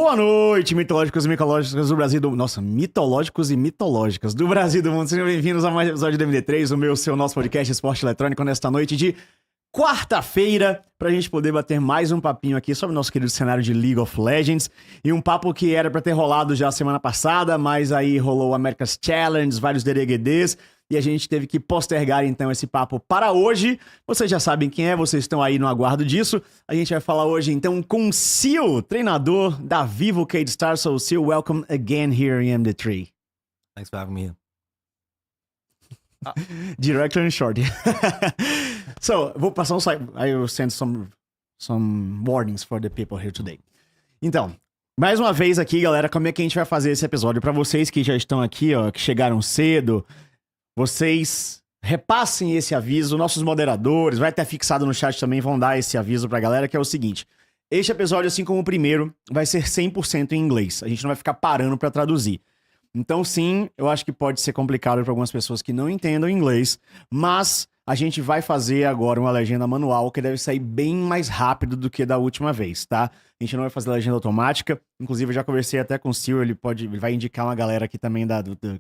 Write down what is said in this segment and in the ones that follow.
Boa noite, mitológicos e micológicas do Brasil do... Nossa, mitológicos e mitológicas do Brasil e do mundo. Sejam bem-vindos a mais um episódio do MD3, nosso podcast Esporte Eletrônico, nesta noite de quarta-feira, pra gente poder bater mais um papinho aqui sobre o nosso querido cenário de League of Legends. E um papo que era pra ter rolado já semana passada, mas aí rolou o America's Challenge, vários DDGDs, e a gente teve que postergar então esse papo para hoje. Vocês já sabem quem é, vocês estão aí no aguardo disso. A gente vai falar hoje então com o SeeEl, treinador da Vivo Keyd Stars. So SeeEl, welcome again here in MD3. Thanks for having me here. Direct and short. So, vou passar I will send some warnings for the people here today. Então, mais uma vez aqui, galera, como é que a gente vai fazer esse episódio? Para vocês que já estão aqui, ó, que chegaram cedo, vocês repassem esse aviso, nossos moderadores, vai estar fixado no chat também, vão dar esse aviso pra galera, que é o seguinte: este episódio, assim como o primeiro, vai ser 100% em inglês. A gente não vai ficar parando pra traduzir. Então, sim, eu acho que pode ser complicado para algumas pessoas que não entendam inglês, mas a gente vai fazer agora uma legenda manual que deve sair bem mais rápido do que da última vez, tá? A gente não vai fazer legenda automática. Inclusive, eu já conversei até com o SeeEl, ele vai indicar uma galera aqui também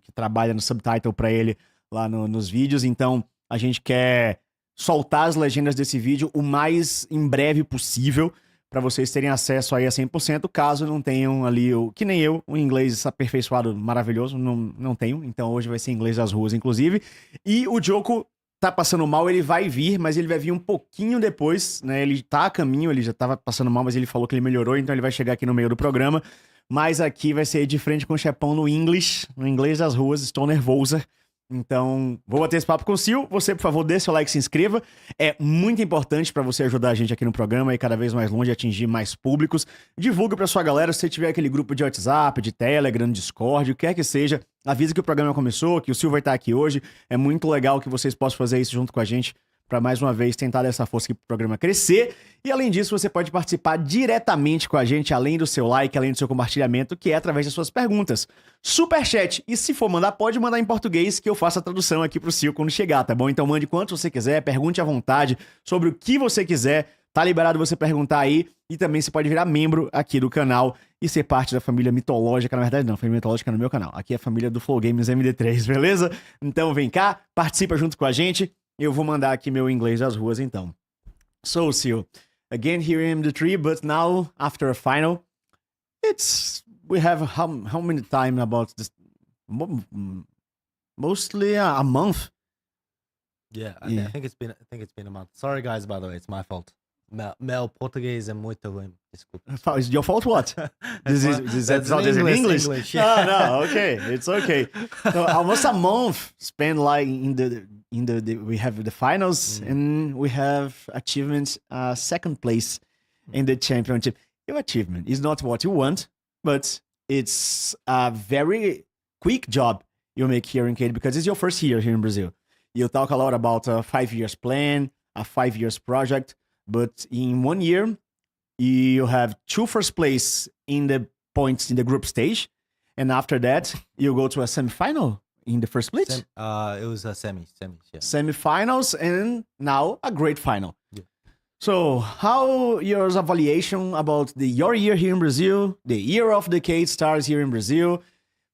que trabalha no subtitle para ele lá nos vídeos. Então, a gente quer soltar as legendas desse vídeo o mais em breve possível, para vocês terem acesso aí a 100%, caso não tenham ali, que nem eu, o inglês aperfeiçoado maravilhoso, não tenho, então hoje vai ser inglês das ruas, inclusive. E o Joko tá passando mal, ele vai vir, mas ele vai vir um pouquinho depois, né? Ele tá a caminho, ele já tava passando mal, mas ele falou que ele melhorou, então ele vai chegar aqui no meio do programa. Mas aqui vai ser de frente com o chefão no inglês das ruas, estou nervosa. Então, vou bater esse papo com o SeeEl. Você, por favor, dê seu like e se inscreva. É muito importante pra você ajudar a gente aqui no programa e cada vez mais longe, atingir mais públicos. Divulga pra sua galera, se você tiver aquele grupo de WhatsApp, de Telegram, Discord, o que quer que seja. Avisa que o programa começou, que o SeeEl vai estar aqui hoje. É muito legal que vocês possam fazer isso junto com a gente, para mais uma vez tentar dar essa força aqui pro programa crescer. E além disso, você pode participar diretamente com a gente, além do seu like, além do seu compartilhamento, que é através das suas perguntas. Superchat. E se for mandar, pode mandar em português, que eu faço a tradução aqui pro SeeEl quando chegar, tá bom? Então mande quanto você quiser, pergunte à vontade sobre o que você quiser. Tá liberado você perguntar aí. E também você pode virar membro aqui do canal e ser parte da família mitológica. Na verdade, não, a família mitológica é no meu canal. Aqui é a família do FLOWGAMES MD3, beleza? Então vem cá, participa junto com a gente. Eu vou mandar aqui meu inglês das ruas, então. So, SeeEl, again here in MD3, but now, after a final, we have how many time about this? Mostly a month. Yeah, I think it's been a month. Sorry, guys, by the way, it's my fault. Meu português é muito ruim. Desculpa. Is your fault what? This is in English? Yeah. No, okay, it's okay. So almost a month spent like in the we have the finals and we have achievements, second place in the championship. Your achievement is not what you want, but it's a very quick job you make here in Keyd because it's your first year here in Brazil. You talk a lot about a 5 years plan, a 5 years project. But in 1 year, you have 2 first place in the points in the group stage. And after that, you go to a semifinal in the first split. It was a semis, yeah. Semifinals and now a great final. Yeah. So how your evaluation about your year here in Brazil, the year of the Keyd Stars here in Brazil,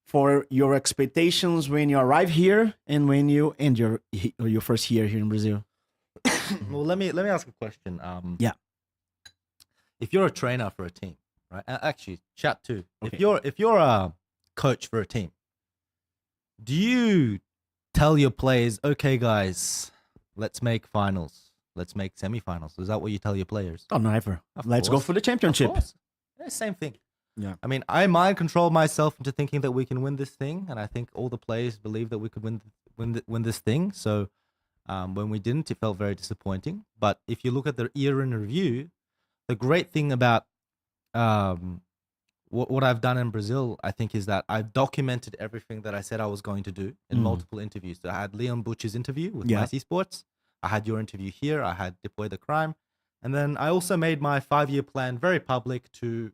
for your expectations when you arrive here and when you end your first year here in Brazil? Well, let me ask a question. Yeah. If you're a trainer for a team, right? Actually, chat too. Okay. If you're a coach for a team, do you tell your players, okay, guys, let's make finals, let's make semifinals? Is that what you tell your players? Oh, never. Let's go for the championship. Yeah, same thing. Yeah. I mean, I mind control myself into thinking that we can win this thing, and I think all the players believe that we could win this thing. So. When we didn't, it felt very disappointing. But if you look at the year in review, the great thing about what I've done in Brazil, I think, is that I've documented everything that I said I was going to do in multiple interviews. So I had Leon Butch's interview with Mais Esports. I had your interview here. I had Deploy the Crime. And then I also made my 5-year plan very public to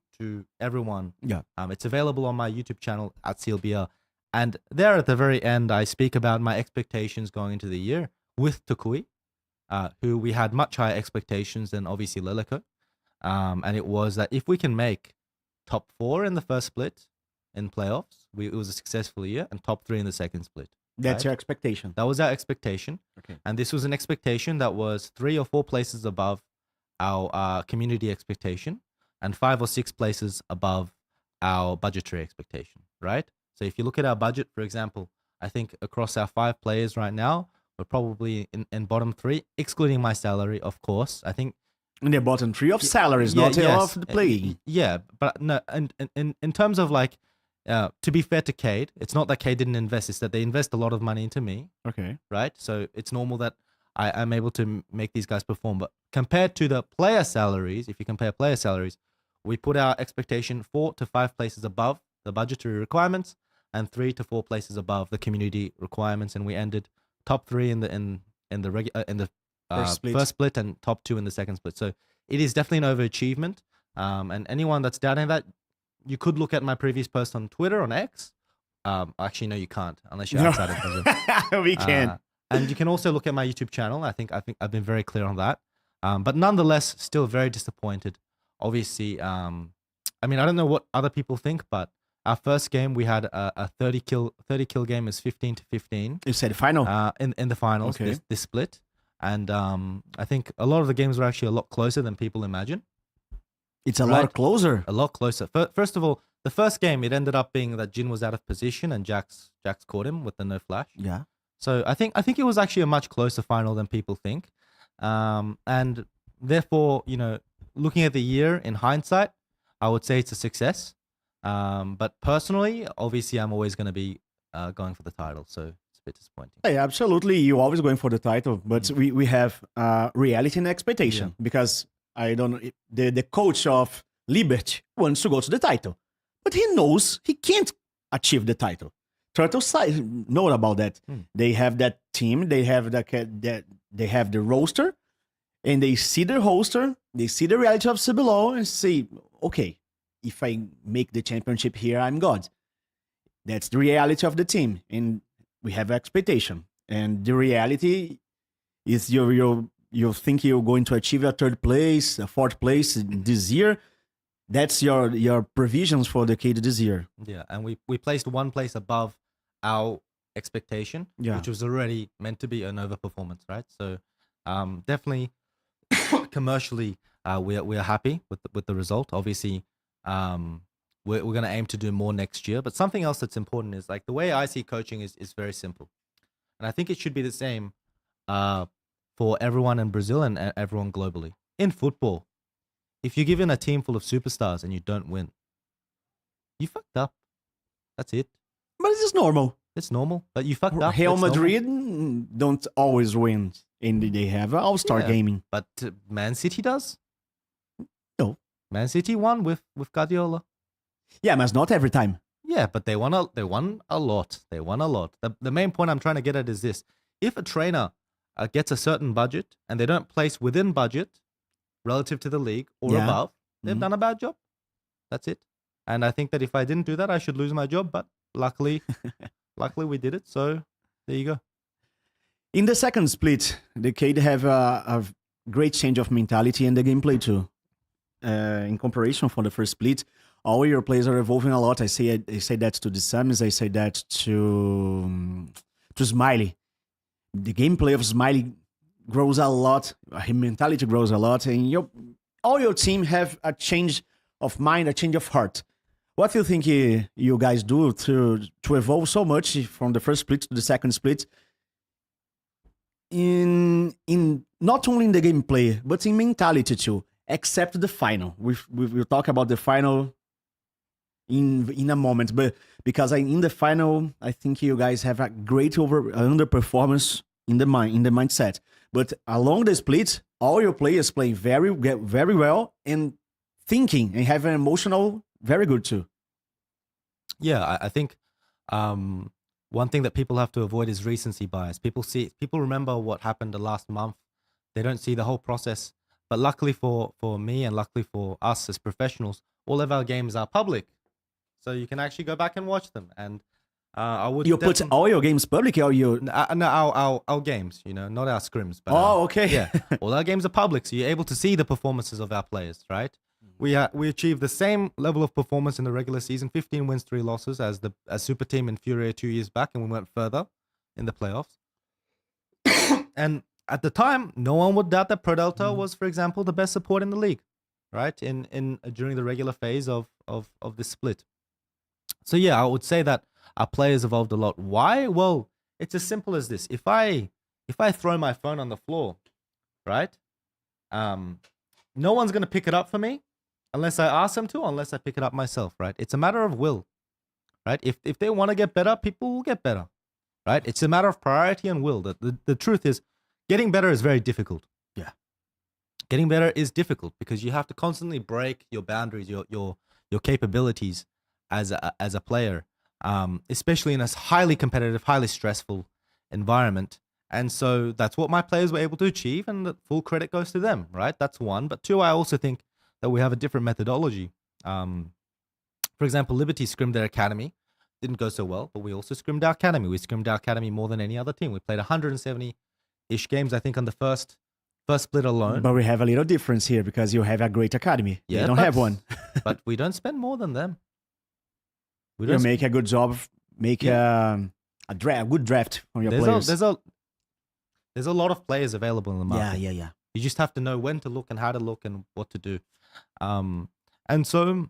everyone. Yeah. It's available on my YouTube channel at SeeEl. And there at the very end, I speak about my expectations going into the year with Tukui, who we had much higher expectations than obviously Lelico. And it was that if we can make top 4 in the first split in playoffs. It was a successful year, and top 3 in the second split. That's your expectation. That was our expectation. Okay. And this was an expectation that was 3 or 4 places above our community expectation and 5 or 6 places above our budgetary expectation, right? So if you look at our budget, for example, I think across our 5 players right now, we're probably in bottom 3, excluding my salary, of course. I think in the bottom 3 of salaries, not of the play. Yeah, but no, and in terms of like, to be fair to Keyd, it's not that Keyd didn't invest; it's that they invest a lot of money into me. Okay. Right. So it's normal that I'm able to make these guys perform. But compared to the player salaries, if you compare player salaries, we put our expectation 4 to 5 places above the budgetary requirements and 3 to 4 places above the community requirements, and we ended top 3 in the first split and top 2 in the second split. So it is definitely an overachievement. And anyone that's doubting that, you could look at my previous post on Twitter, on X. Actually, no, you can't unless you're outside of Brazil. We can. And you can also look at my YouTube channel. I think I've been very clear on that. But nonetheless, still very disappointed. Obviously, I mean, I don't know what other people think, but our first game we had a 30 kill game is 15-15. You said final? In the finals, okay. this split. And I think a lot of the games were actually a lot closer than people imagine. It's a lot closer. A lot closer. First of all, the first game, it ended up being that Jin was out of position and Jax caught him with the no flash. Yeah. So I think it was actually a much closer final than people think. And therefore, you know, looking at the year in hindsight, I would say it's a success. But personally, obviously, I'm always going to be going for the title. So it's a bit disappointing. Yeah, absolutely. You're always going for the title. But we have reality and expectation. Because I don't know, the coach of Liberty wants to go to the title. But he knows he can't achieve the title. Turtle side know about that. They have that team. They have they have the roster. And they see the roster. They see the reality of CBLOL and say, okay, if I make the championship here, I'm God. That's the reality of the team. And we have expectation. And the reality is you think you're going to achieve a 3rd place, a 4th place this year. That's your provisions for the Keyd this year. Yeah, and we placed 1 place above our expectation, which was already meant to be an overperformance, right? So definitely commercially, we are happy with the result. Obviously, we're going to aim to do more next year. But something else that's important is like the way I see coaching is very simple, and I think it should be the same for everyone in Brazil and everyone globally. In football, if you're given a team full of superstars and you don't win, you fucked up. That's it. But it's just normal. It's normal, but you fucked up. Real Madrid don't always win, and they have all-star gaming. But Man City does. No, Man City won with Guardiola. Yeah, but not every time. Yeah, but they won a lot. They won a lot. The main point I'm trying to get at is this: if a trainer gets a certain budget and they don't place within budget relative to the league or above, they've done a bad job. That's it. And I think that if I didn't do that, I should lose my job. But luckily we did it. So there you go. In the second split, the Keyd have a great change of mentality and the gameplay too. In comparison for the first split, all your players are evolving a lot. I say that to the Summons. I say that to Smiley. The gameplay of Smiley grows a lot. His mentality grows a lot, and all your team have a change of mind, a change of heart. What do you think you guys do to evolve so much from the first split to the second split? In not only in the gameplay, but in mentality too. Except the final. We'll talk about the final in a moment, but because in the final, I think you guys have a great underperformance in the mindset. But along the split, all your players play very well and thinking and have an emotional very good too. Yeah, I think one thing that people have to avoid is recency bias. People remember what happened the last month. They don't see the whole process. But luckily for me and luckily for us as professionals, all of our games are public. So you can actually go back and watch them. And I would put all your games public, or you? No, our games, not our scrims. But, okay. Yeah, all our games are public, so you're able to see the performances of our players, right? we achieved the same level of performance in the regular season, 15 wins, 3 losses, as super team inferior 2 years back, and we went further in the playoffs. And at the time, no one would doubt that Pro Delta was, for example, the best support in the league, right? During the regular phase of this split. So yeah, I would say that our players evolved a lot. Why? Well, it's as simple as this. If I throw my phone on the floor, right? No one's gonna pick it up for me unless I ask them to, unless I pick it up myself, right? It's a matter of will, right? If they want to get better, people will get better, right? It's a matter of priority and will. The truth is, getting better is very difficult. Yeah. Getting better is difficult because you have to constantly break your boundaries, your capabilities as a player, especially in a highly competitive, highly stressful environment. And so that's what my players were able to achieve, and the full credit goes to them, right? That's one. But two, I also think that we have a different methodology. For example, Liberty scrimmed their academy. Didn't go so well, but we also scrimmed our academy. We scrimmed our academy more than any other team. We played 170-ish games, I think, on the first split alone. But we have a little difference here because you have a great academy. Yeah, they don't have one. But we don't spend more than them. We don't make a good job of a good draft from your players. There's a lot of players available in the market. Yeah. You just have to know when to look and how to look and what to do. And so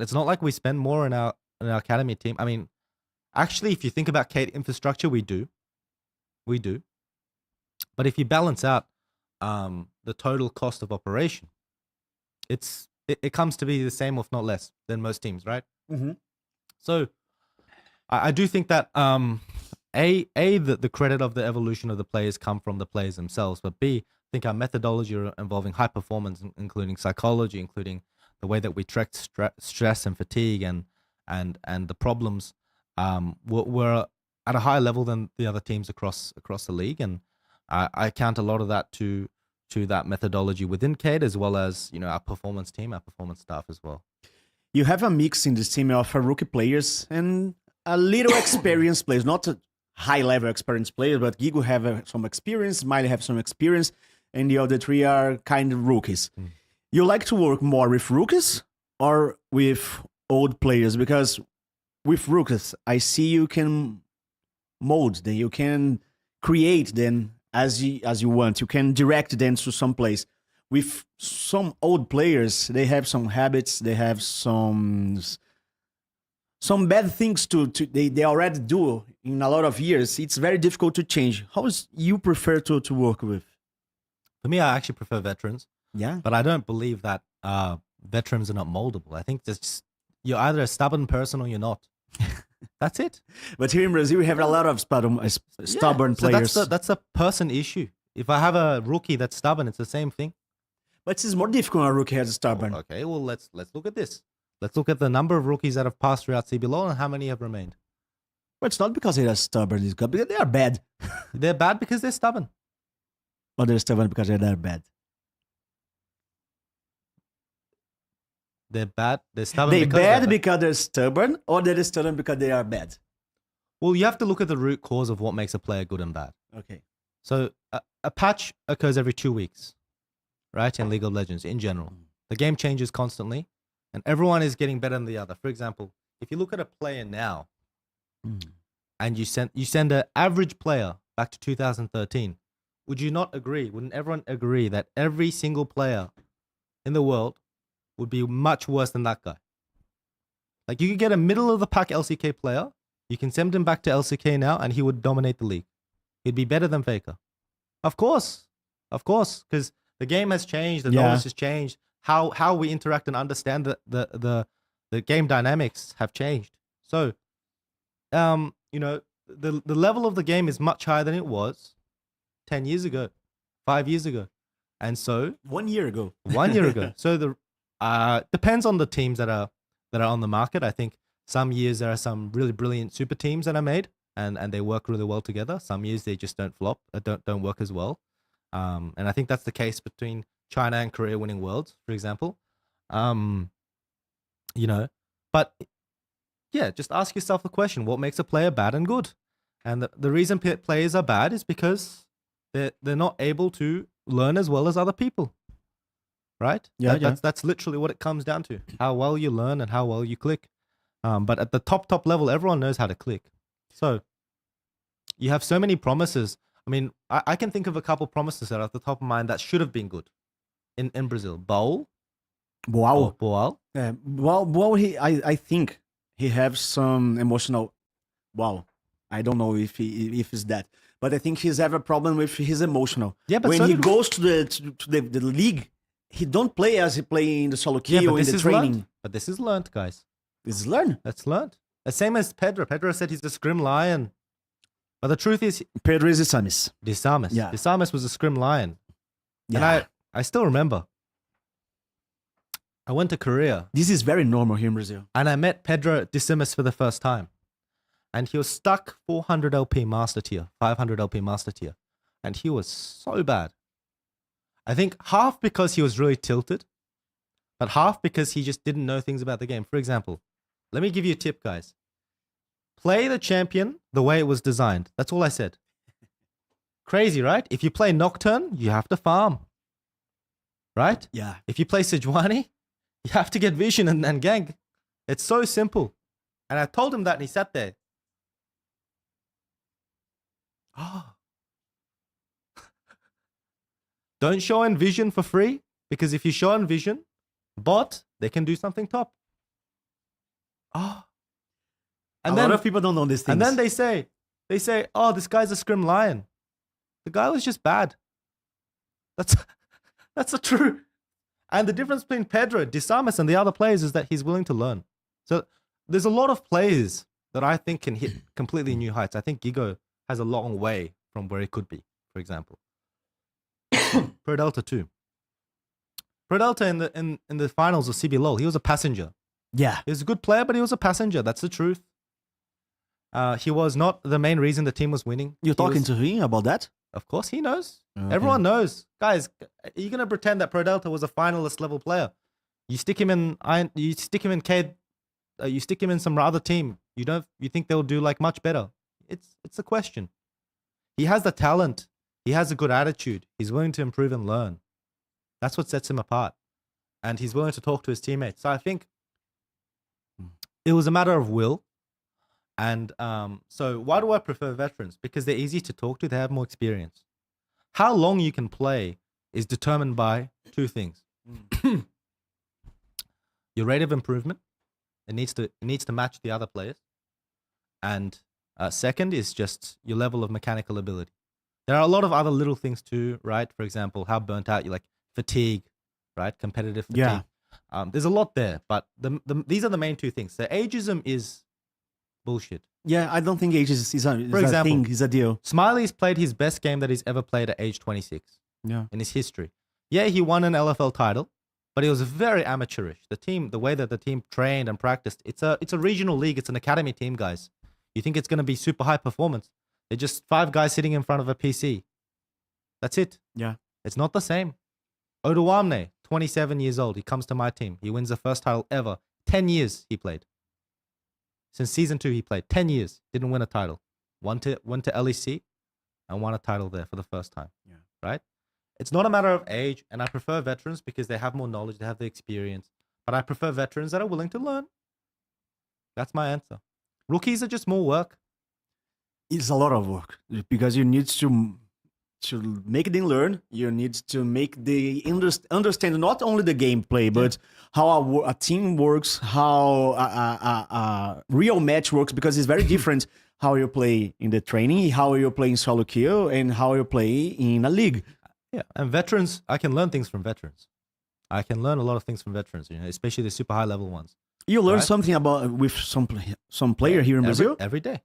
it's not like we spend more in our academy team. I mean, actually, if you think about Keyd infrastructure, we do. But if you balance out the total cost of operation, it comes to be the same, if not less, than most teams, right? Mm-hmm. So I do think that the credit of the evolution of the players come from the players themselves, but B, I think our methodology involving high performance, including psychology, including the way that we track stress and fatigue and the problems, were at a higher level than the other teams across the league, and I count a lot of that to that methodology within Keyd, as well as our performance team, our performance staff as well. You have a mix in this team of rookie players and a little experienced players, not a high-level experienced players, but Gigo have some experience, Miley have some experience, and the other three are kind of rookies. You like to work more with rookies or with old players? Because with rookies, I see you can mold them, you can create them as you want, you can direct them to some place. With some old players, they have some habits, they have some bad things they already do in a lot of years. It's very difficult to change. How is you prefer to work with? For me, I actually prefer veterans. Yeah. But I don't believe that veterans are not moldable. I think you're either a stubborn person or you're not. That's it. But here in Brazil, we have a lot of stubborn players. So that's a person issue. If I have a rookie that's stubborn, it's the same thing. But it's more difficult when a rookie has stubborn. Oh, okay, well, let's look at this. Let's look at the number of rookies that have passed throughout CBLOL and how many have remained. But it's not because they are stubborn, it's because they are bad. They're bad because they're stubborn. Or they're stubborn because they're bad. They're bad. They're stubborn. Because they're stubborn, or they're stubborn because they are bad. Well, you have to look at the root cause of what makes a player good and bad. Okay. So a patch occurs every 2 weeks, right? In League of Legends in general, the game changes constantly, and everyone is getting better than the other. For example, if you look at a player now, and you send an average player back to 2013, would you not agree? Wouldn't everyone agree that every single player in the world would be much worse than that guy? Like, you could get a middle of the pack LCK player, you can send him back to LCK now, and he would dominate the league. He'd be better than Faker. Of course, because the game has changed, the knowledge has changed, how we interact and understand the game dynamics have changed. So, the level of the game is much higher than it was 10 years ago, 5 years ago, and so 1 year ago. 1 year ago. So depends on the teams that are on the market. I think some years there are some really brilliant super teams that are made, and they work really well together. Some years they just don't flop, don't work as well. And I think that's the case between China and Korea winning worlds, for example. But yeah, just ask yourself the question: what makes a player bad and good? And the reason players are bad is because they're not able to learn as well as other people. right? Yeah, That's literally what it comes down to: how well you learn and how well you click. But at the top level, everyone knows how to click. So you have so many promises. I mean, I can think of a couple promises that are at the top of mind that should have been good in Brazil. Bowl. Wow. Boal. Well, I think he have some emotional. Wow, I don't know if it's that, but I think he's have a problem with his emotional. Yeah, but when so he did goes to the league, he don't play as he play in the solo queue or in the training. Learned. But this is learned, guys. This is learned. That's learned. The same as Pedro. Pedro said he's a scrim lion. But the truth is, Pedro is Isamis. Isamis. Yeah. Isamis was a scrim lion. Yeah. And I still remember. I went to Korea. This is very normal here in Brazil. And I met Pedro Decimus for the first time. And he was stuck 400 LP master tier, 500 LP master tier. And he was so bad. I think half because he was really tilted, but half because he just didn't know things about the game. For example, let me give you a tip, guys. Play the champion the way it was designed. That's all I said. Crazy, right? If you play Nocturne, you have to farm. Right? Yeah. If you play Sejuani, you have to get vision and gank. It's so simple. And I told him that and he sat there. Oh. Don't show in vision for free, because if you show in vision, bot, they can do something top. Oh. And a lot of people don't know these things. And then they say, oh, this guy's a scrim lion. The guy was just bad. That's the truth. And the difference between Pedro, Disamis, and the other players is that he's willing to learn. So there's a lot of players that I think can hit completely new heights. I think Gigo has a long way from where he could be, for example. Pro Delta too. Pro Delta in the finals of CBLOL, he was a passenger. Yeah. He was a good player, but he was a passenger. That's the truth. He was not the main reason the team was winning. You're talking to him about that? Of course, he knows. Okay. Everyone knows. Guys, are you gonna pretend that Pro Delta was a finalist level player? You stick him in Keyd, you stick him in some other team. You think they'll do like much better? It's a question. He has the talent. He has a good attitude. He's willing to improve and learn. That's what sets him apart. And he's willing to talk to his teammates. So I think it was a matter of will. And so why do I prefer veterans? Because they're easy to talk to. They have more experience. How long you can play is determined by two things. Your rate of improvement. It needs to match the other players. And second is just your level of mechanical ability. There are a lot of other little things too, right? For example, how burnt out you, like fatigue, right? Competitive fatigue. Yeah. There's a lot there, but these are the main two things. So ageism is bullshit. Yeah, I don't think age is For example, a thing, is a deal. Smiley's played his best game that he's ever played at age 26 Yeah. in his history. Yeah, he won an LFL title, but it was very amateurish. The way that the team trained and practiced, it's a regional league. It's an academy team, guys. You think it's going to be super high performance? They're just 5 guys sitting in front of a PC. That's it. Yeah. It's not the same. Oduwamne, 27 years old. He comes to my team. He wins the first title ever. 10 years he played. Since season 2, he played 10 years. Didn't win a title. Went to LEC and won a title there for the first time. Yeah. Right? It's not a matter of age, and I prefer veterans because they have more knowledge, they have the experience. But I prefer veterans that are willing to learn. That's my answer. Rookies are just more work. It's a lot of work because you need to make them learn. You need to make the understand not only the gameplay, but how a team works, how a real match works, because it's very different how you play in the training, how you play in solo queue, and how you play in a league. Yeah, and veterans, I can learn things from veterans. I can learn a lot of things from veterans, especially the super high level ones. You learn something about with some player here in Brazil? Every day.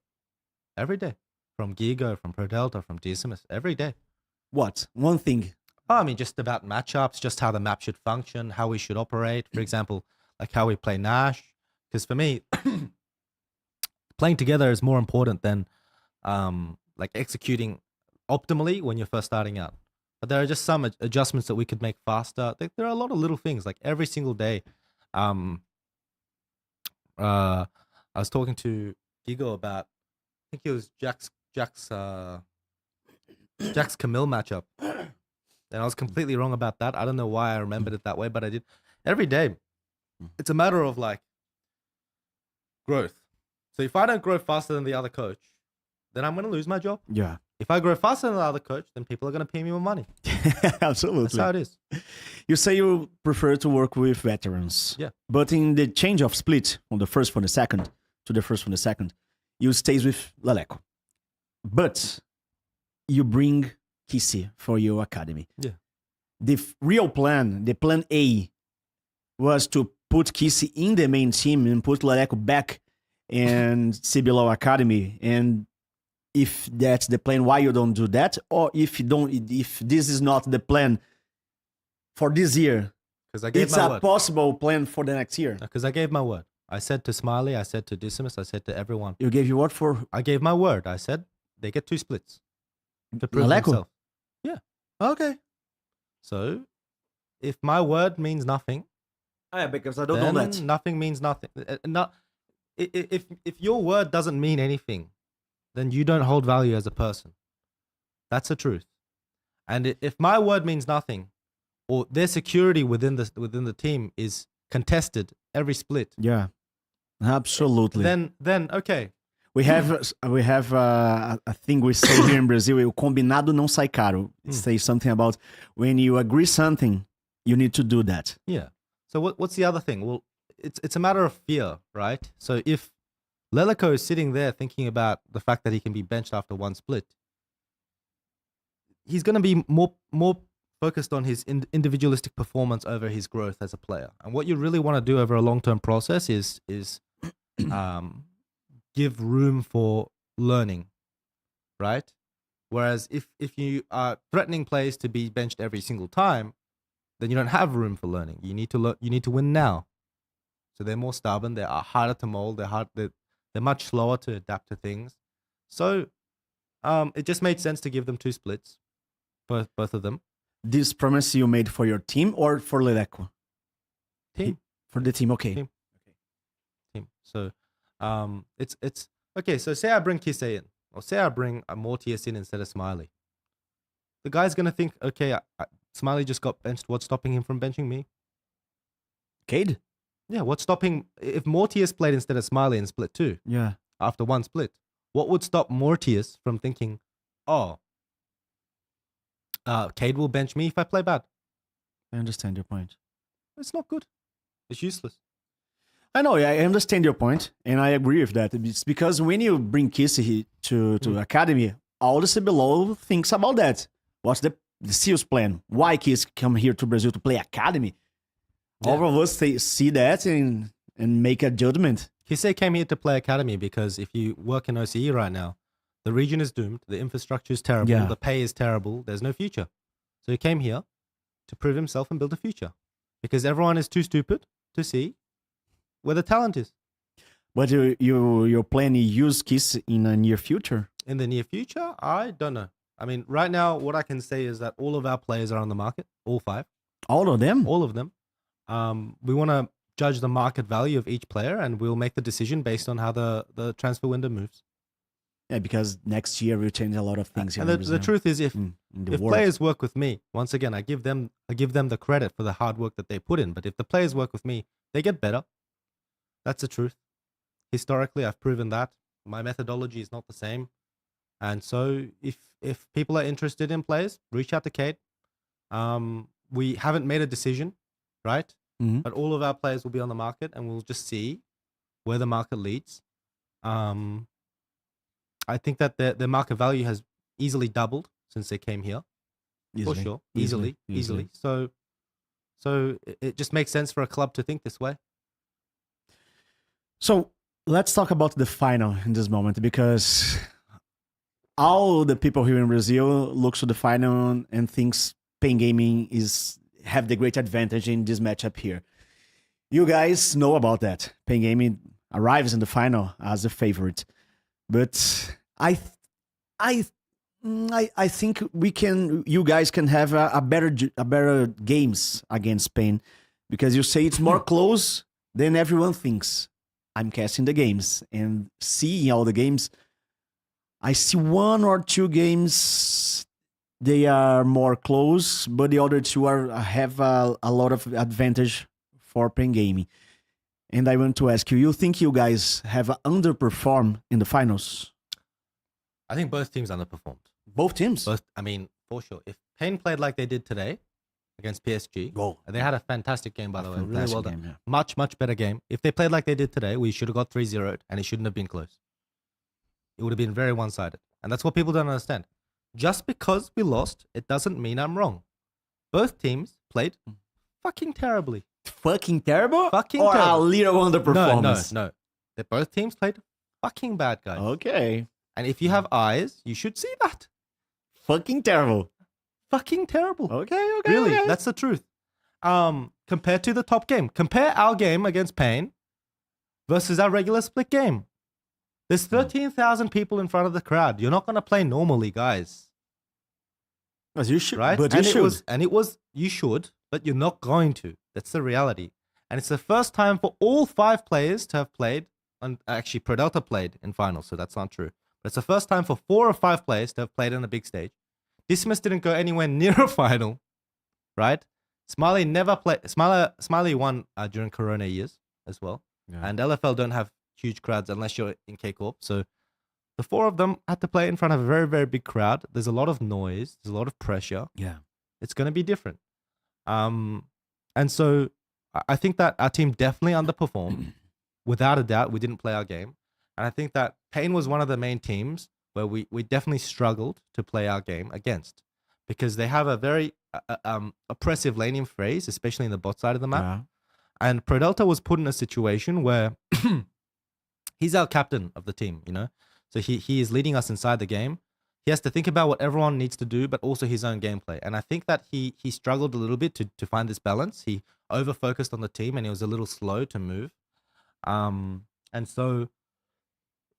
Every day. From Gigo, from Pro Delta, from Decimus, every day. What? One thing? Oh, I mean, just about matchups, just how the map should function, how we should operate. For example, like how we play Nash. Because for me, playing together is more important than like executing optimally when you're first starting out. But there are just some adjustments that we could make faster. There are a lot of little things, like every single day. I was talking to Gigo about, I think it was Jack's Camille matchup. And I was completely wrong about that. I don't know why I remembered it that way, but I did. Every day, it's a matter of like growth. So if I don't grow faster than the other coach, then I'm going to lose my job. Yeah. If I grow faster than the other coach, then people are going to pay me more money. Absolutely. That's how it is. You say you prefer to work with veterans. Yeah. But in the change of split from the first from the second to the first from the second, you stays with Leleco. But you bring Kissy for your academy. Yeah. The real plan, the plan A, was to put Kissy in the main team and put Leleco back in CBLOL Academy. And if that's the plan, why you don't do that? Or if this is not the plan for this year, Because I gave it's my a word. possible plan for the next year. Because I gave my word. I said to Smiley, I said to Decimus, I said to everyone. You gave your word for I gave my word. I said they get 2 splits to prove Leleco? themselves. Yeah. Okay. So if my word means nothing, Yeah, because I don't then know that. nothing means nothing. If your word doesn't mean anything, then you don't hold value as a person. That's the truth. And if my word means nothing, or their security within the team is contested every split, Yeah, absolutely. then okay. we have a thing we say here in Brazil, o combinado não sai caro. It says something about when you agree something, you need to do that. Yeah. So what's the other thing? Well, it's a matter of fear, right? So if Leleco is sitting there thinking about the fact that he can be benched after 1 split, he's going to be more focused on his individualistic performance over his growth as a player. And what you really want to do over a long-term process is give room for learning, right? Whereas if you are threatening players to be benched every single time, then you don't have room for learning. You need to win now. So they're more stubborn. They are harder to mold. They're much slower to adapt to things. So it just made sense to give them 2 splits, both of them. This promise you made for your team or for Leleco? Team. For the team, okay. Team. So it's okay. So say I bring Kise in, or say I bring a Mortius in instead of Smiley. The guy's gonna think, okay, Smiley just got benched. What's stopping him from benching me? Keyd? Yeah, what's stopping if Mortius played instead of Smiley in split 2 Yeah. after 1 split? What would stop Mortius from thinking, oh, Keyd will bench me if I play bad? I understand your point. It's not good. It's useless. I know, I understand your point, and I agree with that. It's because when you bring Kissy to academy, all the CBLOL thinks about that. What's the SeeEl's plan? Why Kissy come here to Brazil to play academy? Yeah. All of us see that and make a judgment. Kise came here to play academy because if you work in OCE right now, the region is doomed, the infrastructure is terrible, Yeah. the pay is terrible, there's no future. So he came here to prove himself and build a future because everyone is too stupid to see where the talent is. But your plan to use Kissy in the near future? In the near future, I don't know. I mean, right now, what I can say is that all of our players are on the market, all 5. All of them? All of them. We want to judge the market value of each player, and we'll make the decision based on how the transfer window moves. Yeah, because next year we'll change a lot of things here. And the truth is, if world. players work with me, once again, I give them the credit for the hard work that they put in. But if the players work with me, they get better. That's the truth. Historically, I've proven that my methodology is not the same. And so, if people are interested in players, reach out to Kate. We haven't made a decision, right? Mhm. But all of our players will be on the market, and we'll just see where the market leads. I think that their market value has easily doubled since they came here. For sure. Easily. So it just makes sense for a club to think this way. So let's talk about the final in this moment, because all the people here in Brazil looks to the final and thinks Pain Gaming have the great advantage in this matchup here. You guys know about that. Pain Gaming arrives in the final as a favorite, but I think you guys can have a better games against Pain, because you say it's more close than everyone thinks. I'm casting the games and seeing all the games. I see 1 or 2 games they are more close, but the other two have a lot of advantage for playing gaming. And I want to ask you, you think you guys have underperformed in the finals? I think both teams underperformed. Both teams? Both, I mean, for sure. If Pain played like they did today against PSG, Go. and they had a fantastic game, by the way, really well done. Game, yeah. Much better game. If they played like they did today, we should have got 3-0'd, and it shouldn't have been close. It would have been very one-sided. And that's what people don't understand. Just because we lost, it doesn't mean I'm wrong. Both teams played fucking terribly. Fucking terrible? Fucking or terrible. a little underperformance? No. Both teams played fucking bad, guys. Okay. And if you have eyes, you should see that. Fucking terrible. Fucking terrible. Okay. Really, okay. that's the truth. Compared to the top game. Compare our game against Pain versus our regular split game. There's 13,000 people in front of the crowd. You're not going to play normally, guys. As you should, right? But and you should. You should, but you're not going to. That's the reality. And it's the first time for all 5 players to have played. And actually, ProDelta played in finals, so that's not true. But it's the first time for 4 or 5 players to have played on a big stage. Dismas didn't go anywhere near a final, right? Smiley never played. Smiley won during Corona years as well. Yeah. And LFL don't have huge crowds unless you're in K-Corp. So the 4 of them had to play in front of a very, very big crowd. There's a lot of noise. There's a lot of pressure. Yeah. It's going to be different. And so I think that our team definitely underperformed. Without a doubt, we didn't play our game. And I think that Pain was one of the main teams where we definitely struggled to play our game against. Because they have a very oppressive laning phrase, especially in the bot side of the map. Yeah. And ProDelta was put in a situation where he's our captain of the team, you know? So he is leading us inside the game. He has to think about what everyone needs to do, but also his own gameplay. And I think that he struggled a little bit to find this balance. He over-focused on the team and he was a little slow to move. And so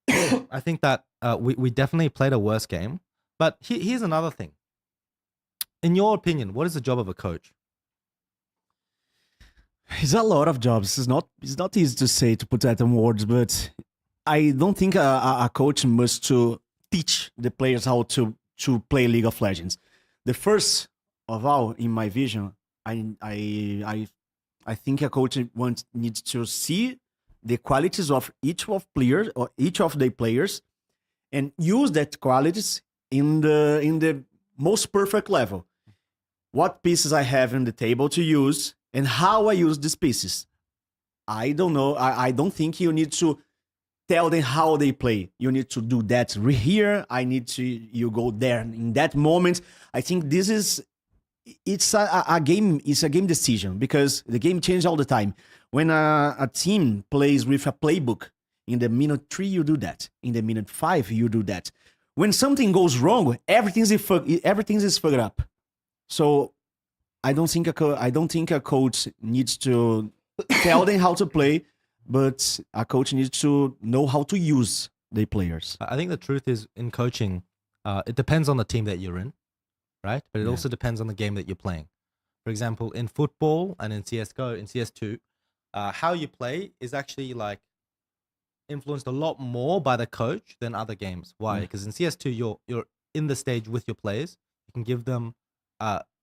I think that we definitely played a worse game. But here's another thing. In your opinion, what is the job of a coach? It's a lot of jobs. It's not easy to say, to put that in words, but I don't think a coach must to teach the players how to play League of Legends. The first of all, in my vision, I think a coach needs to see the qualities of each of the players and use that qualities in the most perfect level. What pieces I have in the table to use and how I use these pieces. I don't know. I don't think you need to tell them how they play. You need to do that here. You go there in that moment. I think it's a game. It's a game decision because the game changes all the time. When a team plays with a playbook, in the minute 3 you do that. In the minute 5 you do that. When something goes wrong, everything is fucked up. So I don't think a coach needs to tell them how to play, but a coach needs to know how to use the players. I think the truth is in coaching, it depends on the team that you're in, right? But it also depends on the game that you're playing. For example, in football and in CSGO, in CS2, how you play is actually like influenced a lot more by the coach than other games. Why? Because in CS2, you're in the stage with your players. You can give them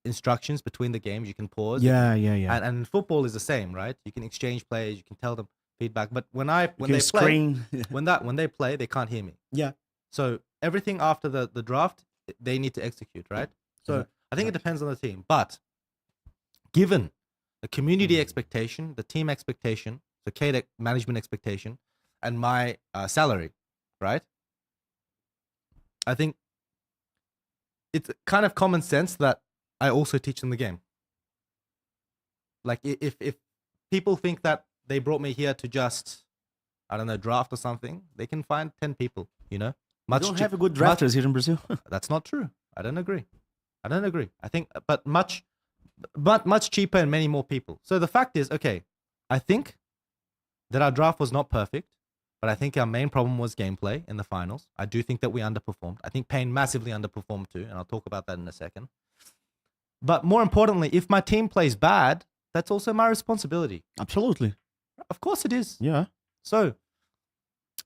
instructions between the games. You can pause. Yeah. And football is the same, right? You can exchange plays. You can tell them feedback. But when they play, they can't hear me. Yeah. So everything after the draft, they need to execute, right? So I think it depends on the team. But given the community expectation, the team expectation, the Keyd management expectation, and my salary, right? I think it's kind of common sense that I also teach them the game. Like if people think that they brought me here to just, I don't know, draft or something, they can find 10 people, you know? You don't have a good drafters here in Brazil. That's not true. I don't agree. I think, but much cheaper and many more people. So the fact is, okay, I think that our draft was not perfect, but I think our main problem was gameplay in the finals. I do think that we underperformed. I think Pain massively underperformed too, and I'll talk about that in a second. But more importantly, if my team plays bad, that's also my responsibility. Absolutely. Of course it is. Yeah. So,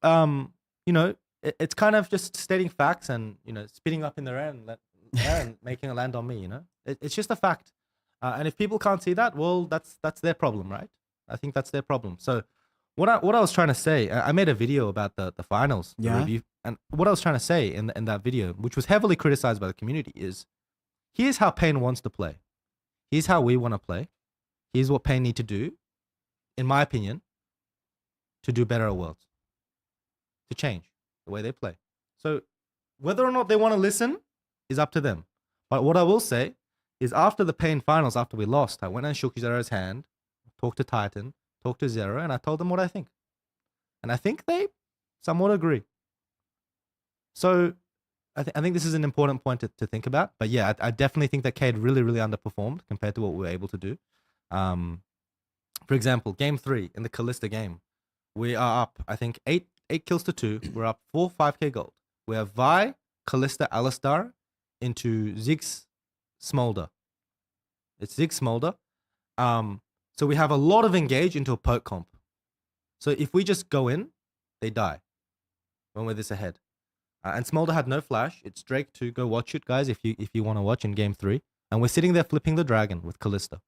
you know, it's kind of just stating facts and, you know, spitting up in their end, and making it land on me. It's just a fact. And if people can't see that, well, that's their problem, right? I think that's their problem. So what I was trying to say, I made a video about the finals, the review, and what I was trying to say in that video, which was heavily criticized by the community, is here's how Payne wants to play. Here's how we want to play. Here's what Payne need to do, in my opinion, to do better at Worlds, to change the way they play. So whether or not they want to listen is up to them. But what I will say is after the Payne finals, after we lost, I went and shook Zero's hand, talked to Titan, talked to Zero, and I told them what I think. And I think they somewhat agree. So I think this is an important point to think about. But yeah, I definitely think that Keyd really, really underperformed compared to what we were able to do. For example, game 3 in the Kalista game, we are up, I think, 8 kills to 2. We're up 5K gold. We have Vi, Kalista, Alistar into Ziggs Smolder. It's Ziggs Smolder. So we have a lot of engage into a poke comp. So if we just go in, they die when we're this ahead. And Smolder had no flash. It's Drake to go watch it, guys, if you want to watch in game 3. And we're sitting there flipping the dragon with Kalista.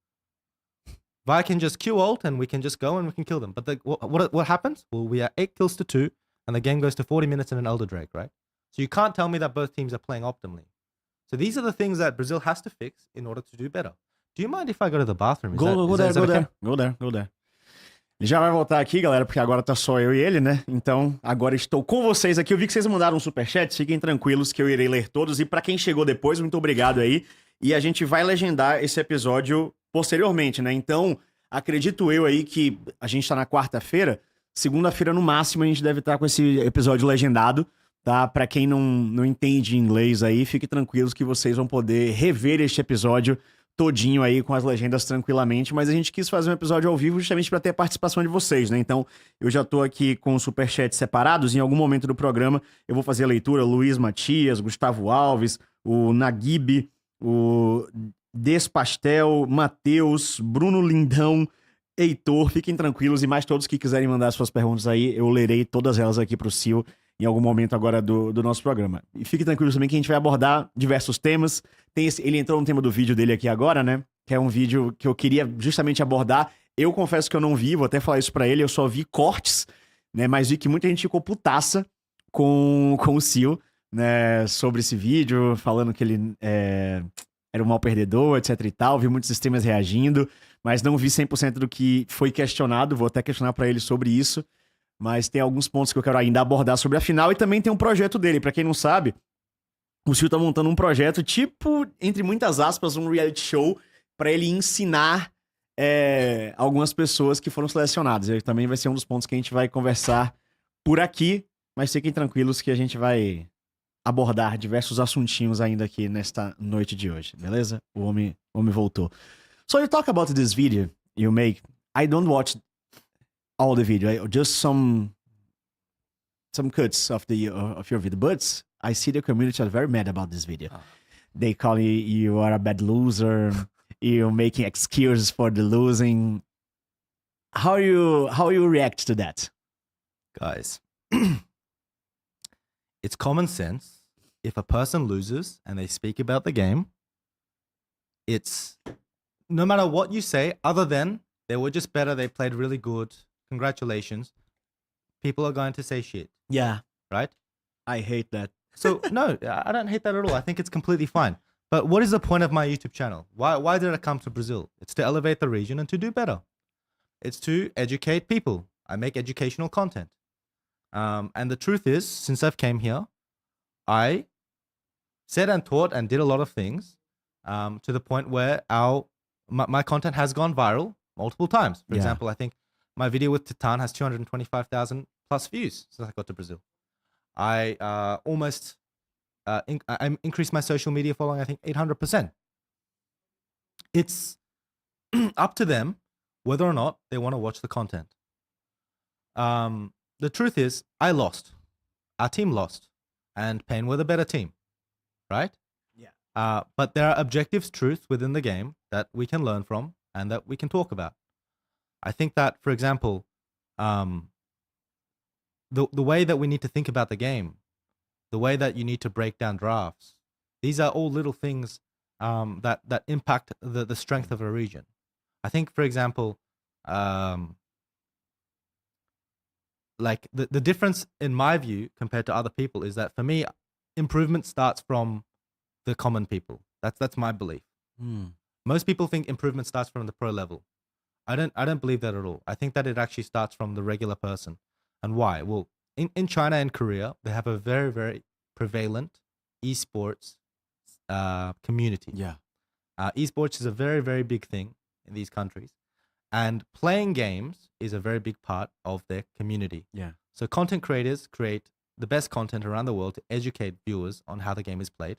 Vi can just Q ult and we can just go and we can kill them. But what happens? Well, we are 8 kills to 2 and the game goes to 40 minutes and an Elder Drake, right? So you can't tell me that both teams are playing optimally. So these are the things that Brazil has to fix in order to do better. Do you mind if I go to the bathroom? Go there. Ele já vai voltar aqui, galera, porque agora tá só eu e ele, né? Então, agora estou com vocês aqui. Eu vi que vocês mandaram um superchat, fiquem tranquilos que eu irei ler todos. E pra quem chegou depois, muito obrigado aí. E a gente vai legendar esse episódio posteriormente, né? Então, acredito eu aí que a gente tá na quarta-feira. Segunda-feira, no máximo, a gente deve estar com esse episódio legendado, tá? Pra quem não entende inglês aí, fique tranquilos que vocês vão poder rever este episódio todinho aí com as legendas tranquilamente, mas a gente quis fazer um episódio ao vivo justamente para ter a participação de vocês, né? Então, eu já tô aqui com os superchats separados, em algum momento do programa eu vou fazer a leitura, Luiz Matias, Gustavo Alves, o Naguib, o Despastel, Matheus, Bruno Lindão, Heitor, fiquem tranquilos e mais todos que quiserem mandar suas perguntas aí, eu lerei todas elas aqui pro SeeEl em algum momento agora do nosso programa. E fiquem tranquilos também que a gente vai abordar diversos temas. Ele entrou no tema do vídeo dele aqui agora, né? Que é um vídeo que eu queria justamente abordar. Eu confesso que eu não vi, vou até falar isso pra ele, eu só vi cortes, né? Mas vi que muita gente ficou putaça com o SeeEl, né? Sobre esse vídeo, falando que ele era um mau perdedor, etc e tal. Vi muitos sistemas reagindo, mas não vi 100% do que foi questionado. Vou até questionar pra ele sobre isso. Mas tem alguns pontos que eu quero ainda abordar sobre a final e também tem um projeto dele. Pra quem não sabe, o SeeEl tá montando um projeto tipo, entre muitas aspas, um reality show pra ele ensinar algumas pessoas que foram selecionadas. Ele também vai ser um dos pontos que a gente vai conversar por aqui, mas fiquem tranquilos que a gente vai abordar diversos assuntinhos ainda aqui nesta noite de hoje, beleza? O homem voltou. So you talk about this video you make. I don't watch all the video, just some cuts of your video, but I see the community are very mad about this video. They call you are a bad loser, you're making excuses for the losing. How you react to that? Guys, it's common sense. If a person loses and they speak about the game, it's no matter what you say, other than they were just better, they played really good, congratulations, people are going to say shit. Yeah. Right? I hate that. So, no, I don't hate that at all. I think it's completely fine. But what is the point of my YouTube channel? Why did I come to Brazil? It's to elevate the region and to do better. It's to educate people. I make educational content. And the truth is, since I've came here, I said and taught and did a lot of things to the point where my content has gone viral multiple times. For example, I think my video with Titan has 225,000 plus views since I got to Brazil. I I increased my social media following, I think, 800%. It's up to them whether or not they want to watch the content. The truth is, I lost. Our team lost. And Payne were the better team. Right? Yeah. But there are objective truths within the game that we can learn from and that we can talk about. I think that, for example, the way that we need to think about the game, the way that you need to break down drafts, These are all little things that impact the strength of a region. I think, for example, like the difference in my view compared to other people is that for me, improvement starts from the common people. That's my belief. Most people think improvement starts from the pro level. I don't believe that at all. I think that it actually starts from the regular person. And why? Well, in China and Korea, they have a very, very prevalent esports community. Yeah. Esports is a very, very big thing in these countries. And playing games is a very big part of their community. Yeah. So content creators create the best content around the world to educate viewers on how the game is played.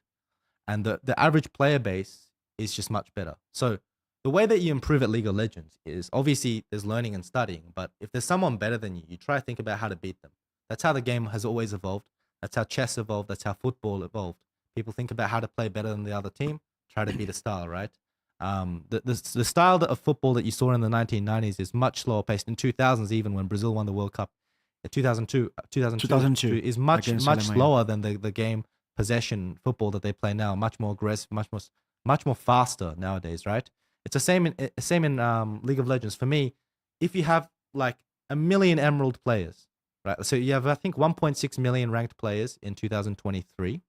And the average player base is just much better. So the way that you improve at League of Legends is obviously there's learning and studying, but if there's someone better than you, you try to think about how to beat them. That's how the game has always evolved. That's how chess evolved. That's how football evolved. People think about how to play better than the other team, try to beat a style, right? The style of football that you saw in the 1990s is much slower paced. In 2000s, even when Brazil won the World Cup, 2002 is much slower than the game possession football that they play now. Much more aggressive, much more faster nowadays, right? It's the same in League of Legends. For me, if you have like 1 million Emerald players, right? So you have, I think, 1.6 million ranked players in 2023.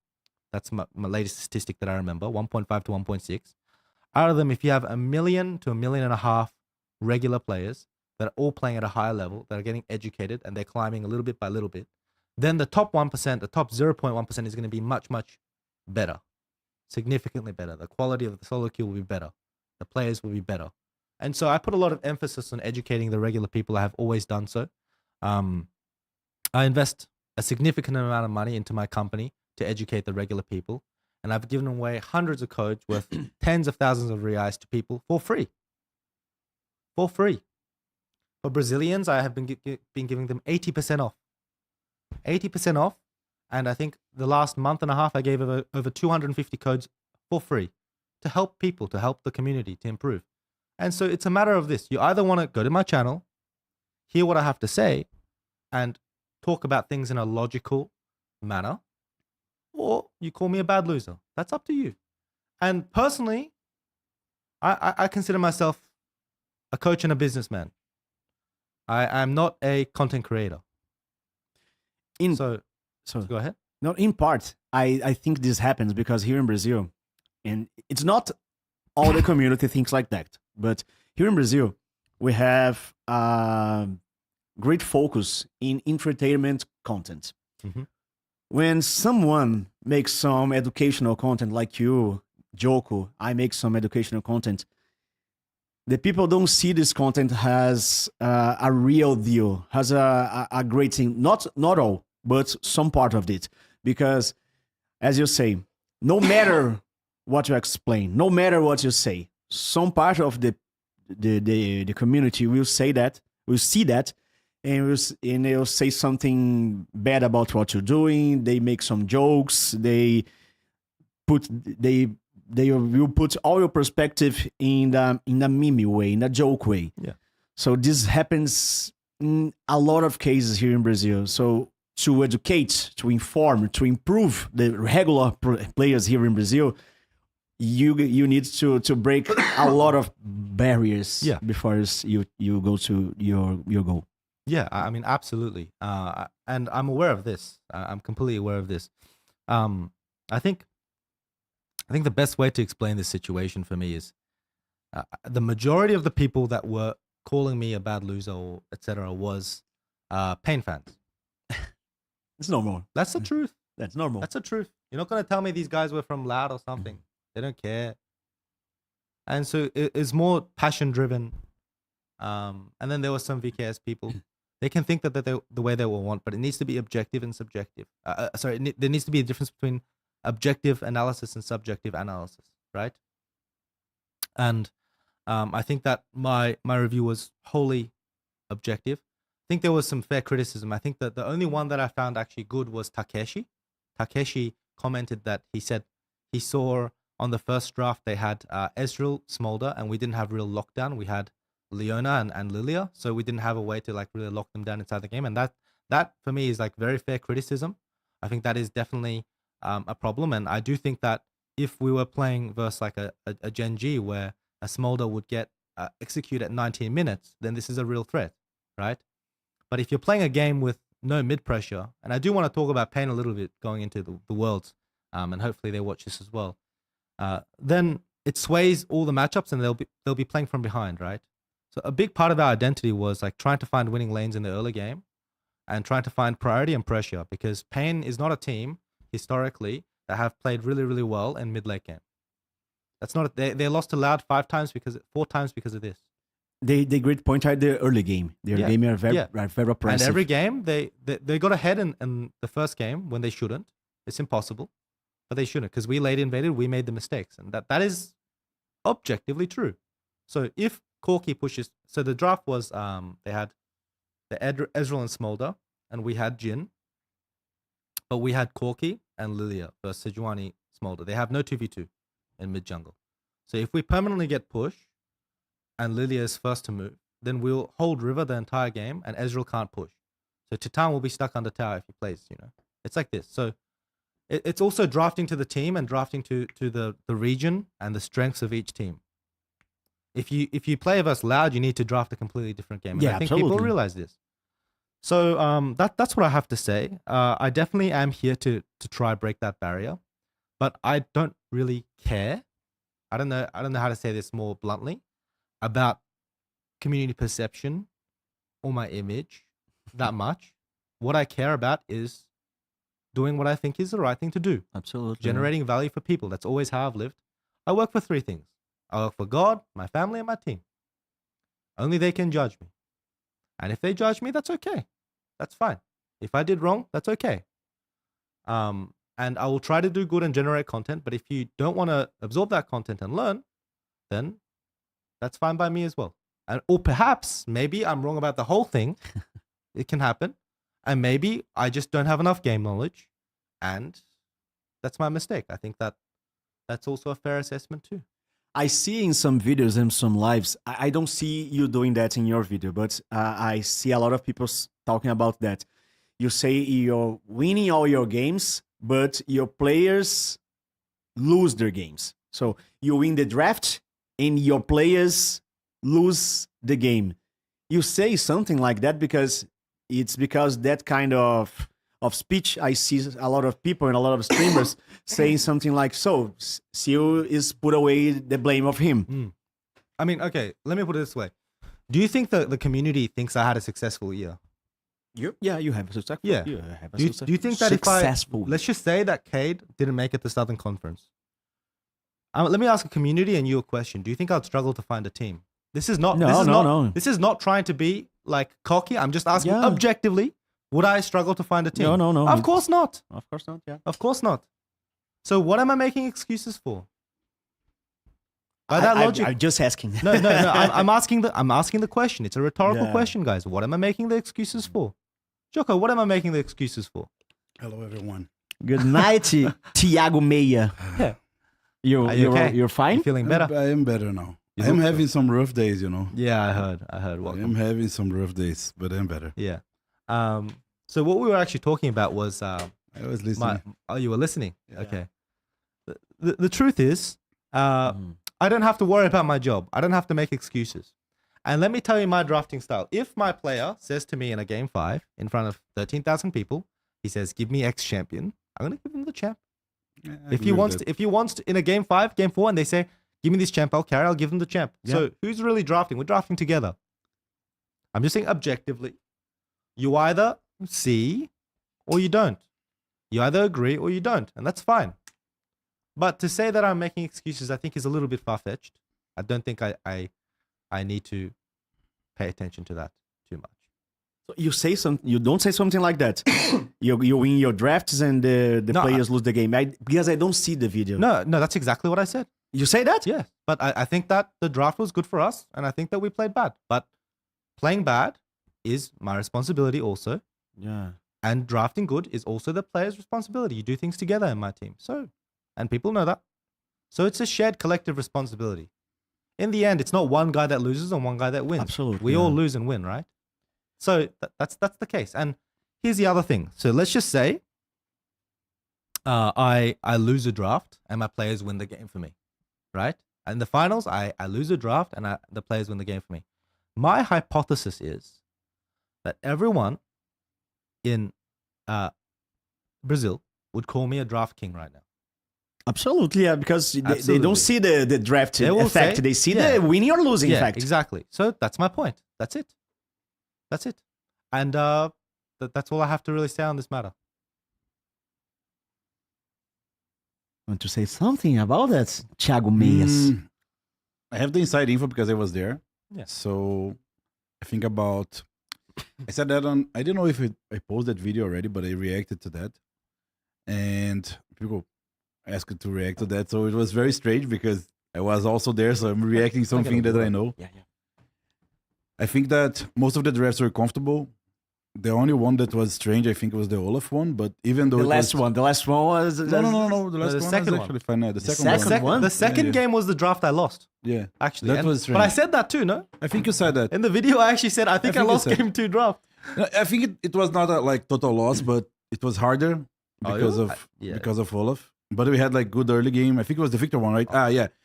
That's my latest statistic that I remember, 1.5 to 1.6. Out of them, if you have 1 million to 1.5 million regular players that are all playing at a higher level, that are getting educated, and they're climbing a little bit by little bit, then the top 1%, the top 0.1% is going to be much, much better, significantly better. The quality of the solo queue will be better. The players will be better. And so I put a lot of emphasis on educating the regular people. I have always done so. I invest a significant amount of money into my company to educate the regular people. And I've given away hundreds of codes worth tens of thousands of reais to people for free. For free. For Brazilians, I have been giving them 80% off. 80% off. And I think the last month and a half, I gave over 250 codes for free to help people, to help the community to improve. And so it's a matter of this. You either want to go to my channel, hear what I have to say, and talk about things in a logical manner, or you call me a bad loser. That's up to you. And personally, I consider myself a coach and a businessman. I am not a content creator. So go ahead. No, in part, I think this happens because here in Brazil, and it's not all the community thinks like that, but here in Brazil, we have great focus in entertainment content. Mm-hmm. When someone makes some educational content like you, Joko, I make some educational content, the people don't see this content as a real deal, has a great thing. Not all, but some part of it. Because, as you say, no matter what you explain, no matter what you say, some part of the community will say that, will see that, and they'll say something bad about what you're doing. They make some jokes. They will put all your perspective in a meme way, in a joke way. Yeah. So this happens in a lot of cases here in Brazil. So to educate, to inform, to improve the regular players here in Brazil, you need to break a lot of barriers before you go to your goal. Yeah, I mean, absolutely. And I'm aware of this. I'm completely aware of this. I think the best way to explain this situation for me is the majority of the people that were calling me a bad loser or etc. was pain fans. It's normal. That's the truth. That's normal. That's the truth. You're not going to tell me these guys were from Loud or something. They don't care. And so it's more passion driven. And then there were some VKS people. They can think that the way they will want, but it needs to be objective and subjective. There needs to be a difference between objective analysis and subjective analysis, right? And I think that my review was wholly objective. I think there was some fair criticism. I think that the only one that I found actually good was Takeshi. Takeshi commented that he said he saw on the first draft they had Ezreal, Smolder, and we didn't have real lockdown. We had Leona and Lilia, so we didn't have a way to like really lock them down inside the game. And that for me is like very fair criticism. I think that is definitely a problem, and I do think that if we were playing versus like a Gen G where a Smolder would get executed at 19 minutes, then this is a real threat, right? But if you're playing a game with no mid pressure, and I do want to talk about Pain a little bit going into the Worlds, and hopefully they watch this as well, then it sways all the matchups and they'll be playing from behind, right? So a big part of our identity was like trying to find winning lanes in the early game and trying to find priority and pressure, because Pain is not a team historically that have played really, really well in mid late game. That's not they lost to Loud 4 times because of this. They great point out the early game. Their game are very oppressive. And every game they got ahead in the first game when they shouldn't. It's impossible, but they shouldn't, because we late invaded, we made the mistakes, and that is objectively true. So if Corky pushes, so the draft was they had the Ezreal and Smolder, and we had Jin, but we had Corky and Lilia versus Sejuani Smolder. They have no 2v2 in mid jungle. So if we permanently get pushed and Lilia is first to move, then we'll hold river the entire game and Ezreal can't push. So Titan will be stuck under tower if he plays, you know. It's like this. So it's also drafting to the team and drafting to the region and the strengths of each team. If you play versus Loud, you need to draft a completely different game. And I think people realize this. So that's what I have to say. I definitely am here to try break that barrier, but I don't really care. I don't know how to say this more bluntly about community perception or my image that much. What I care about is doing what I think is the right thing to do. Absolutely. Generating value for people. That's always how I've lived. I work for 3 things. I work for God, my family, and my team. Only they can judge me. And if they judge me, that's okay. That's fine. If I did wrong, that's okay. And I will try to do good and generate content. But if you don't want to absorb that content and learn, then that's fine by me as well. Or perhaps, maybe I'm wrong about the whole thing. It can happen. And maybe I just don't have enough game knowledge. And that's my mistake. I think that's also a fair assessment too. I see in some videos and some lives, I don't see you doing that in your video, but I see a lot of people talking about that. You say you're winning all your games, but your players lose their games. So you win the draft and your players lose the game. You say something like that because that kind of speech, I see a lot of people and a lot of streamers saying something like, so SeeEl is put away the blame of him. I mean, okay, let me put it this way. Do you think the community thinks I had a successful year? You have a successful. Yeah. You have a Do you think that let's just say that Keyd didn't make it to Southern Conference. Let me ask a community and you a question. Do you think I'd struggle to find a team? This is not This is not trying to be like cocky. I'm just asking objectively, would I struggle to find a team? No. Of course not. Of course not, yeah. Of course not. So what am I making excuses for? By that logic, I'm just asking. No. I'm asking the question. It's a rhetorical question, guys. What am I making the excuses for? Joko, what am I making the excuses for? Hello, everyone. Good night, Thiago Meia. Yeah. You're fine? You feeling better? I am better now. I am having some rough days, you know. Yeah, I heard. I am having some rough days, but I'm better. Yeah. So what we were actually talking about was I was listening. You were listening. Yeah. Okay. The truth is, I don't have to worry about my job. I don't have to make excuses. And let me tell you my drafting style. If my player says to me in a game 5 in front of 13,000 people, he says, "Give me X champion," I'm gonna give him the champ. Yeah, If he wants to in a game 5, game 4, and they say, "Give me this champ, I'll carry," I'll give them the champ. Yeah. So who's really drafting? We're drafting together. I'm just saying objectively. You either see or you don't. You either agree or you don't, and that's fine. But to say that I'm making excuses, I think is a little bit far-fetched. I don't think I need to pay attention to that too much. So you don't say something like that. you win your drafts and the players lose the game. Because I don't see the video. No, that's exactly what I said. You say that? Yeah. But I think that the draft was good for us, and I think that we played bad. But playing bad is my responsibility also. Yeah. And drafting good is also the player's responsibility. You do things together in my team. And people know that. So it's a shared collective responsibility. In the end, it's not one guy that loses and one guy that wins. Absolutely. We all lose and win, right? So that's the case. And here's the other thing. So let's just say I lose a draft and my players win the game for me, right? And the finals, I lose a draft and the players win the game for me. My hypothesis is that everyone in Brazil would call me a draft king right now. Absolutely, yeah, because they don't see the draft effect. They see the winning or losing effect. Exactly. So that's my point. That's it. That's it. And that's all I have to really say on this matter. Want to say something about that, Thiago Meias? I have the inside info because I was there. Yeah. So I think about. I said that on. I didn't know if I posted that video already, but I reacted to that, and people asked to react to that. So it was very strange because I was also there, so I'm reacting something that I know. Yeah. I think that most of the drafts were comfortable. The only one that was strange, I think, was the Olaf one. But even though the last one was no. The last one second was actually fine. The second one. The second game was the draft I lost. Yeah, actually, that was strange. But I said that too, no? I think you said that In the video, I actually said I think I lost game 2 draft. I think it was not a like total loss, but it was harder because of Olaf. But we had like good early game. I think it was the Victor one, right?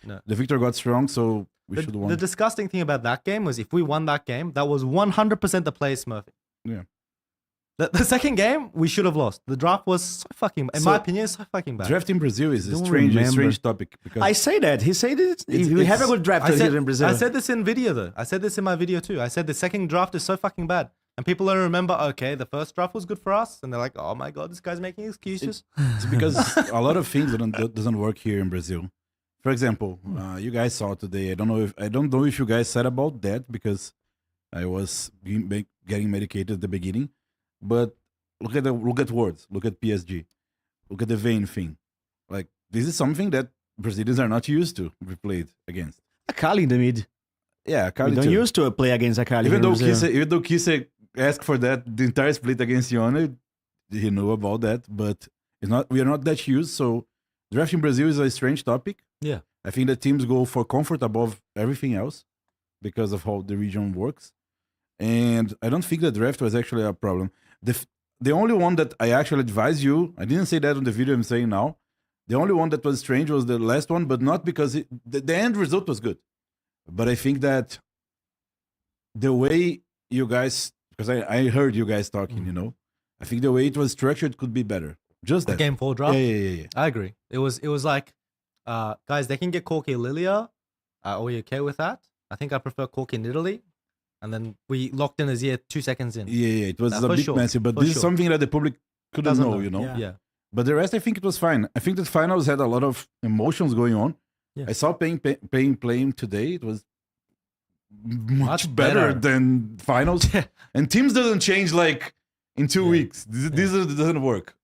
No. The Victor got strong, so we should have won. The disgusting thing about that game was if we won that game, that was 100% the play smurfing. Yeah. The second game, we should have lost. The draft was so fucking, in my opinion, so fucking bad. Draft in Brazil is a strange topic. Because I say that. He said it. We have a good draft here in Brazil. I said this in video though. I said this in my video too. I said the second draft is so fucking bad. And people don't remember, okay, the first draft was good for us. And they're like, oh my God, this guy's making excuses. It's because a lot of things doesn't work here in Brazil. For example, you guys saw today. I don't know if you guys said about that because I was getting medicated at the beginning. But look at words. Look at PSG. Look at the vein thing. Like this is something that Brazilians are not used to be played against. Akali in the mid. Yeah, Akali. We don't used to play against Akali. Even though Kise asked for that, the entire split against Yone, he knew about that. But we are not that used. So draft in Brazil is a strange topic. Yeah, I think that teams go for comfort above everything else because of how the region works. And I don't think the draft was actually a problem. The only one that I actually advise you, I didn't say that on the video I'm saying now. The only one that was strange was the last one, but not because the end result was good. But I think that the way you guys, because I heard you guys talking, you know, I think the way it was structured could be better. Just that. The game 4 draft? Yeah. I agree. It was like, guys, they can get Corky Lilia. Are we okay with that? I think I prefer Corky in Italy. And then we locked in Azir 2 seconds in. Yeah, it was a bit messy, but this is something that the public couldn't know, you know? Yeah. But the rest, I think it was fine. I think the finals had a lot of emotions going on. Yeah. I saw playing today. It was much better than finals. And teams doesn't change like in 2 weeks. This doesn't work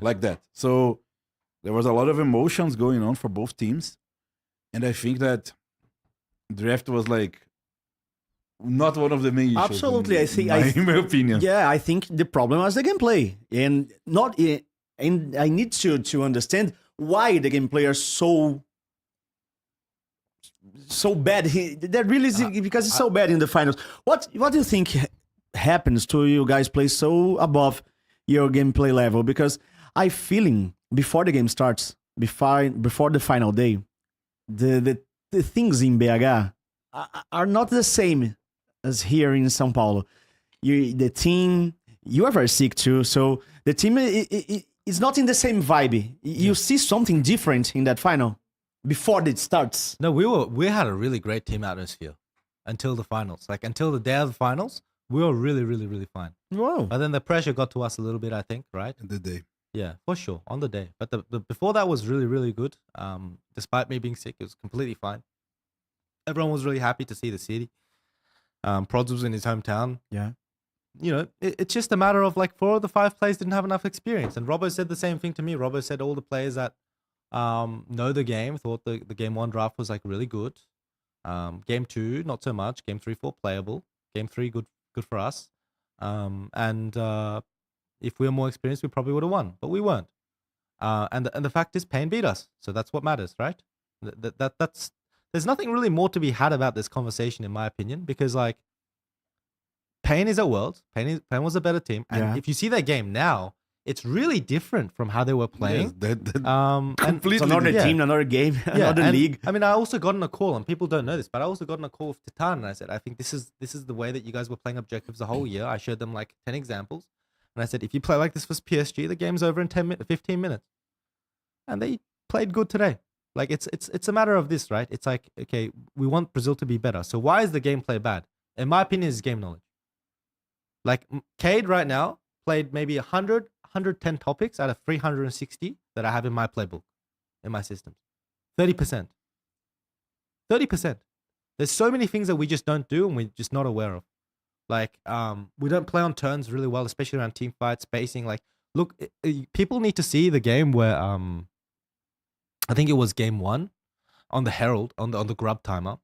like that. So there was a lot of emotions going on for both teams. And I think that draft was like not one of the main issues. Absolutely, in my opinion. Yeah, I think the problem was the gameplay, and I need to understand why the gameplay are so bad. That really is because it's so bad in the finals. What do you think happens to you guys play so above your gameplay level? Because I feeling before the game starts, before the final day, the things in BH are not the same as here in São Paulo. The team, you are very sick too, so the team is not in the same vibe. You see something different in that final before it starts. No, we had a really great team atmosphere until the finals. Like until the day of the finals, we were really, really, really fine. Whoa. But then the pressure got to us a little bit, I think, right? The day. Yeah, for sure, on the day. But the before that was really, really good. Despite me being sick, it was completely fine. Everyone was really happy to see the city. Prods was in his hometown. Yeah. You know, it's just a matter of like 4 of the 5 players didn't have enough experience. And Robbo said the same thing to me. Robbo said all the players that know the game thought the game 1 draft was like really good. Game 2, not so much. Game 3, 4 playable. Game 3, good for us. And if we were more experienced, we probably would have won, but we weren't. And the fact is, Pain beat us, so that's what matters, right? That's there's nothing really more to be had about this conversation, in my opinion, because like Pain is at Worlds. Pain was a better team, and if you see their game now, it's really different from how they were playing. Yes, that And completely It's another Yeah. team, another game, another and, league. I mean, I also got on a call, and people don't know this, but I also got on a call with Titan, and I said, I think this is the way that you guys were playing objectives the whole year. I showed them like 10 examples, and I said, if you play like this for PSG, the game's over in 15 minutes. And they played good today. Like it's a matter of this, right? It's like, okay, we want Brazil to be better. So why is the gameplay bad? In my opinion, it's game knowledge. Like Keyd right now played maybe 110 topics out of 360 that I have in my playbook, in my systems. 30%. 30%. There's so many things that we just don't do and we're just not aware of. Like, we don't play on turns really well, especially around team fights, spacing. Like, look, people need to see the game where, I think it was game 1 on the Herald, on the Grub timer,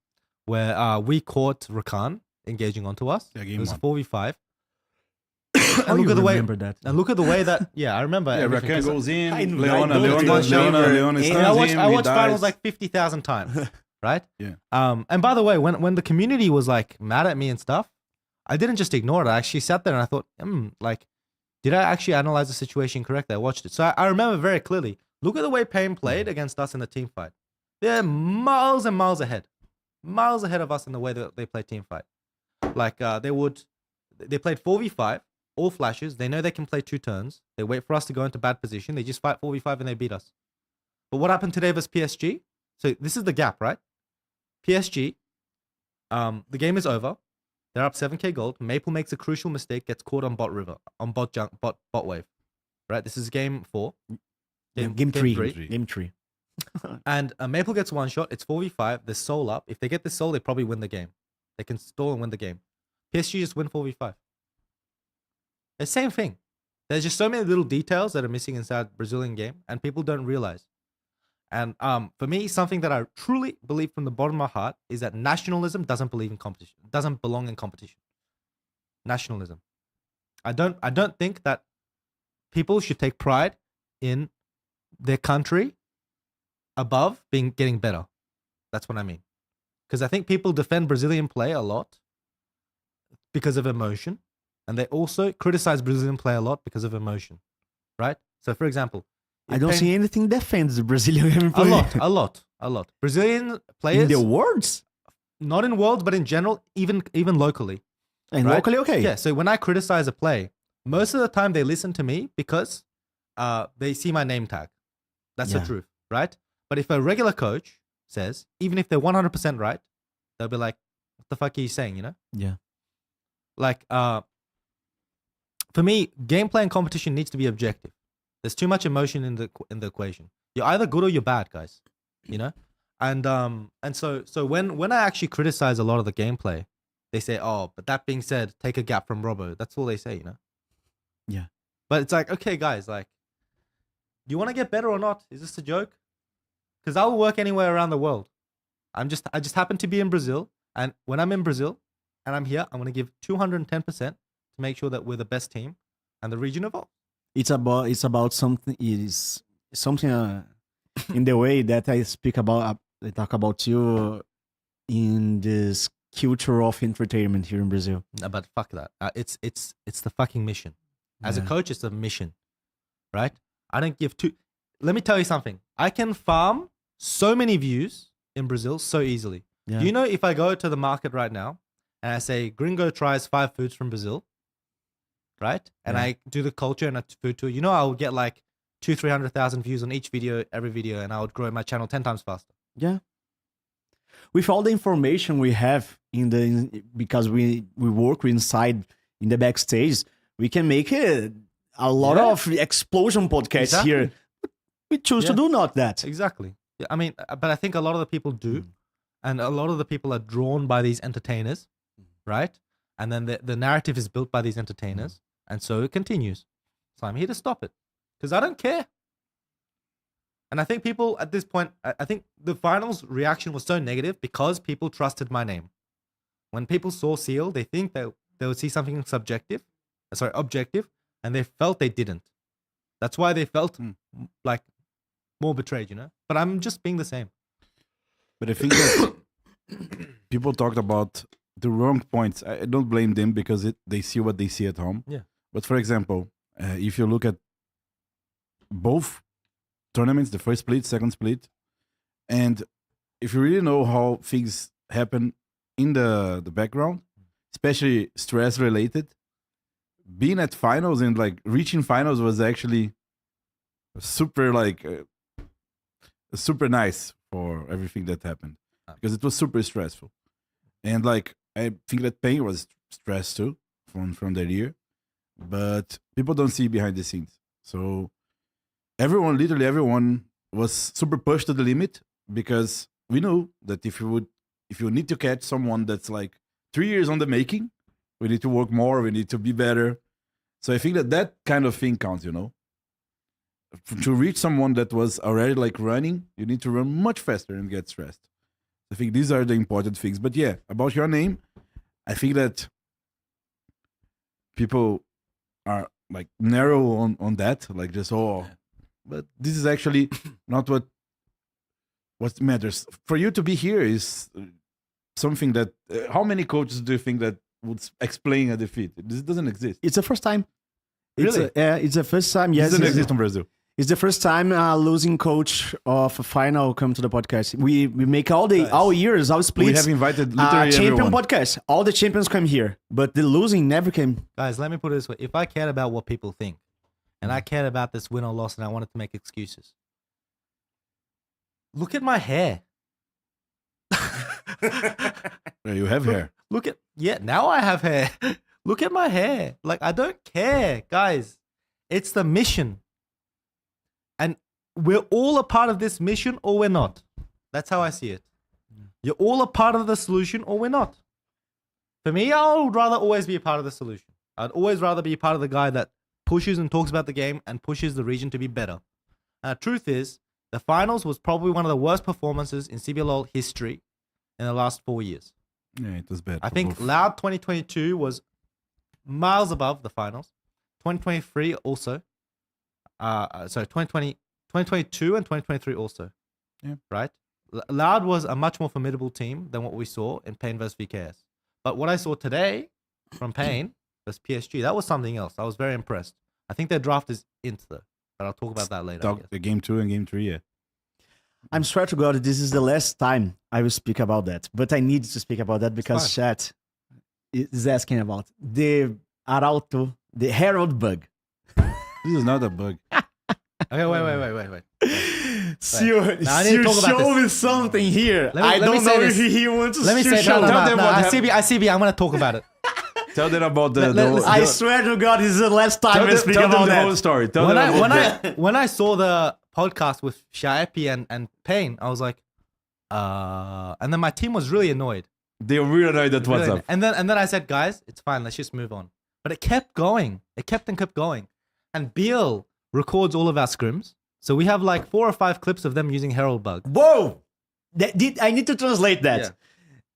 where we caught Rakan engaging onto us. Yeah, It game was 1. 4v5. Oh, look you at the way, remember that? and look at the way that, yeah, I remember. Yeah, everything, Rakan 'cause goes in, I know Leona and stuns I watched, him, I he watched finals dies. like 50,000 times, right? Yeah. And by the way, when the community was like mad at me and stuff, I didn't just ignore it. I actually sat there and I thought, like, did I actually analyze the situation correctly? I watched it. So I remember very clearly. Look at the way Payne played against us in the team fight. They're miles and miles ahead. Miles ahead of us in the way that they play team fight. Like, they played 4v5, all flashes. They know they can play 2 turns. They wait for us to go into bad position. They just fight 4v5 and they beat us. But what happened today versus PSG? So this is the gap, right? PSG, the game is over. They're up 7k gold. Maple makes a crucial mistake, gets caught on bot river, on bot wave. Right? This is game 4. Game 3. Game 3. And Maple gets one shot. It's 4v5. There's soul up. If they get the soul, they probably win the game. They can stall and win the game. PSG just win 4v5. The same thing. There's just so many little details that are missing inside Brazilian game, and people don't realize. And for me, something that I truly believe from the bottom of my heart is that nationalism doesn't believe in competition. Doesn't belong in competition. Nationalism. I don't think that people should take pride in their country above getting better. That's what I mean. Because I think people defend Brazilian play a lot because of emotion, and they also criticize Brazilian play a lot because of emotion, right? So, for example, I don't see anything defends the Brazilian game play. a lot. Brazilian players In the words? not in worlds, but in general, even locally. And right? locally, okay. Yeah. So when I criticize a play, most of the time they listen to me because they see my name tag. That's the Yeah. truth, right? But if a regular coach says, even if they're 100% right, they'll be like, "What the fuck are you saying?" You know? Yeah. Like, for me, gameplay and competition needs to be objective. There's too much emotion in the equation. You're either good or you're bad, guys. You know, and so when I actually criticize a lot of the gameplay, they say, "Oh, but that being said, take a gap from Robbo." That's all they say, you know. Yeah. But it's like, okay, guys, like, do you want to get better or not? Is this a joke? Because I will work anywhere around the world. I just happen to be in Brazil, and when I'm in Brazil and I'm here, I'm gonna give 210% to make sure that we're the best team and the region evolves. It's about something. Is something in the way that I speak about. I talk about you in this culture of entertainment here in Brazil. No, but fuck that. It's the fucking mission. As a Yeah. coach, it's a mission, right? I don't give two. Let me tell you something. I can farm so many views in Brazil so easily. Yeah. Do you know if I go to the market right now and I say Gringo tries 5 foods from Brazil, right? And Yeah. I do the culture and a food tour, I will get like 200,000-300,000 views on each video, every video, and I would grow my channel 10 times faster. Yeah. With all the information we have because we work inside in the backstage, we can make a lot Yeah. of explosion podcasts Exactly. here. We choose to Yeah. do not that. Exactly. Yeah, I mean, but I think a lot of the people do, and a lot of the people are drawn by these entertainers, right? And then the narrative is built by these entertainers, and so it continues. So I'm here to stop it because I don't care. And I think people at this point, I think the finals reaction was so negative because people trusted my name. When people saw SeeEl, they think they would see something objective, and they felt they didn't. That's why they felt like more betrayed, But I'm just being the same. But I think that people talked about the wrong points. I don't blame them because they see what they see at home. Yeah. But for example, if you look at both tournaments, the first split, second split. And if you really know how things happen in the background, especially stress related, being at finals and like reaching finals was actually super super nice for everything that happened, because it was super stressful. And like I think that Pain was stressed too from that year, but people don't see behind the scenes. So literally everyone was super pushed to the limit, because we knew that if you need to catch someone that's like 3 years on the making, we need to work more, we need to be better. So I think that kind of thing counts, you know. To reach someone that was already like running, you need to run much faster and get stressed. I think these are the important things. But yeah, about your name, I think that people are like narrow on that, like just but this is actually not what matters. For you to be here is something that how many coaches do you think that would explain a defeat? This doesn't exist. It's the first time. Really? It's the first time. Yes, It doesn't exist in Brazil. It's the first time a losing coach of a final come to the podcast. We make all years, all splits. We have invited literally champion everyone. podcast. All the champions come here, but the losing never came. Guys, let me put it this way. If I cared about what people think, and I cared about this win or loss, and I wanted to make excuses, look at my hair. Yeah, you have hair. Now I have hair. Look at my hair. Like, I don't care, guys. It's the mission. And we're all a part of this mission, or we're not. That's how I see it. You're all a part of the solution, or we're not. For me, I would rather always be a part of the solution. I'd always rather be a part of the guy that pushes and talks about the game and pushes the region to be better. And the truth is, the finals was probably one of the worst performances in CBLOL history in the last 4 years. Yeah, it was bad. I think Loud 2022 was miles above the finals. 2023 also. 2022 and 2023 also. Yeah. Right? Loud was a much more formidable team than what we saw in Pain versus VKS. But what I saw today from Pain versus PSG, that was something else. I was very impressed. I think their draft is into, but I'll talk about that later. The game 2 and game 3, yeah. I'm swear to God, this is the last time I will speak about that. But I need to speak about that because chat is asking about the Arauto, the Herald bug. This is not a bug. Okay, wait. SeeEl, show me something here. I don't know if he wants to show. CB, I'm going to talk about it. Tell them about I swear to God, this is the last time I speak about that. The whole story. When I saw the podcast with Shaipi and Pain, I was like, and then my team was really annoyed. They were really annoyed at what's up. And then I said, guys, it's fine, let's just move on. But it kept going. It kept going. And Biel records all of our scrims. So we have like 4 or 5 clips of them using Herald Bug. Whoa! I need to translate that. Yeah.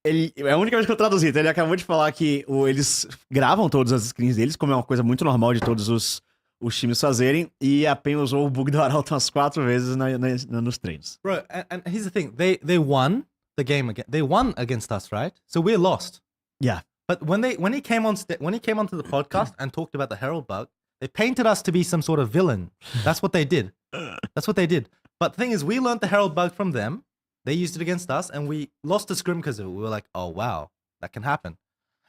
A única vez que eu traduzi, ele acabou de falar que eles gravam todas as screens deles, como é uma coisa muito normal de todos os times fazerem, e a PEN usou o bug do Arauto umas 4 vezes nos treinos. Bro, and here's the thing. They won the game again. They won against us, right? So we're lost. Yeah. But when he came onto the podcast and talked about the Herald Bug, they painted us to be some sort of villain. That's what they did. But the thing is, we learned the Herald Bug from them. They used it against us, and we lost the scrim because of it. We were like, oh, wow, that can happen.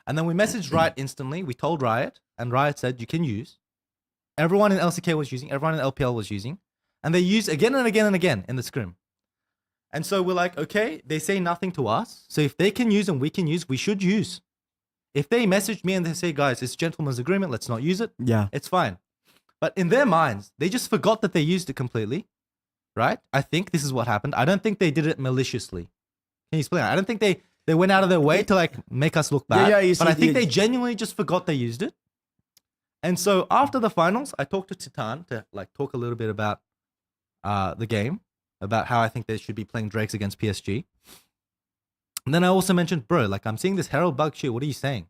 And then we messaged Riot instantly. We told Riot, and Riot said, you can use. Everyone in LCK was using. Everyone in LPL was using. And they used again and again and again in the scrim. And so we're like, okay, they say nothing to us. So if they can use and we can use, we should use. If they message me and they say, guys, it's gentleman's agreement, let's not use it. Yeah. It's fine. But in their minds, they just forgot that they used it completely. Right? I think this is what happened. I don't think they did it maliciously. Can you explain? I don't think they went out of their way to like make us look bad. But I think they genuinely just forgot they used it. And so after the finals, I talked to Titan to like talk a little bit about the game, about how I think they should be playing Drakes against PSG. And then I also mentioned, bro, like I'm seeing this Herald Bug shit. What are you saying?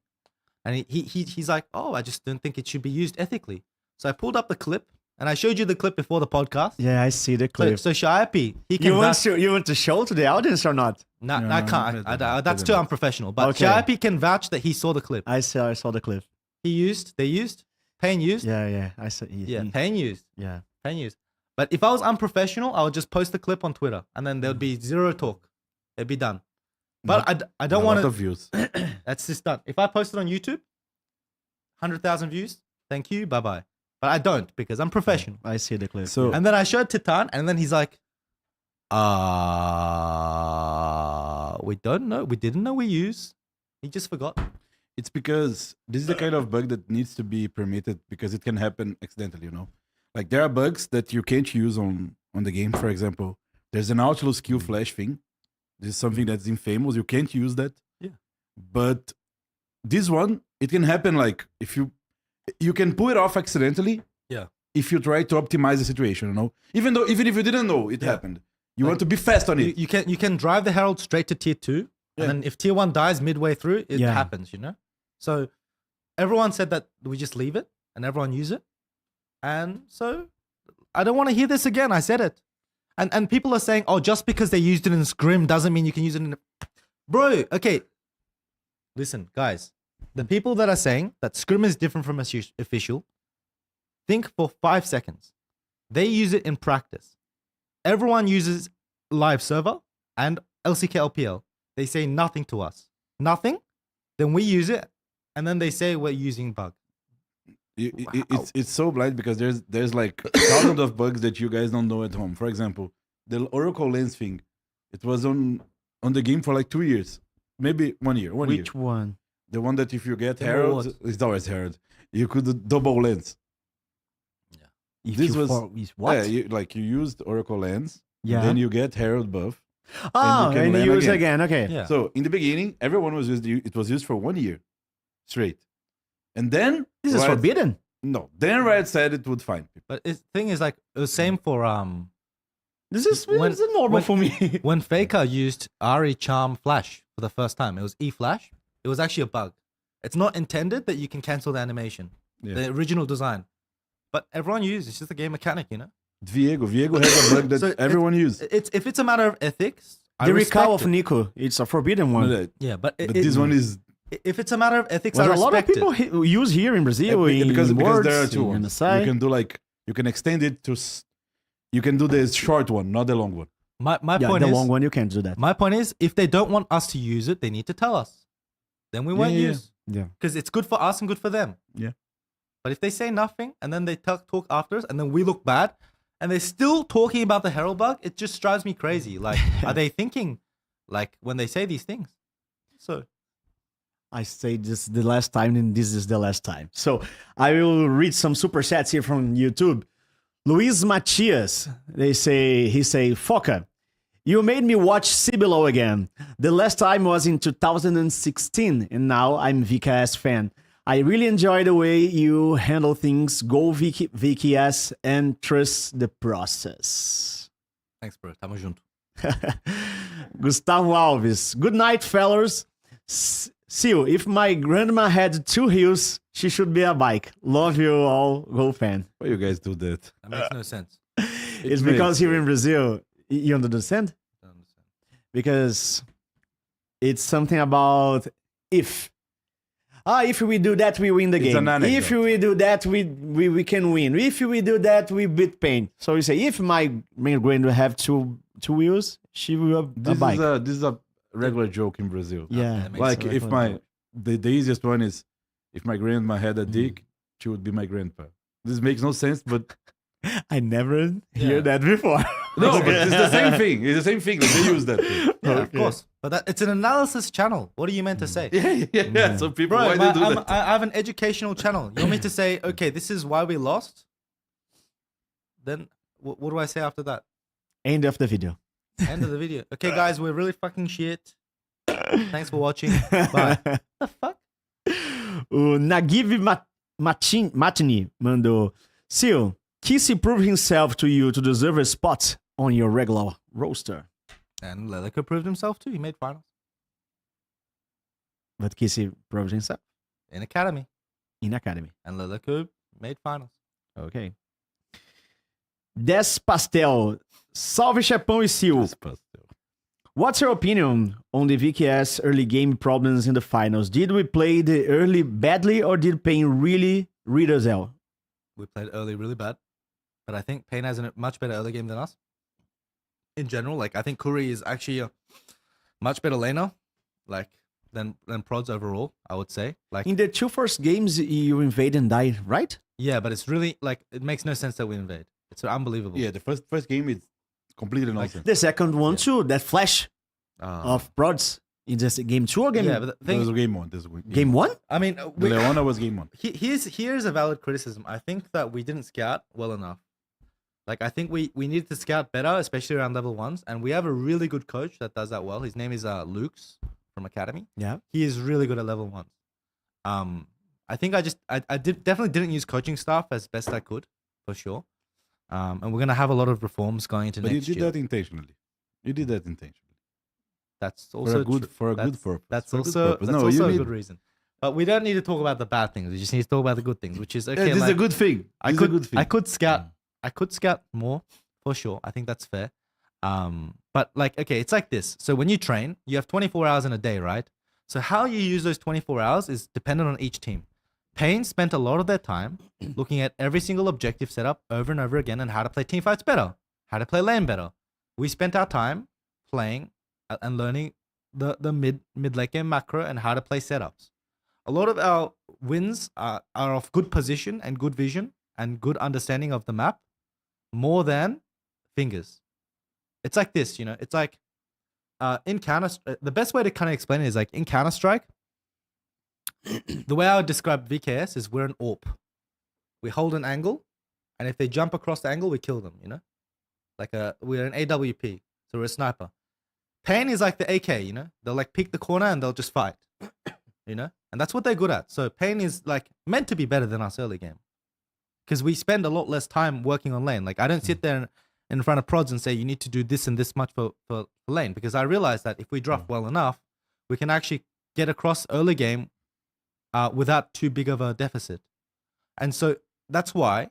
And he's like, oh, I just don't think it should be used ethically. So I pulled up the clip. And I showed you the clip before the podcast. Yeah, I see the clip. So Shaipi, he can... You want to show to the audience or not? No, I can't. That's too unprofessional. But okay. Shaipi can vouch that he saw the clip. I saw the clip. They used. Pain used. Yeah, I saw. Pain used. Yeah. Pain used. But if I was unprofessional, I would just post the clip on Twitter, and then there would be zero talk. It'd be done. But I don't want A lot to. of views. That's just done. If I post it on YouTube, 100,000 views. Thank you. Bye bye. But I don't because I'm professional. I see the clip. So And then I showed Titan, and then he's like, we don't know. We didn't know we use. He just forgot. it's because this is the kind of bug that needs to be permitted because it can happen accidentally, you know? Like there are bugs that you can't use on the game. For example, there's an outlaw skill flash thing. This is something that's infamous. You can't use that. Yeah. But this one, it can happen like if you can pull it off accidentally. Yeah. If you try to optimize the situation, you know? Even if you didn't know it happened. You want to be fast on it. You can drive the Herald straight to tier 2, and then if tier 1 dies midway through, it happens, you know? So everyone said that we just leave it and everyone use it. And so I don't want to hear this again. I said it. And people are saying, oh, just because they used it in Scrim doesn't mean you can use it in... Bro, okay. Listen, guys. The people that are saying that Scrim is different from official, think for 5 seconds. They use it in practice. Everyone uses live server and LCK LPL. They say nothing to us. Nothing. Then we use it. And then they say we're using bug. It's so blind because there's like thousands of bugs that you guys don't know at home. For example, the Oracle lens thing. It was on the game for like 2 years. Maybe 1 year. Which one? The one that if you get The Herald, what? it's always Herald. You could do double lens. If This you was what? Yeah, you used Oracle lens. Yeah. Then you get Herald buff. Oh, can and land you use again. again. Okay. Yeah. So in the beginning, everyone was used. It was used for 1 year straight, and then This is Riot- forbidden. No, then Riot said it would find people. But the thing is, like, it was same for This is When- normal when- for me. when Faker used Ari Charm Flash for the first time. It was E-Flash. It was actually a bug. It's not intended that you can cancel the animation, the original design. But everyone uses. It's just a game mechanic, you know. Viego has a bug that So everyone used. If it's a matter of ethics, I The respect recall of it. Nico, it's a forbidden one. But Yeah, but, this one is if it's a matter of ethics, But I a lot of respect people it. use here in Brazil because words, there are two in the ones. side. You can do like you can extend it to. You can do the short one, not the long one. My Yeah, point the is, long one you can't do that. my point is, if they don't want us to use it, they need to tell us. Then we won't Yeah. use. Yeah. Because it's good for us and good for them. Yeah. But if they say nothing and then they talk after us and then we look bad and they're still talking about the Herald bug, it just drives me crazy. Like, are they thinking like when they say these things? So I say this the last time, and this is the last time. So I will read some super chats here from YouTube. Luis Matias, he say, Foca, you made me watch CBLOL again. The last time was in 2016, and now I'm VKS fan. I really enjoy the way you handle things. Go VKS and trust the process. thanks, bro. Tamo junto. Gustavo Alves. Good night, fellas. SeeEl, if my grandma had 2 heels, she should be a bike. Love you all, Go fan. Why you guys do that? That makes no sense. It's because here in Brazil, you understand? I don't understand. Because it's something about if. If we do that, we win the It's game. an If anecdote. we do that, we can win. If we do that, we beat pain. So you say, if my grandma have two wheels, she will have a bike. This is a regular joke in Brazil. Yeah. that makes Like sense. if the easiest one is if my grandma had a dick, she would be my grandpa. This makes no sense, but I never hear Yeah. that before. no, but it's the same thing. It's the same thing. Like, they use that. Thing. Yeah, of course. But it's an analysis channel. What are you meant to say? Yeah. So people, Bro, why they do that? I have an educational channel. You want me to say, okay, this is why we lost? Then what do I say after that? End of the video. End of the video. Okay, guys, we're really fucking shit. Thanks for watching. Bye. The fuck? O Nagiv Matini mandou. SeeEl, Kissy proved himself to you to deserve a spot on your regular roster. And Lelica proved himself too. He made finals But Kissy proved himself in Academy. in Academy. And Lelica made finals. Okay. Des Pastel. Salve Chepão e SeeEl. What's your opinion on the VKS early game problems in the finals? Did we play the early badly or did Pain really read us out? We played early really bad. but I think Pain has a much better early game than us. In general, like I think Curry is actually a much better laner, like than Prods overall. I would say, like In the 2 first games, you invade and die, right? yeah, but it's really like it makes no sense that we invade. It's unbelievable. Yeah, the first game is completely nonsense. The second one too, that flash of prods in just game 2 or game yeah, but the That was thing, game one. This was game 1? I mean, The Leona was game one. here's a valid criticism. I think that we didn't scout well enough. Like I think we needed to scout better, especially around level 1s, and we have a really good coach that does that well. His name is Luke's from Academy. Yeah. He is really good at level 1s. I think I definitely didn't use coaching staff as best I could, for sure. And we're gonna have a lot of reforms going into But you next did year. that intentionally. You did that intentionally. That's also For a good that's, purpose. That's For a good also purpose. that's No, also you a need- good reason. But we don't need to talk about the bad things. We just need to talk about the good things, which is okay. Yeah, this is a like, good thing. I This is could a good thing. I could scout more for sure. I think that's fair. But like okay, it's like this. So when you train, you have 24 hours in a day, right? So how you use those 24 hours is dependent on each team. Payne spent a lot of their time looking at every single objective setup over and over again and how to play team fights better, how to play lane better. We spent our time playing and learning the mid late game macro and how to play setups. A lot of our wins are of good position and good vision and good understanding of the map more than fingers. It's like this, you know, it's like in the best way to kind of explain it is like in Counter-Strike, the way I would describe VKS is we're an AWP. We hold an angle, and if they jump across the angle, we kill them, you know? Like we're an AWP, so we're a sniper. Pain is like the AK, you know? They'll like pick the corner and they'll just fight, you know? And that's what they're good at. So Pain is like meant to be better than us early game. Because we spend a lot less time working on lane. Like I don't sit there in front of prods and say, you need to do this and this much for lane. Because I realize that if we draft well enough, we can actually get across early game without too big of a deficit. And so that's why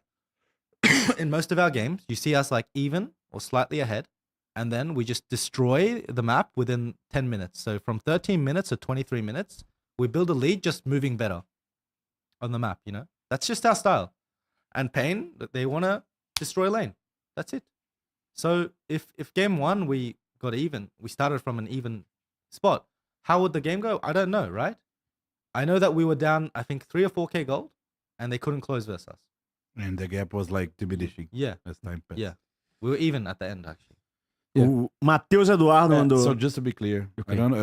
in most of our games, you see us like even or slightly ahead. And then we just destroy the map within 10 minutes. So from 13 minutes to 23 minutes, we build a lead just moving better on the map, you know? That's just our style. And Pain, they want to destroy lane. That's it. So if game 1 we got even, we started from an even spot, how would the game go? I don't know, right? I know that we were down, I think 3 or 4K gold, and they couldn't close versus us. And the gap was like diminishing Yeah, as time passed. yeah. We were even at the end, actually. O Matheus Eduardo mandou. So just to be clear, Okay. I know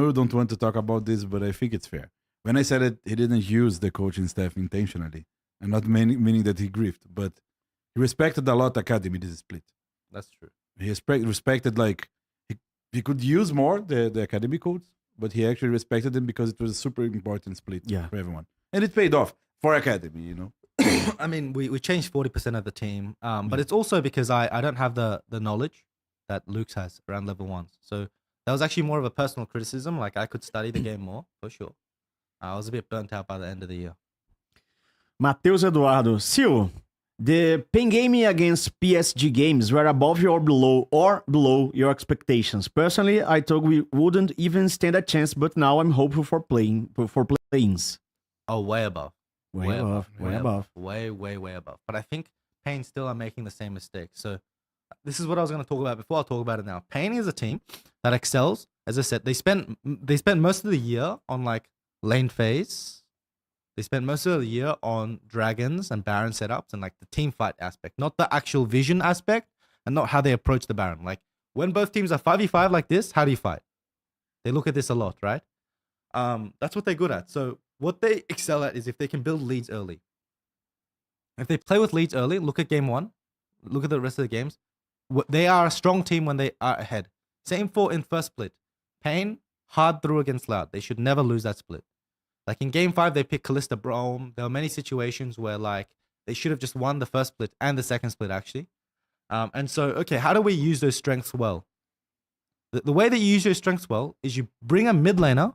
you don't want to talk about this, but I think it's fair. When I said it, he didn't use the coaching staff intentionally, and not meaning that he griefed, but he respected a lot Academy this split. That's true. He respected like he could use more the Academy codes, but he actually respected them because it was a super important split for everyone, and it paid off for Academy, you know. I mean, we changed 40% of the team, but it's also because I don't have the knowledge that Luke's has around level 1s. So that was actually more of a personal criticism. Like I could study the game more, for sure. I was a bit burnt out by the end of the year. Matheus Eduardo. SeeEl, the Pain gaming against PSG games were above or below your expectations. Personally, I thought we wouldn't even stand a chance, but now I'm hopeful for play-ins. Oh, way above. Way above. Way above. But I think Pain still are making the same mistake. So this is what I was going to talk about before. I'll talk about it now. Pain is a team that excels. As I said, they spent most of the year on like lane phase. They spent most of the year on dragons and baron setups and like the team fight aspect, not the actual vision aspect and not how they approach the baron. Like when both teams are 5v5 like this, how do you fight? They look at this a lot, right? That's what they're good at. So what they excel at is if they can build leads early. If they play with leads early, look at game 1, look at the rest of the games. They are a strong team when they are ahead. Same for in first split. Pain, hard through against Loud. They should never lose that split. Like in game 5, they picked Callista Brome. There were many situations where like they should have just won the first split and the second split actually. And so, okay, how do we use those strengths well? The way that you use your strengths well is you bring a mid laner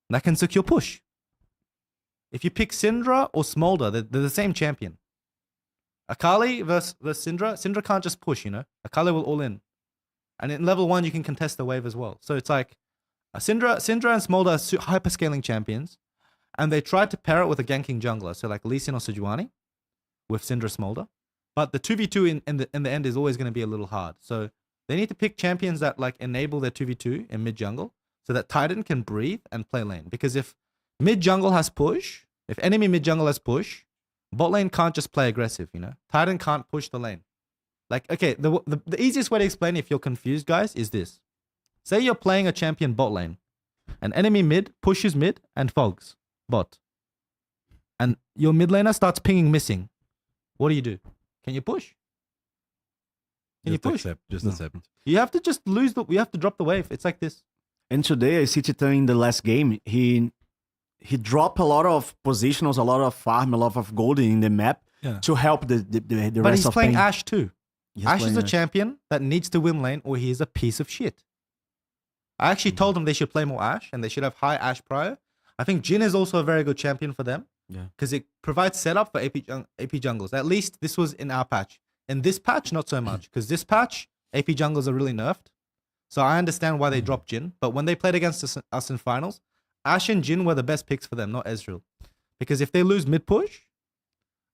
that can secure push. If you pick Syndra or Smolder, they're the same champion. Akali versus Syndra. Syndra can't just push, you know. Akali will all in. And in level 1, you can contest the wave as well. So it's like Syndra and Smolder are hyper-scaling champions. And they tried to pair it with a ganking jungler. So like Lee Sin or Sejuani with Syndra Smolder. But the 2v2 in the end is always going to be a little hard. So they need to pick champions that like enable their 2v2 in mid jungle so that Titan can breathe and play lane. Because if mid jungle has push, if enemy mid jungle has push, bot lane can't just play aggressive, you know? Titan can't push the lane. Like, okay, the easiest way to explain if you're confused, guys, is this. Say you're playing a champion bot lane. An enemy mid pushes mid and fogs bot. And your mid laner starts pinging missing. What do? Can you push? Can you push? Just accept. You have to just you have to drop the wave. It's like this. And today I see Titan in the last game. He dropped a lot of positionals, a lot of farm, a lot of gold in the map to help the But rest he's of playing Pain. Ashe too. He's Ashe is playing a champion that needs to win lane or he is a piece of shit. I actually told them they should play more Ashe and they should have high Ashe prior. I think Jhin is also a very good champion for them. Yeah. Because it provides setup for AP jungles. At least this was in our patch. In this patch, not so much. Because this patch, AP jungles are really nerfed. So I understand why they dropped Jhin. But when they played against us in finals, Ashe and Jhin were the best picks for them, not Ezreal. Because if they lose mid push,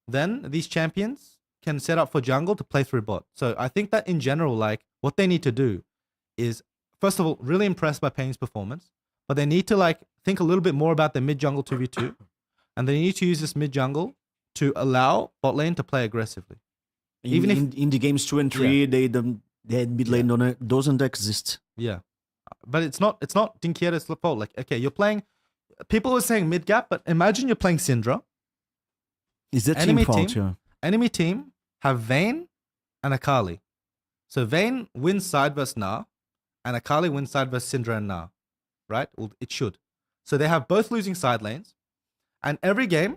then these champions can set up for jungle to play through bot. So I think that in general, like what they need to do is, first of all, really impressed by Pain's performance. But they need to like think a little bit more about the mid jungle 2v2. And they need to use this mid jungle to allow bot lane to play aggressively. Even if in the games 2 and 3, they mid lane doesn't exist. Yeah, but it's not Dinkiera's fault. Like, okay, you're playing. People were saying mid gap, but imagine you're playing Syndra. Is that team fault? Yeah. Enemy team have Vayne and Akali. So Vayne wins side versus Na, and Akali wins side versus Syndra and Na. Right? Well, it should. So they have both losing side lanes. And every game,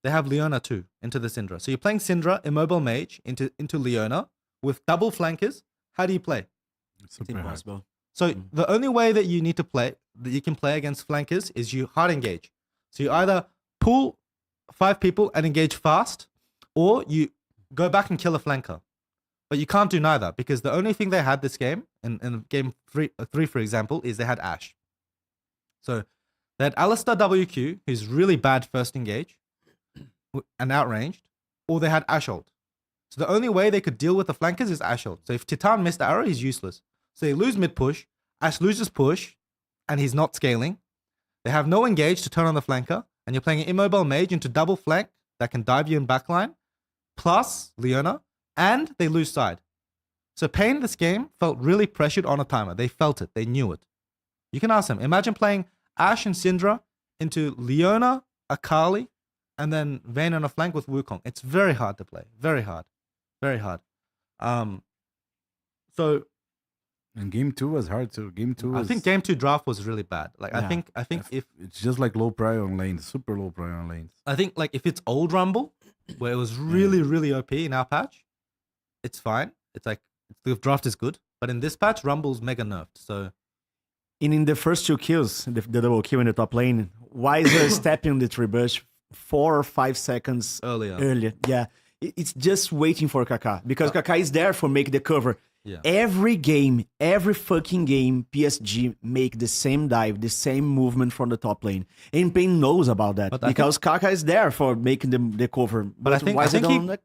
they have Leona too into the Syndra. So you're playing Syndra, Immobile Mage, into Leona with double flankers. How do you play? It's impossible. So the only way that you need to play, that you can play against flankers is you hard engage. So you either pull 5 people and engage fast, or you go back and kill a flanker. But you can't do neither because the only thing they had this game, in game 3, for example, is they had Ashe. So they had Alistar WQ, who's really bad first engage and outranged, or they had Ashe ult. So the only way they could deal with the flankers is Ashe ult. So if Titan missed the arrow, he's useless. So they lose mid push, Ashe loses push, and he's not scaling. They have no engage to turn on the flanker, and you're playing an immobile mage into double flank that can dive you in backline, plus Leona, and they lose side. So Pain this game felt really pressured on a timer. They felt it. They knew it. You can ask them. Imagine playing Ashe and Syndra into Leona, Akali, and then Vayne on a flank with Wukong. It's very hard to play. Very hard. Very hard. So And game 2 was hard too. Game 2 was, I think game 2 draft was really bad. Like I think if it's just like low prior on lanes, super low prior on lanes. I think like if it's old Rumble, where it was really OP in our patch, it's fine. It's like the draft is good. But in this patch, Rumble's mega nerfed. So In the first 2 kills, the double kill in the top lane, Wiser stepping on the tree bush 4 or 5 seconds earlier. Yeah, it's just waiting for Kaká because Kaká is there for make the cover. Yeah. Every fucking game, PSG make the same dive, the same movement from the top lane. And Pain knows about that because Kaká is there for making the cover. But I think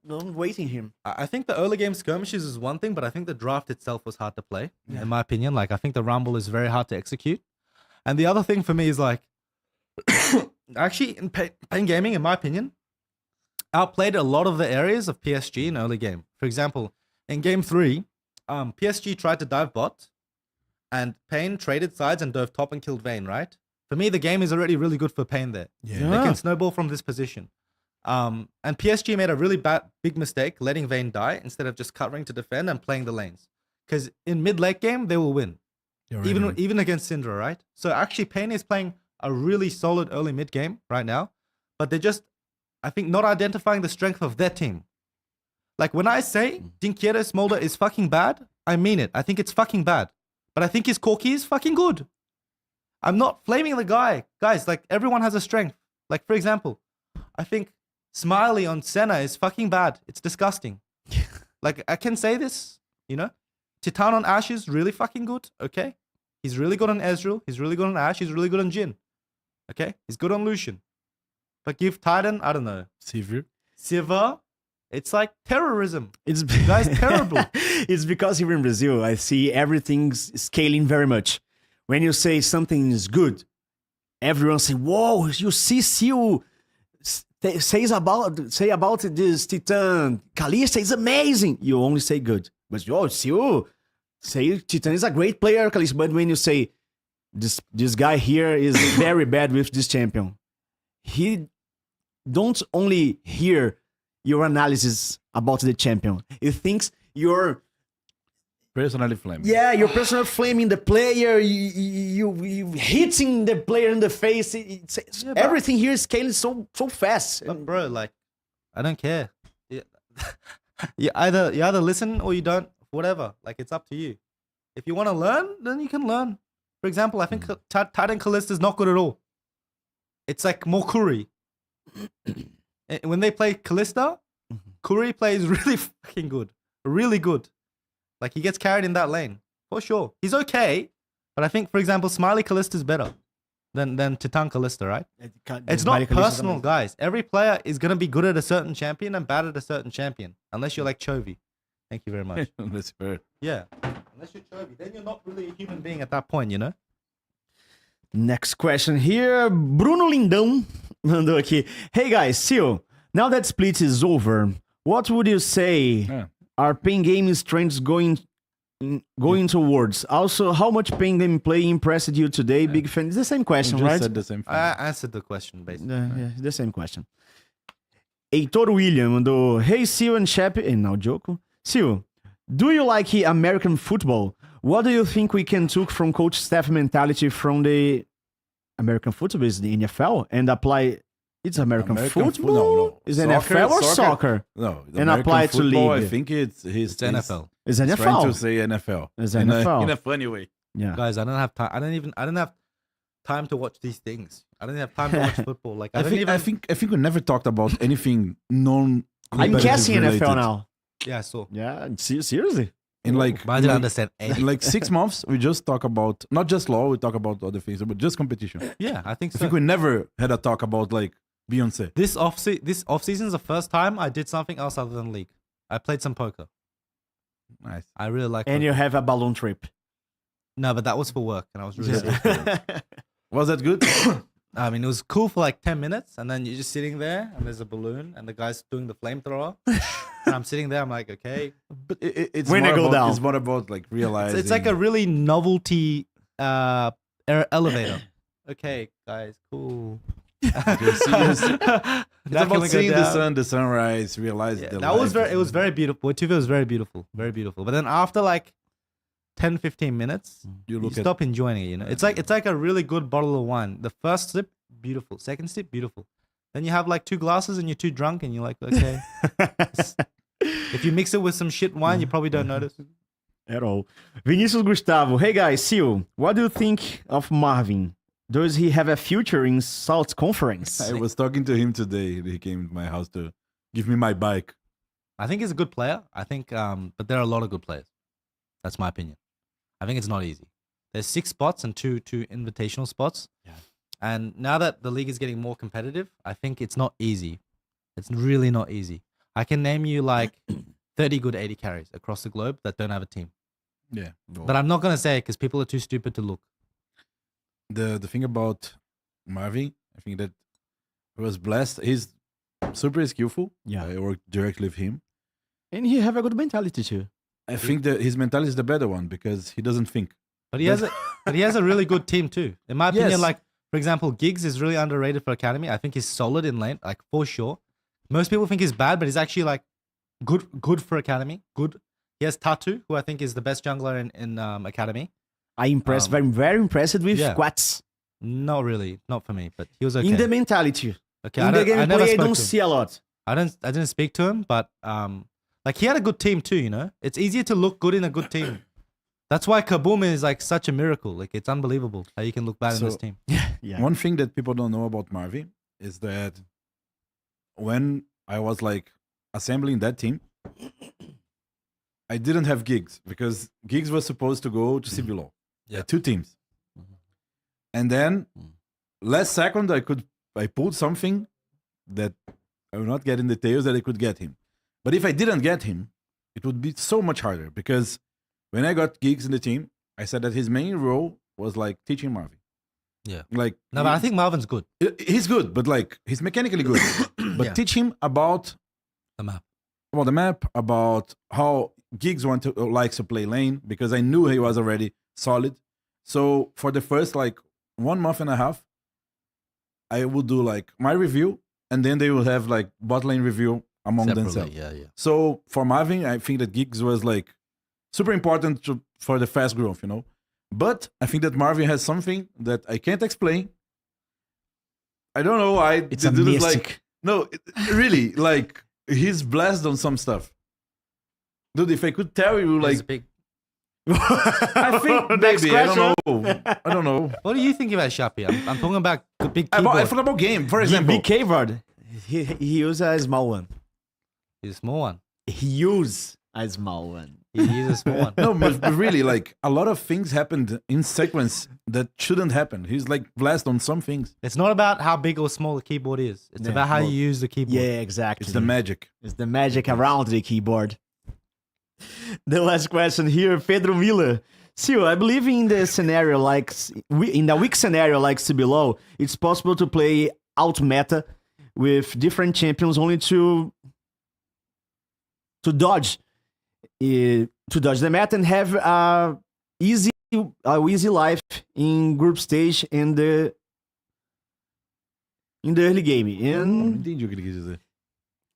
don't waiting him. I think the early game skirmishes is one thing, but I think the draft itself was hard to play, in my opinion. Like I think the Rumble is very hard to execute. And the other thing for me is like, actually in Pain Gaming, in my opinion, outplayed a lot of the areas of PSG in early game. For example, in game 3, PSG tried to dive bot, and Pain traded sides and dove top and killed Vayne, right? For me, the game is already really good for Pain there. Yeah. They can snowball from this position. And PSG made a really big mistake letting Vayne die instead of just covering to defend and playing the lanes. Because in mid-late game, they will win. Even against Syndra, right? So actually, Pain is playing a really solid early mid game right now, but they're just, I think, not identifying the strength of their team. Like when I say Dinkiera Smolder is fucking bad, I mean it. I think it's fucking bad. But I think his Corki is fucking good. I'm not flaming the guy. Guys, like everyone has a strength. Like for example, I think Smiley on Senna is fucking bad. It's disgusting. Like I can say this, you know? Titan on Ashe is really fucking good. Okay. He's really good on Ezreal. He's really good on Ashe. He's really good on Jhin. Okay. He's good on Lucian. But give Titan, I don't know. Sivir. Sivir. It's like terrorism. It's Guys, terrible. It's because here in Brazil, I see everything's scaling very much. When you say something is good, everyone say, "Whoa, you see SeeEl say about this Titan. Kalista is amazing." You only say good. But SeeEl say Titan is a great player, Kalista. But when you say this guy here is very bad with this champion, he don't only hear your analysis about the champion. He thinks you're Personally flaming. yeah, your personal flaming the player, you hitting the player in the face. Everything here is scaling so fast. But bro, like, I don't care. You either listen or you don't. Whatever. Like, it's up to you. If you want to learn, then you can learn. For example, I think Titan Kalista is not good at all. It's like more Kuri. When they play Kalista, Kuri plays really fucking good. Really good. Like, he gets carried in that lane. For sure. He's okay. But I think, for example, Smiley Kalista is better than Titan Kalista, right? It's not personal, guys. Every player is going to be good at a certain champion and bad at a certain champion. Unless you're like Chovy. Thank you very much. That's fair. Yeah. Unless you're Chovy. Then you're not really a human being at that point, you know? Next question here. Bruno Lindão mandou aqui. Hey guys, SeeEl, now that split is over, what would you say are pain game trends going towards? Also, how much pain game play impressed you today? Big fan. It's the same question, right? Said the same thing. I answered the question, basically. Yeah, the same question. Heitor William mandou. Hey SeeEl and Shep. And now Joko. SeeEl, do you like American football? What do you think we can take from coach staff mentality from the American football, is the NFL, and apply? It's American football? No. Is it NFL or soccer? No. And apply it to league. I think it's NFL. It's NFL. Trying to say NFL. It's NFL. In a funny way. Yeah. Guys, I don't have time. I don't have time to watch these things. I don't have time to watch football. Like, I think we never talked about anything non. I'm guessing NFL now. Yeah, I saw. Yeah, seriously. In like, But I didn't understand anything. in like 6 months, we just talk about not just law, we talk about other things, but just competition. Yeah, I think so. I think we never had a talk about like Beyonce. This off season is the first time I did something else other than league. I played some poker. Nice. I really like. And poker. you have a balloon trip. No, but that was for work, and I was really. Scared. Was that good? I mean, it was cool for like 10 minutes, and then you're just sitting there, and there's a balloon, and the guy's doing the flamethrower, and I'm sitting there. I'm like, okay. But it's When more I go about, down. It's more about like realizing. It's like a really novelty elevator. Okay, guys, cool. It's about seeing the sun, the sunrise, realize Yeah, the that was life it was very beautiful. Tuve was very beautiful, very beautiful. But then after like 10, 15 minutes, you stop enjoying it. You know, it's like a really good bottle of wine. The first sip, beautiful. Second sip, beautiful. Then you have like 2 glasses and you're too drunk and you're like, okay. If you mix it with some shit wine, you probably don't notice. At all. Vinicius Gustavo. Hey guys, SeeEl, what do you think of Marvin? Does he have a future in South Conference? I was talking to him today. He came to my house to give me my bike. I think he's a good player. I think, but there are a lot of good players. That's my opinion. I think it's not easy. There's 6 spots and two invitational spots. Yeah. And now that the league is getting more competitive, I think it's not easy. It's really not easy. I can name you like 30 good 80 carries across the globe that don't have a team. Yeah. But I'm not going to say it because people are too stupid to look. The thing about Marvin, I think that he was blessed. He's super skillful. Yeah. I worked directly with him. And he have a good mentality too. I think that his mentality is the better one because he doesn't think. But he has a really good team too. In my opinion, Yes. like, for example, Giggs is really underrated for Academy. I think he's solid in lane, like for sure. Most people think he's bad, but he's actually like good for Academy. Good. He has Tatu, who I think is the best jungler in Academy. I impressed, very impressed with Quats. Not really, not for me, but he was okay. In the mentality. Okay, In the gameplay, I don't to him. see a lot. I didn't speak to him, but like he had a good team too. You know, it's easier to look good in a good team. That's why Kaboom is like such a miracle. Like, it's unbelievable how you can look bad in this team. Yeah. One thing that people don't know about Marvin is that when I was like assembling that team, I didn't have Giggs because Giggs was supposed to go to CBLOL. Yeah. 2 teams. And then last second I pulled something that I will not get in details that I could get him. But if I didn't get him, it would be so much harder because when I got Gigs in the team, I said that his main role was like teaching Marvin. Yeah. Like No, but I think Marvin's good. he's good, but like he's mechanically good. But Yeah. teach him about The map. the map, about how Gigs likes to play lane because I knew he was already solid. So for the first like 1 month and a half, I would do like my review, and then they will have like bot lane review among Separately, themselves. yeah. So for Marvin, I think that Gigs was like super important for the fast growth, you know. But I think that Marvin has something that I can't explain. I don't know why. It's the a dude is mystic. like no, really like he's blessed on some stuff. Dude, if I could tell you, like He's big. I think Next maybe I question. don't know. I don't know. What do you think about Shapi? I'm talking about the big I keyboard. thought about game, for example. Big keyboard. He used a small one. He's a small one. He used a small one. He's a small one. No, but really, like a lot of things happened in sequence that shouldn't happen. He's like blessed on some things. It's not about how big or small the keyboard is. It's Yeah, about how well, you use the keyboard. Yeah, exactly. It's the magic. It's the magic around the keyboard. The last question here, Pedro Miller. SeeEl, I believe in the scenario like in the weak scenario like CBLOL, it's possible to play out meta with different champions only to dodge the meta and have a easy life in group stage in the early game. And Entendi o que ele quis dizer.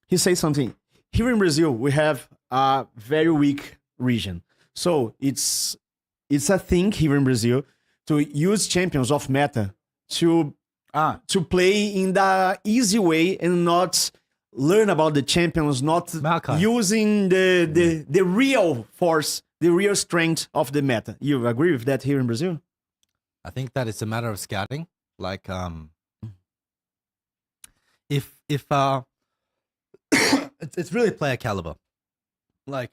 he says something. Here in Brazil, we have a very weak region. So it's a thing here in Brazil to use champions of meta to play in the easy way and not learn about the champions, not Malachi. using the real force, the real strength of the meta. You agree with that here in Brazil? I think that it's a matter of scouting. Like, if it's really player caliber. Like,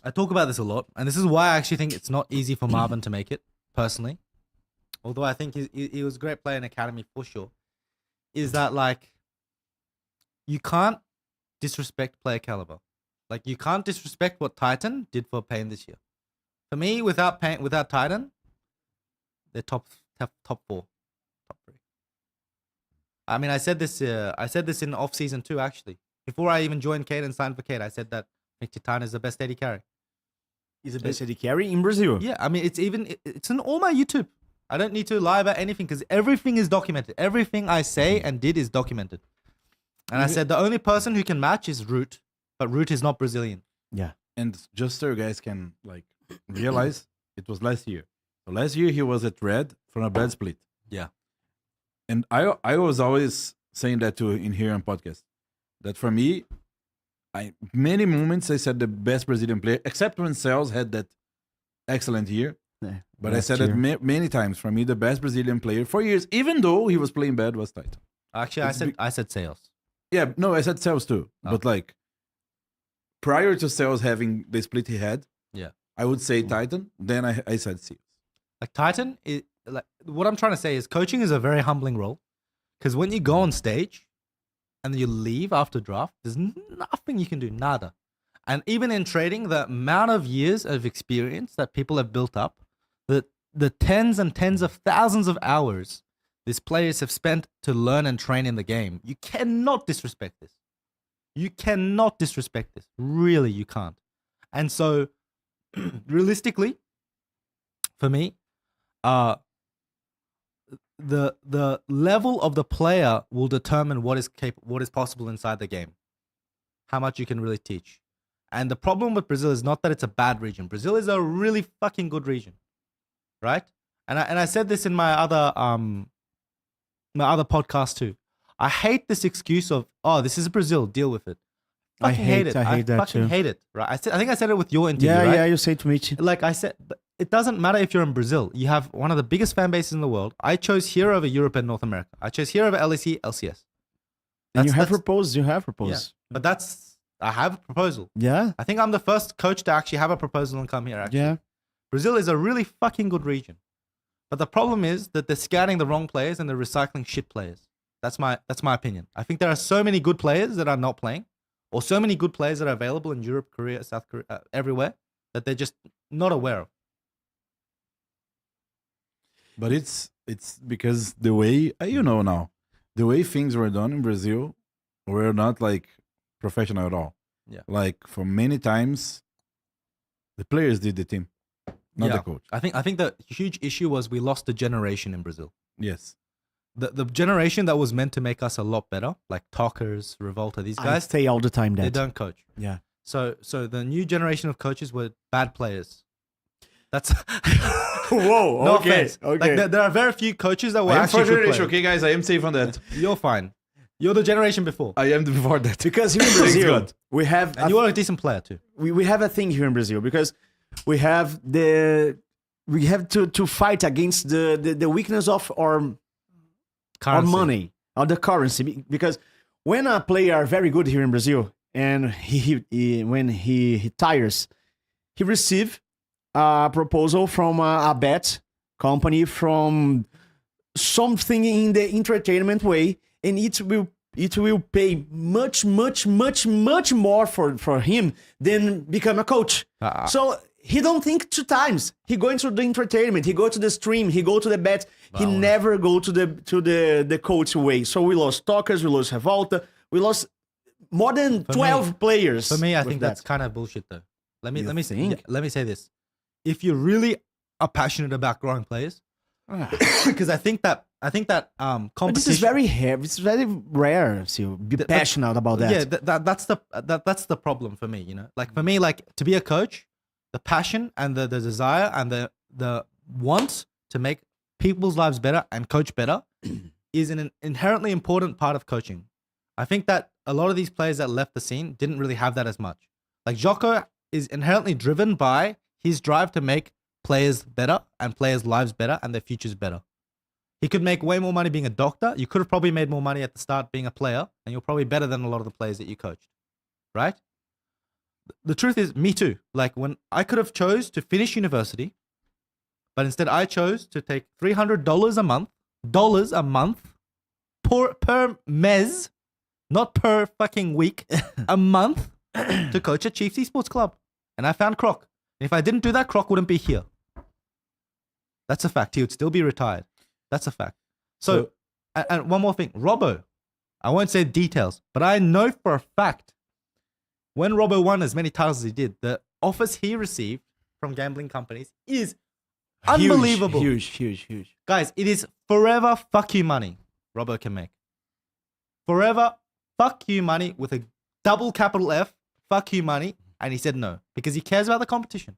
I talk about this a lot, and this is why I actually think it's not easy for Marvin to make it, personally. Although I think he was a great player in academy for sure. Is that like, you can't disrespect player caliber. Like, you can't disrespect what Titan did for Pain this year. For me, without Titan, they're top 4, top 3. I mean, I said this in off season 2 actually. Before I even joined Keyd and signed for Keyd, I said that Titan is the best AD carry. He's the best AD carry in Brazil. Yeah, I mean, it's in all my YouTube. I don't need to lie about anything because everything is documented. Everything I say and did is documented. And I said the only person who can match is Root, but Root is not Brazilian. Yeah. And just so you guys can like realize, it was last year. So last year he was at red from a bad split. Yeah. And I was always saying that too in here on podcast. That for me, many moments I said the best Brazilian player, except when Cells had that excellent year. Yeah, But I said that many times. For me, the best Brazilian player for years, even though he was playing bad, was Titan. Actually, I said sales. Yeah, no, I said Cells too. Oh. But like prior to Cells having the split he had, Yeah. I would say Titan. Then I said Seals. Like Titan, like what I'm trying to say is coaching is a very humbling role, because when you go on stage and you leave after draft, there's nothing you can do, nada. And even in trading, the amount of years of experience that people have built up, the tens and tens of thousands of hours these players have spent to learn and train in the game, you cannot disrespect this. You cannot disrespect this. Really, you can't. And so, realistically, for me, the level of the player will determine what is possible inside the game, how much you can really teach. And the problem with Brazil is not that it's a bad region. Brazil is a really fucking good region, right? And I said this in my other podcast too. I hate this excuse of, oh, this is Brazil, deal with it. I hate that fucking too. hate it, right? I think I said it with your interview, Yeah, right? yeah, you say to me. Like I said, but it doesn't matter if you're in Brazil. You have one of the biggest fan bases in the world. I chose here over Europe and North America. I chose here over LEC, LCS. And you have that's- proposed. You have Yeah, proposed. but I have a proposal. Yeah. I think I'm the first coach to actually have a proposal and come here, actually. Yeah. Brazil is a really fucking good region. But the problem is that they're scouting the wrong players and they're recycling shit players. That's my opinion. I think there are so many good players that are not playing, or so many good players that are available in Europe, Korea, South Korea, everywhere, that they're just not aware of. But it's because the way now, the way things were done in Brazil were not like professional at all. Yeah. Like for many times, the players did the team, not the coach. I think the huge issue was we lost a generation in Brazil. Yes. The generation that was meant to make us a lot better, like Talkers, Revolta, these I guys, say all the time they that. don't coach. Yeah. So the new generation of coaches were bad players. That's Whoa. no okay. offense. Okay. Like there are very few coaches that were I am actually first good generation, players. okay, guys? I am safe on that. You're fine. You're the generation before, I am before that. Because here in Brazil, God. we have and you are a decent player too. we have a thing here in Brazil because we have to fight against the weakness of our money or the currency, because when a player are very good here in Brazil and when he retires, he receive a proposal from a bet company from something in the entertainment way, and it will pay much more for him than become a coach. So he don't think two times. He go into the entertainment, he go to the stream, he go to the bet. He never go to the coach way. So we lost Talkers, we lost Revolta, we lost more than 12 players. For me, I with think that. that's kind of bullshit though. Let me think? let me say this. If you really are passionate about growing players, because I think that competition. But this is very heavy. It's very rare to be passionate about that. Yeah, that's the problem for me. You know, like for me, like to be a coach, the passion and the desire and the want to make people's lives better and coach better is an inherently important part of coaching. I think that a lot of these players that left the scene didn't really have that as much. Like Jocko is inherently driven by his drive to make players better and players' lives better and their futures better. He could make way more money being a doctor. You could have probably made more money at the start being a player, and you're probably better than a lot of the players that you coached, right? The truth is, me too. Like when I could have chose to finish university, but instead I chose to take $300 a month per mes, not per fucking week, a month to coach at Chiefs Esports Club. And I found Croc. And if I didn't do that, Croc wouldn't be here. That's a fact. He would still be retired. That's a fact. So and one more thing. Robbo, I won't say details, but I know for a fact when Robbo won as many titles as he did, the offers he received from gambling companies is unbelievable. Huge. Guys, it is forever fuck you money Robbo can make. Forever fuck you money with a double capital F, fuck you money. And he said no because he cares about the competition.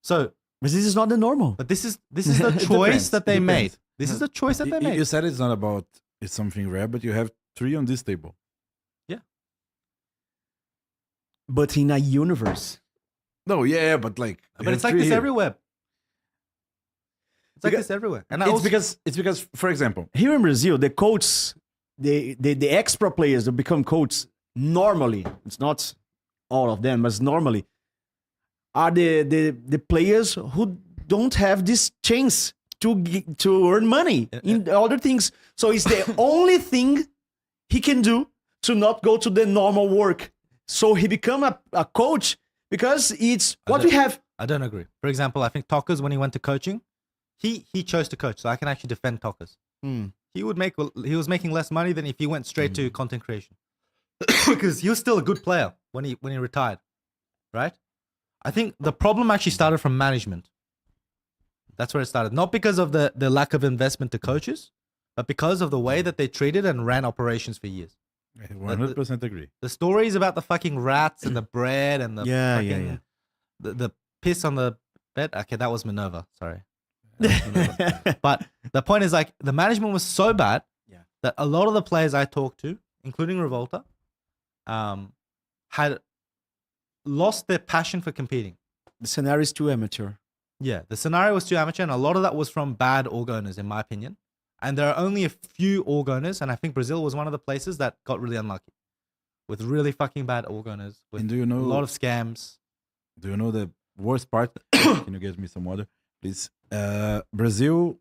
So, but this is not the normal. but this is the choice that they made. This is the choice that they made. You said it's not about it's something rare, but you have 3 on this table. Yeah. But in a universe. No, yeah, but like, But it's like this everywhere. It's like this everywhere. And it's because, for example, Here in Brazil, the coaches, the ex-pro players that become coaches normally, it's not all of them, but normally, are the players who don't have this chance to earn money in other things. So it's the only thing he can do to not go to the normal work. So he become a coach because it's what we have. I don't agree. For example, I think Talkers, when he went to coaching, he chose to coach. So I can actually defend Talkers. He was making less money than if he went straight to content creation. Because he was still a good player when he retired, right? I think the problem actually started from management. That's where it started. Not because of the lack of investment to coaches, but because of the way that they treated and ran operations for years. I 100% agree. The stories about the fucking rats and the bread and the the piss on the bed. Okay, that was Minerva. Sorry. But the point is, like, the management was so bad that a lot of the players I talked to, including Revolta, had lost their passion for competing. The scenario is too amateur. Yeah, the scenario was too amateur, and a lot of that was from bad org owners, in my opinion. And there are only a few org owners, and I think Brazil was one of the places that got really unlucky with really fucking bad org owners, with And do you know a lot of scams. Do you know the worst part? Can you get me some water, please? Brazil,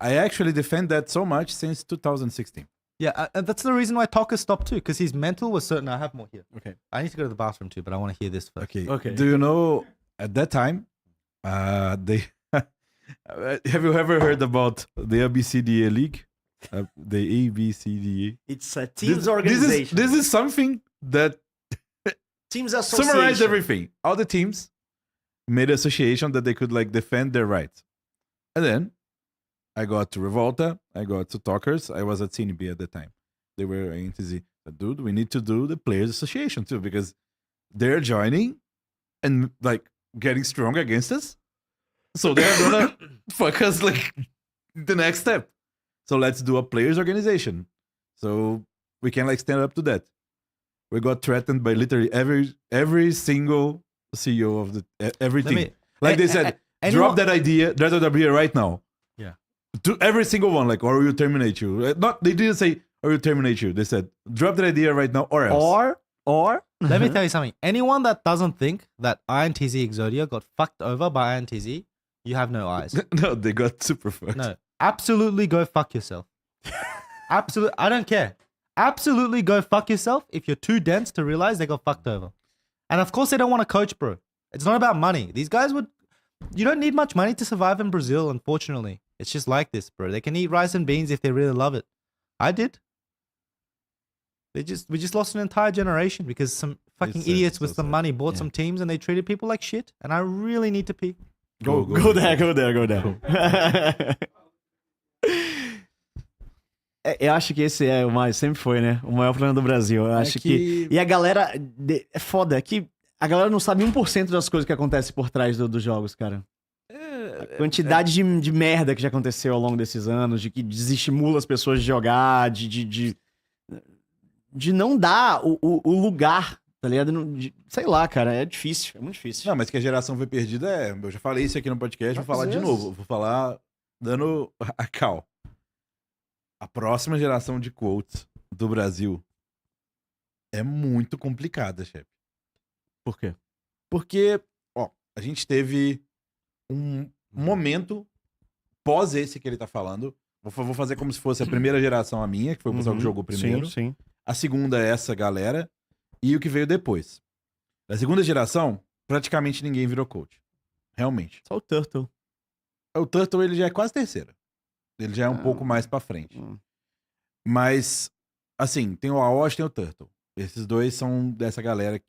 I actually defend that so much since 2016. Yeah, that's the reason why Talker stopped too, because his mental was certain. I have more here. Okay. I need to go to the bathroom too, but I want to hear this first. Okay. Do you know at that time, they have you ever heard about the ABCDA League? The ABCDA. It's a team's organization. This is something that teams association. summarized everything. All the teams made an association that they could like defend their rights. And then I got to Revolta, I got to Talkers, I was at CNB at the time. They were NTZ. But dude, we need to do the Players Association too, because they're joining and like getting strong against us. So they're gonna fuck us like the next step. So let's do a Players Organization. So we can like stand up to that. We got threatened by literally every single CEO of the everything. They said, drop that idea right now. Yeah. To every single one, like, or we'll terminate you. They didn't say, or we'll terminate you. They said, drop that idea right now, or else. Or let me tell you something. Anyone that doesn't think that INTZ Exodia got fucked over by INTZ, you have no eyes. No, they got super fucked. No, absolutely go fuck yourself. Absolutely, I don't care. Absolutely go fuck yourself if you're too dense to realize they got fucked over. And of course they don't want to coach, bro. It's not about money. These guys you don't need much money to survive in Brazil, unfortunately. It's just like this, bro. They can eat rice and beans if they really love it. I did. We just lost an entire generation because some fucking idiots with some money bought some teams and they treated people like shit. And I really need to pee. Go there. Eu acho que esse é o mais, sempre foi, né? O maior problema do Brasil. Eu acho que... E a galera... É foda, que a galera não sabe 1% das coisas que acontecem por trás dos jogos, cara. A quantidade de merda que já aconteceu ao longo desses anos, de que desestimula as pessoas de jogar, de não dar o lugar, tá ligado? Sei lá, cara, é difícil, é muito difícil. Não, mas que a geração foi perdida eu já falei isso aqui no podcast, vou falar de novo. Vou falar dando a cal. A próxima geração de quotes do Brasil é muito complicada, chefe. Por quê? Porque, a gente teve um momento pós esse que ele tá falando. Vou fazer como se fosse a primeira geração a minha, que foi o pessoal que jogou primeiro. Sim. A segunda é essa galera. E o que veio depois. Da segunda geração, praticamente ninguém virou coach. Realmente. Só o Turtle. O Turtle, ele já é quase terceira. Ele já é um pouco mais pra frente. Mas, assim, tem o Aosh e tem o Turtle. Esses dois são dessa galera que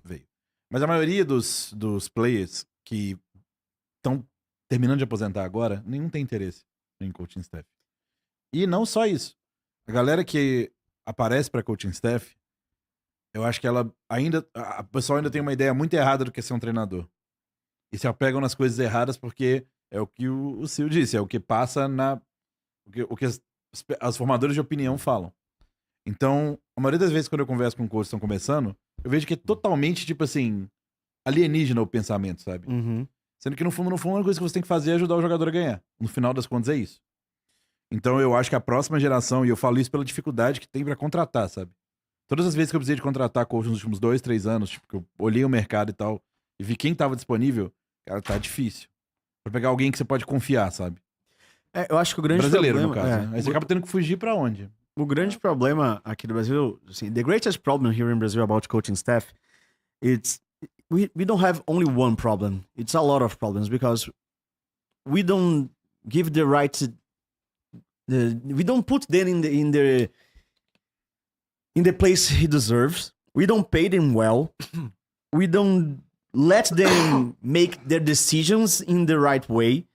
veio. Mas a maioria dos players que estão terminando de aposentar agora, nenhum tem interesse em coaching staff. E não só isso. A galera que aparece pra coaching staff, eu acho que a pessoa ainda tem uma ideia muito errada do que é ser um treinador. E se apegam nas coisas erradas porque é o que o SeeEl disse, é o que passa o que as formadoras de opinião falam. Então, a maioria das vezes quando eu converso com coaches que estão começando, eu vejo que é totalmente, tipo assim, alienígena o pensamento, sabe? Sendo que no fundo, a única coisa que você tem que fazer é ajudar o jogador a ganhar. No final das contas é isso. Então eu acho que a próxima geração, e eu falo isso pela dificuldade que tem pra contratar, sabe? Todas as vezes que eu precisei de contratar coach nos últimos 2, 3 anos, tipo, que eu olhei o mercado e tal, e vi quem tava disponível, cara, tá difícil. Pra pegar alguém que você pode confiar, sabe? Eu acho que o grande brasileiro, problema... no caso, né? Aí você acaba tendo que fugir pra onde? O grande problema aqui do Brasil, assim, the greatest problem here in Brazil about coaching staff, we don't have only one problem. It's a lot of problems because we don't give the right we don't put them in the place he deserves. We don't pay them well. We don't let them make their decisions in the right way.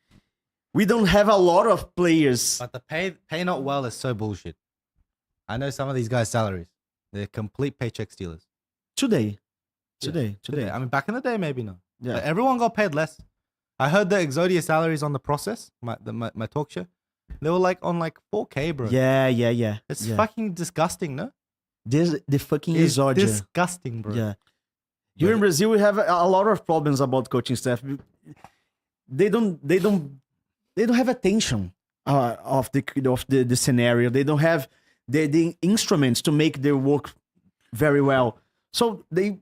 We don't have a lot of players. But the pay not well is so bullshit. I know some of these guys' salaries. They're complete paycheck stealers. Today. I mean, back in the day, maybe not. Yeah. But everyone got paid less. I heard the Exodia salaries on the process, my talk show. They were like on like 4K, bro. Yeah. It's fucking disgusting, no? The fucking It's Exodia. disgusting, bro. Yeah. Here in Brazil, we have a lot of problems about coaching staff. They don't have attention of the scenario. They don't have the instruments to make their work very well. So they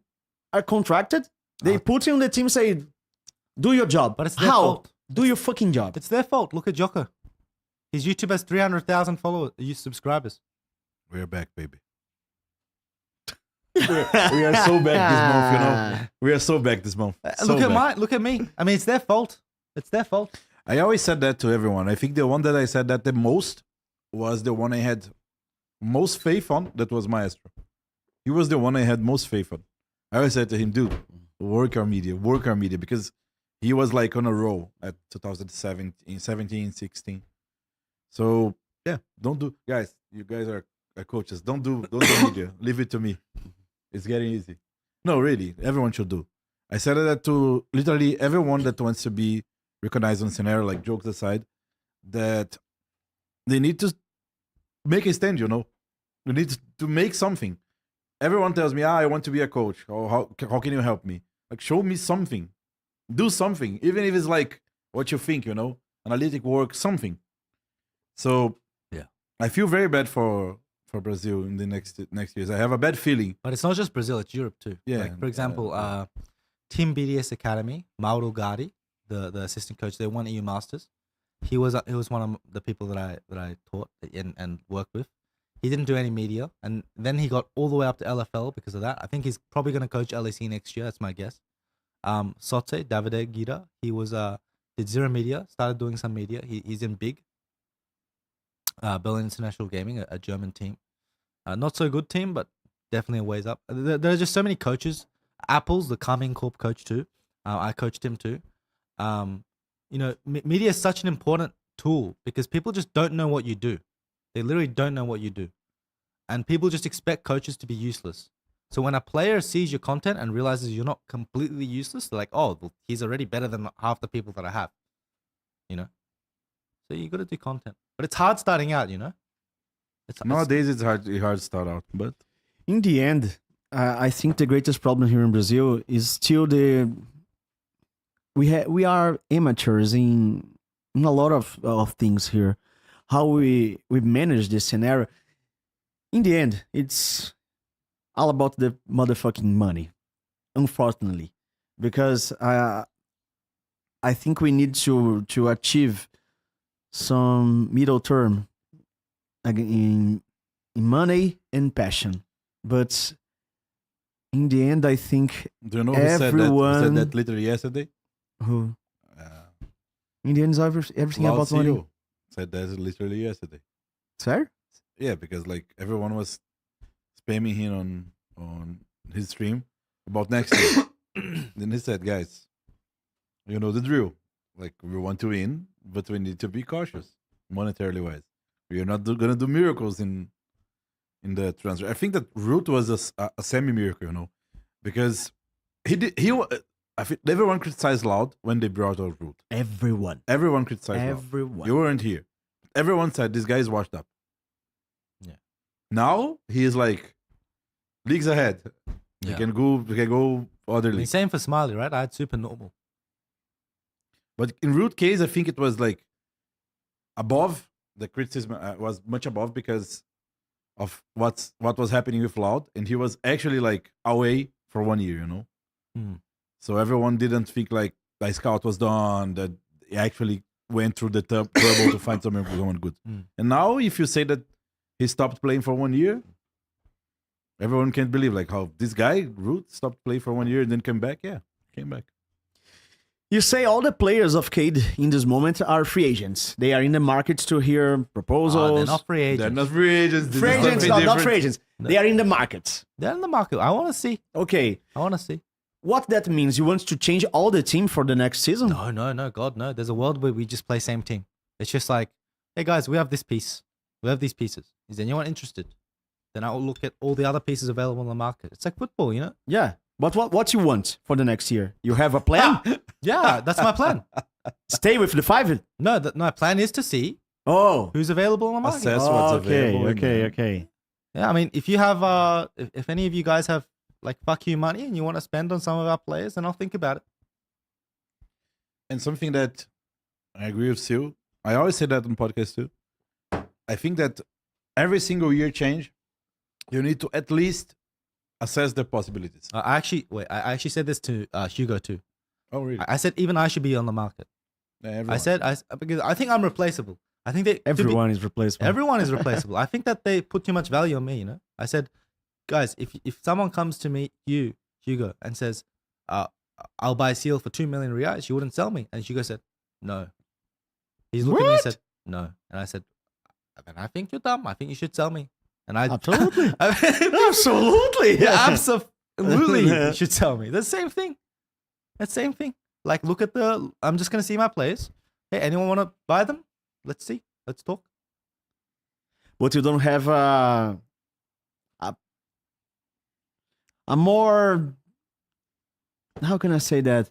are contracted. They put you on the team, say, do your job. But it's their How? fault. Do your fucking job. It's their fault. Look at Joker. His YouTube has 300,000 followers, subscribers. We're back, baby. we are so back this month, you know. We are so back this month. Look at me. I mean, it's their fault. It's their fault. I always said that to everyone. I think the one that I said that the most was the one I had most faith on. That was Maestro. He was the one I had most faith on. I always said to him, dude, work our media, because he was like on a roll at 2017, 17, 16. So yeah, guys, you guys are coaches. Don't do media. Leave it to me. It's getting easy. No, really, everyone should do. I said that to literally everyone that wants to be recognized on scenario, like jokes aside, that they need to make a stand, you know. They need to make something. Everyone tells me, I want to be a coach. Or how can you help me? Like, show me something. Do something. Even if it's like what you think, you know, analytic work, something. So yeah, I feel very bad for Brazil in the next years. I have a bad feeling. But it's not just Brazil, it's Europe too. Yeah. Like, for example, Team BDS Academy, Mauro Gatti, the assistant coach, they won EU Masters. He was one of the people that I taught and worked with. He didn't do any media, and then he got all the way up to LFL because of that. I think he's probably going to coach LAC next year. That's my guess. Sote, Davide Gira, he was did zero media, started doing some media. He's in big Berlin International Gaming, a German team. Not so good team, but definitely a ways up. There are just so many coaches. Apple's the Carmine Corp coach too. I coached him too. You know, media is such an important tool because people just don't know what you do. They literally don't know what you do. And people just expect coaches to be useless. So when a player sees your content and realizes you're not completely useless, they're like, oh, well, he's already better than half the people that I have. You know? So you got to do content. But it's hard starting out, you know? Nowadays, it's hard to start out. But in the end, I think the greatest problem here in Brazil is still we are amateurs in a lot of things here. How we manage this scenario. In the end, it's all about the motherfucking money, unfortunately, because I think we need to achieve some middle term in money and passion. But in the end, I think do you know who said that literally yesterday? Who? In the end, it's everything about money. CEO said that literally yesterday. Sir? Yeah, because like everyone was spamming him on his stream about next year. Then he said, guys, you know the drill. Like, we want to win, but we need to be cautious, monetarily wise. We are not gonna do miracles in the transfer. I think that Root was a semi-miracle, you know, because I think everyone criticized Loud when they brought out Root. Everyone criticized Loud. You weren't here. Everyone said this guy is washed up. Yeah. Now he is like leagues ahead. Yeah. We can go other I mean, leagues. same for Smiley, right? I had super normal. But in Root case, I think it was like above the criticism was much above because of what was happening with Loud, and he was actually like away for 1 year, you know. So everyone didn't think like the scout was done, that he actually went through the turbo to find someone good. And now, if you say that he stopped playing for 1 year, everyone can't believe like how this guy Root stopped playing for 1 year and then came back. Yeah, came back. You say all the players of Keyd in this moment are free agents. They are in the market to hear proposals. They're not free agents. They're not free agents. Free agents, not free agents. They are in the market. They're in the market. I want to see. Okay. I want to see. What that means? You want to change all the team for the next season? No, God, no. There's a world where we just play same team. It's just like, hey guys, we have this piece. We have these pieces. Is anyone interested? Then I'll look at all the other pieces available in the market. It's like football, you know? Yeah. But what you want for the next year? You have a plan? Yeah, that's my plan. Stay with the 5? No, my plan is to see who's available on the market. Assess what's available. Okay. Yeah, I mean, if you have, if any of you guys have like fuck you money and you want to spend on some of our players, then I'll think about it. And something that I agree with SeeEl, I always say that on podcast too. I think that every single year change, you need to at least assess the possibilities. I actually said this to Hugo too. Oh, really? I said even I should be on the market. Yeah, I said because I think I'm replaceable. I think they Everyone is replaceable. everyone is replaceable. I think that they put too much value on me. I said, guys, if someone comes to me, Hugo, and says, I'll buy SeeEl for 2 million reais, you wouldn't sell me. And Hugo said, no. He's looking at me and said, no. And I said, then I think you're dumb. I think you should sell me. And I Absolutely. Absolutely. yeah, absolutely. You should tell me. The same thing. That same thing. Like, look at I'm just going to see my players. Hey, anyone want to buy them? Let's see. Let's talk. But you don't have a more, how can I say that?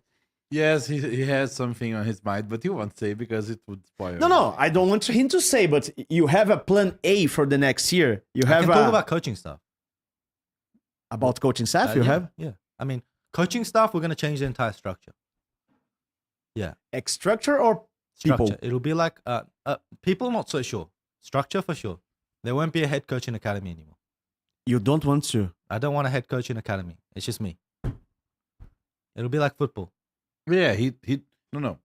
Yes, he has something on his mind, but he won't say because it would spoil. No, I don't want him to say, but you have a plan A for the next year. You have I can talk about coaching stuff. About coaching staff, you yeah, have? Yeah. I mean, coaching staff, we're going to change the entire structure. Yeah. Structure or people? Structure. It'll be like, people not so sure. Structure for sure. There won't be a head coach in academy anymore. You don't want to? I don't want a head coach in academy. It's just me. It'll be like football. Yeah, he no.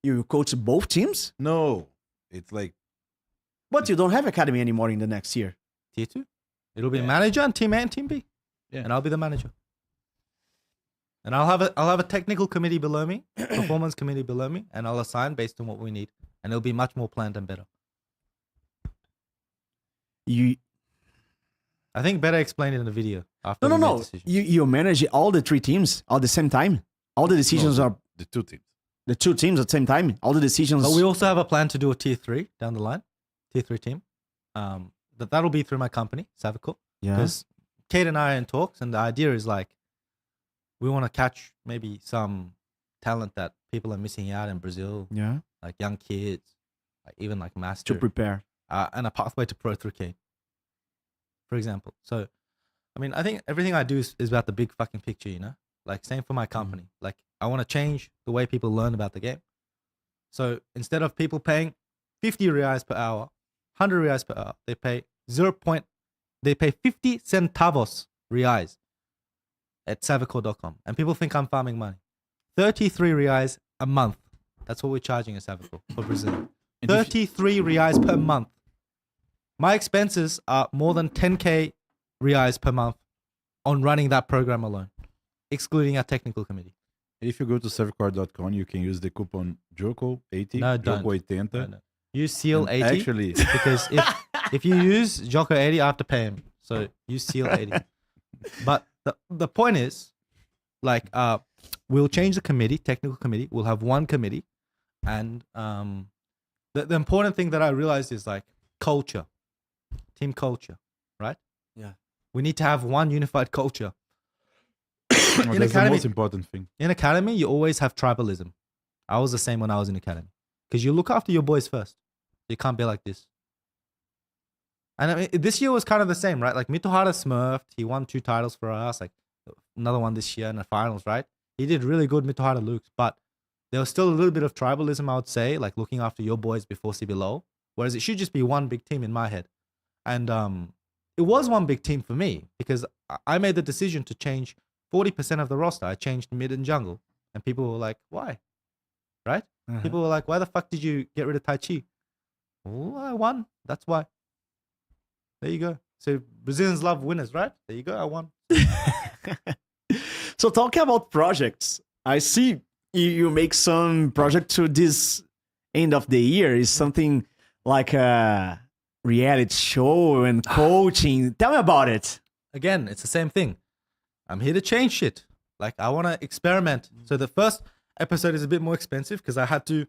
You coach both teams? No. It's like, But you don't have academy anymore in the next year. Tier 2. It'll be manager and team A and team B. Yeah. And I'll be the manager. And I'll have a technical committee below me, performance committee below me, and I'll assign based on what we need. And it'll be much more planned and better. I think better explain it in the video after we make No. decisions. You manage all the 3 teams at the same time? All the decisions are the 2 teams. the 2 teams at the same time? All the decisions... But we also have a plan to do a tier 3 down the line. Tier 3 team. That'll be through my company, Savico. Yeah. Because Kate and I are in talks, and the idea is like, we want to catch maybe some talent that people are missing out in Brazil, Yeah. like young kids, like even like master, To prepare. and a pathway to pro through Kate, for example. So, I mean, I think everything I do is about the big fucking picture, Like, same for my company. Like, I want to change the way people learn about the game. So, instead of people paying 50 reais per hour, 100 reais per hour, they pay 50 centavos reais at savico.com. And people think I'm farming money. 33 reais a month. That's what we're charging at Savico for Brazil. 33 reais per month. My expenses are more than 10k reais per month on running that program alone, excluding our technical committee. If you go to servcard.com, you can use the coupon JOCO80, No, don't. JOCO80. No. Use SeeEl And 80 actually, because if you use Jocko 80, I have to pay him. So use SeeEl 80. But the point is, like, we'll change the committee, technical committee. We'll have one committee, and the important thing that I realized is like culture, team culture, right? Yeah. We need to have one unified culture. well, that's the most important thing. In academy, you always have tribalism. I was the same when I was in academy because you look after your boys first. You can't be like this. And I mean, this year was kind of the same, right? Like Mitohara smurfed. He won 2 titles for us. Like another one this year in the finals, right? He did really good, Mitohara Lukes. But there was still a little bit of tribalism, I would say, like looking after your boys before CBLOL. Whereas it should just be one big team in my head. And it was one big team for me because I made the decision to change 40% of the roster. I changed mid and jungle. And people were like, why? Right? Uh-huh. People were like, why the fuck did you get rid of Tai Chi? Oh, I won. That's why. There you go. So Brazilians love winners, right? There you go. I won. So talking about projects, I see you make some project to this end of the year. Is something like a reality show and coaching. Tell me about it. Again, it's the same thing. I'm here to change shit. Like, I want to experiment. So the first episode is a bit more expensive because I had to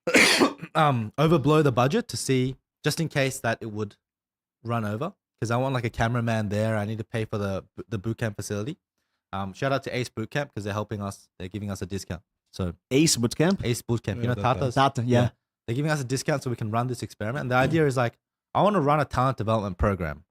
overblow the budget to see, just in case that it would run over. Because I want like a cameraman there. I need to pay for the bootcamp facility. Shout out to Ace Bootcamp because they're helping us. They're giving us a discount. So Ace Bootcamp? Ace Bootcamp. You know, Tata's? Tata, yeah. They're giving us a discount so we can run this experiment. And the idea is like, I want to run a talent development program.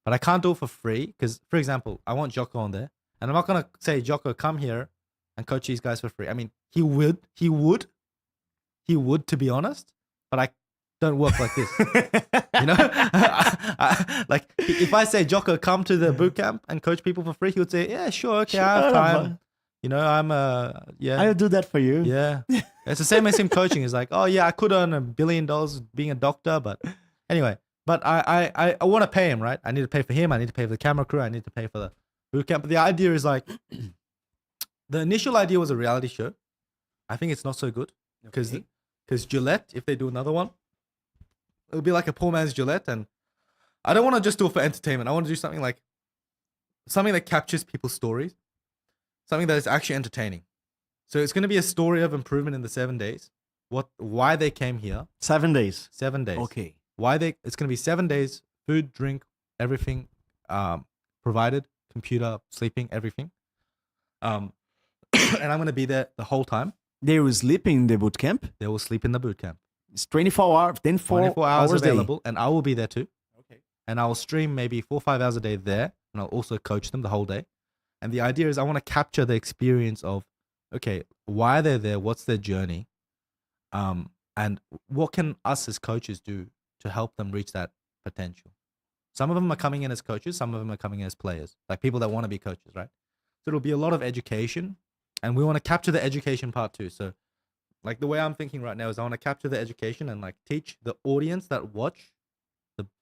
But I can't do it for free because, for example, I want Jocko on there. And I'm not going to say, Jocko, come here and coach these guys for free. I mean, he would, to be honest. But I don't work like this. You know? Like, if I say, Jocko, come to the bootcamp and coach people for free, he would say, yeah, sure, okay, I have time. You know, I'm I'll do that for you. yeah. It's the same as him coaching. It's like, oh yeah, I could earn $1 billion being a doctor, but anyway. But I want to pay him, right? I need to pay for him. I need to pay for the camera crew. I need to pay for the boot camp. But the idea is like, the initial idea was a reality show. I think it's not so good because Gillette, if they do another one, it'll be like a poor man's Gillette, and I don't want to just do it for entertainment. I want to do something that captures people's stories, something that is actually entertaining. So it's going to be a story of improvement in the 7 days. Why they came here. 7 days. 7 days. Okay. It's going to be 7 days, food, drink, everything provided, computer, sleeping, everything. And I'm going to be there the whole time. They will sleep in the boot camp? They will sleep in the boot camp. It's 24 hours, 24 hours available, day. and I will be there too. Okay. And I will stream maybe 4 or 5 hours a day there, and I'll also coach them the whole day. And the idea is I want to capture the experience of, okay, why they're there, what's their journey, and what can us as coaches do to help them reach that potential. Some of them are coming in as coaches, some of them are coming in as players, like people that want to be coaches, right? So it'll be a lot of education, and we want to capture the education part too. So like the way I'm thinking right now is I want to capture the education and like teach the audience that watch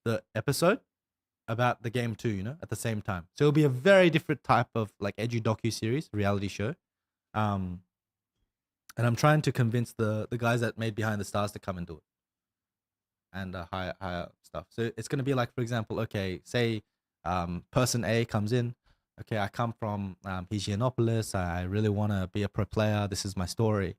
the episode about the game too, you know, at the same time. So it'll be a very different type of like docu-series, reality show. And I'm trying to convince the guys that made Behind the Stars to come and do it. And hire stuff. So it's going to be like, for example, okay, say person A comes in. Okay, I come from Higienopolis. I really want to be a pro player. This is my story.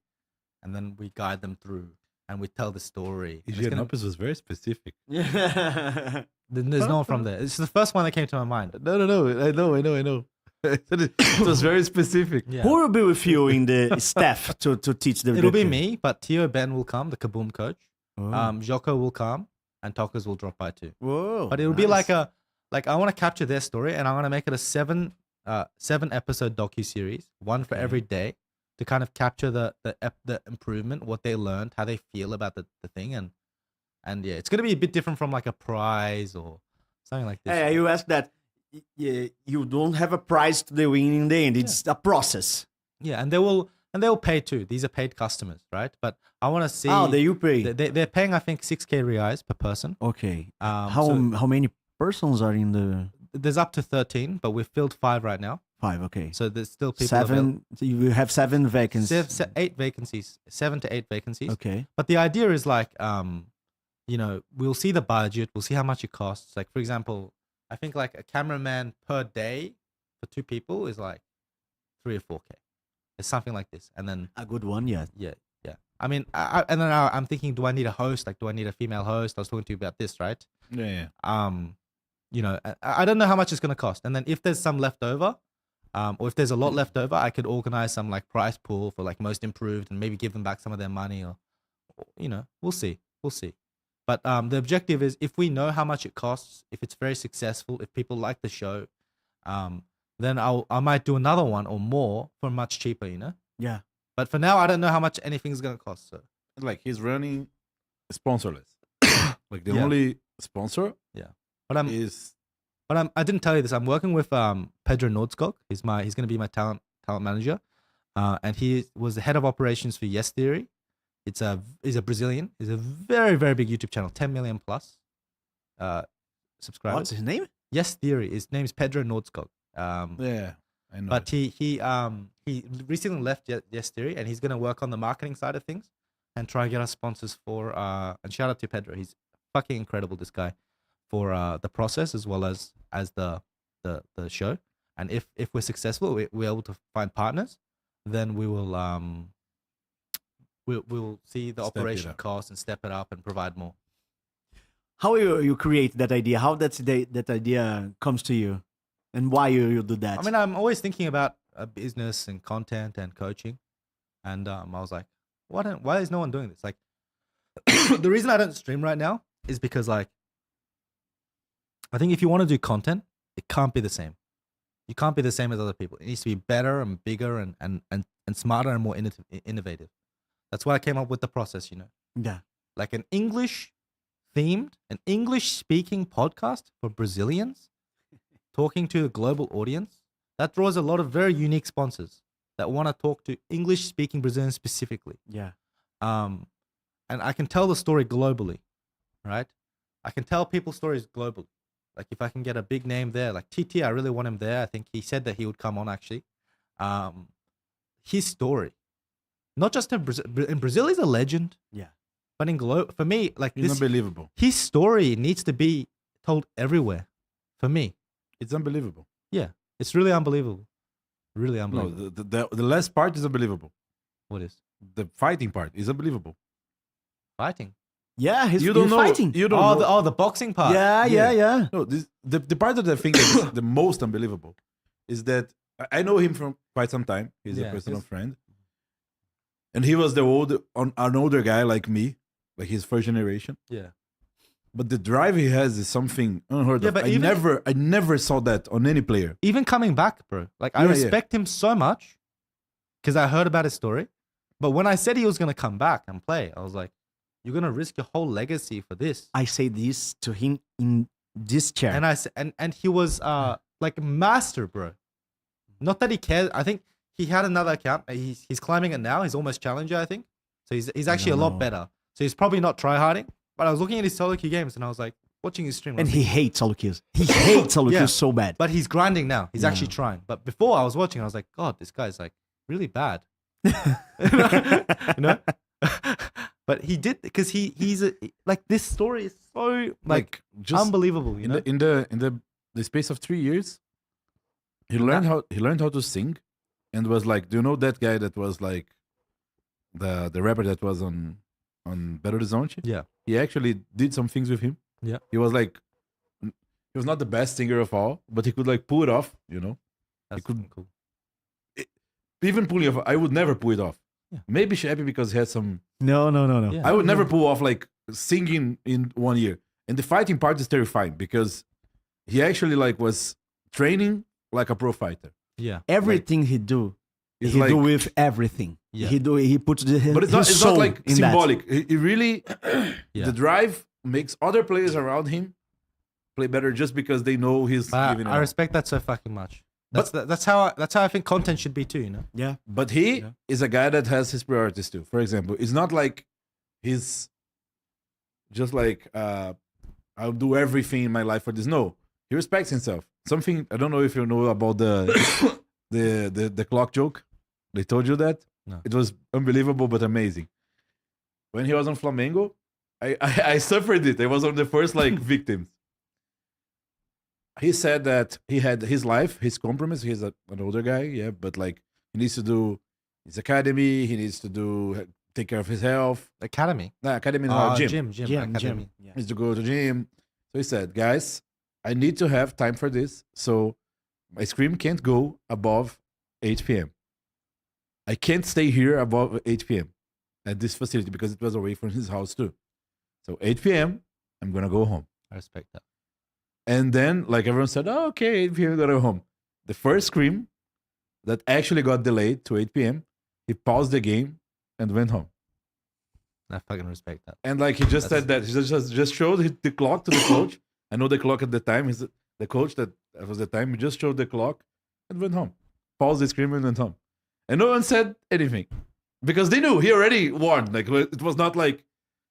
And then we guide them through and we tell the story. Higienopolis was very specific. Yeah. There's no one from there. It's the first one that came to my mind. No. I know. It was very specific. Yeah. Who will be with you in the staff to teach the It'll be me, but Tio Ben will come, the Kaboom coach. Oh. Joko will come, and Tokas will drop by too. Whoa. But it'll be like I want to capture their story, and I want to make it a seven episode docu-series, one for every day, to kind of capture the improvement, what they learned, how they feel about the thing, and yeah, it's gonna be a bit different from like a prize or something like this. Hey, you asked that. You don't have a prize to the win in the end. It's a process. Yeah, and they will pay too. These are paid customers, right? But I want to see. Oh, you pay. They're paying, I think, 6K reais per person. Okay. How many persons are in the? There's up to 13, but we've filled 5 right now. 5. Okay. So there's still people. 7. You have 7 vacancies. 8 vacancies. 7 to 8 vacancies. Okay. But the idea is like, you know, we'll see the budget. We'll see how much it costs. Like, for example, I think like a cameraman per day for 2 people is like 3 or 4K. It's something like this. And then A good one, yeah. yeah. I mean, and then I'm thinking, do I need a host? Like, do I need a female host? I was talking to you about this, right? Yeah. You know, I don't know how much it's going to cost. And then if there's some left over, or if there's a lot left over, I could organize some like prize pool for like most improved and maybe give them back some of their money, or you know, we'll see. But the objective is, if we know how much it costs, if it's very successful, if people like the show, then I might do another one or more for much cheaper, you know? Yeah. But for now, I don't know how much anything's going to cost. So Like he's running sponsorless. Like the Yeah. only sponsor but I didn't tell you this. I'm working with Pedro Nordskog. He's going to be my talent manager. And he was the head of operations for Yes Theory. He's a Brazilian. He's a very, very big YouTube channel, 10 million plus subscribers. What's his name? Yes Theory. His name is Pedro Nordskog. yeah, I know. But he recently left Yes Theory, and he's going to work on the marketing side of things and try and get us sponsors for. And shout out to Pedro. He's fucking incredible, this guy, for the process as well as the show. And if we're successful, we're able to find partners, then we will we'll see the Step it operation up. cost and step it up and provide more. How you create that idea? How that idea comes to you, and why you do that? I mean, I'm always thinking about business and content and coaching, and I was like, why is no one doing this? Like, the reason I don't stream right now is because, like, I think if you want to do content, it can't be the same. You can't be the same as other people. It needs to be better and bigger and smarter and more innovative. That's why I came up with the process, you know, yeah. like an English-themed, an English-speaking podcast for Brazilians, talking to a global audience. That draws a lot of very unique sponsors. that want to talk to English-speaking Brazilians specifically. Yeah. And I can tell the story globally, right? I can tell people's stories globally. Like if I can get a big name there, like TT, I really want him there. I think he said that he would come on actually. His story, not just in Brazil, he's a legend. Yeah. But for me, like It's this, unbelievable. his story needs to be told everywhere. For me, It's unbelievable. yeah, it's really unbelievable. Really No, unbelievable. the last part is unbelievable. What is The fighting part is unbelievable. fighting? Yeah, he's You don't know. fighting. You don't know. The boxing part. Yeah. No, the part that I think is the most unbelievable is that I know him from quite some time. He's a Yeah, personal friend, and he was an older guy like me, like his first generation. Yeah. But the drive he has is something unheard Yeah, of. but I never saw that on any player. Even coming back, bro. Like I Yeah, respect him so much because I heard about his story. But when I said he was gonna come back and play, I was like, "You're gonna risk your whole legacy for this." I say this to him in this chair. And I said, and he was like a master, bro. Not that he cares. I think he had another account. He's climbing it now. He's almost challenger, I think. So he's actually a lot better. So he's probably not tryharding. But I was looking at his solo queue games and I was like, watching his stream. I And was he like, hates solo queues. He hates solo Yeah. queues so bad. but he's grinding now. He's Yeah. actually trying. But before I was watching, I was like, God, this guy's like really bad. you know? But he did because he's like this story is so like just unbelievable. You know? in the space of 3 years, he learned how to sing, and was like, do you know that guy that was like the rapper that was on Belo Horizonte? Yeah. He actually did some things with him. Yeah. He was like, he was not the best singer of all, but he could like pull it off, you know. That's could- cool. Even pulling it off, I would never pull it off. Yeah. Maybe Shabby because he had some. No. Yeah. I would never pull off like singing in 1 year. And the fighting part is terrifying because he actually like was training like a pro fighter. Yeah. Everything he do, It's he like, do with everything. Yeah. He puts but it's his not soul like in symbolic. It really, Yeah. the drive makes other players around him play better just because they know he's giving it I all. respect that so fucking much. That's how I think content should be too. You know. that. Yeah. But he Yeah. is a guy that has his priorities too. For example, it's not like he's just like I'll do everything in my life for this. No, he respects himself. Something I don't know if you know about the clock joke. They told you that. No. It was unbelievable but amazing. When he was on Flamengo, I suffered it. I was one of the first like victims. He said that he had his life, his compromise. He's an older guy, yeah, but like he needs to do his academy. He needs to take care of his health. Academy. Nah, academy, no, gym. Gym. Gym. Academy. Yeah. Needs to go to gym. So he said, guys, I need to have time for this. So my scream can't go above 8 p.m. I can't stay here above 8 p.m. at this facility because it was away from his house too. So 8 p.m. I'm gonna go home. I respect that. And then, like everyone said, oh, okay, 8 p.m. go home. The first scream that actually got delayed to 8 p.m., he paused the game and went home. I fucking respect that. And like he just said that, he just showed the clock to the coach. I know the clock at the time. He's the coach that was the time. He just showed the clock and went home. Paused the scream and went home. And no one said anything because they knew he already warned. Like it was not like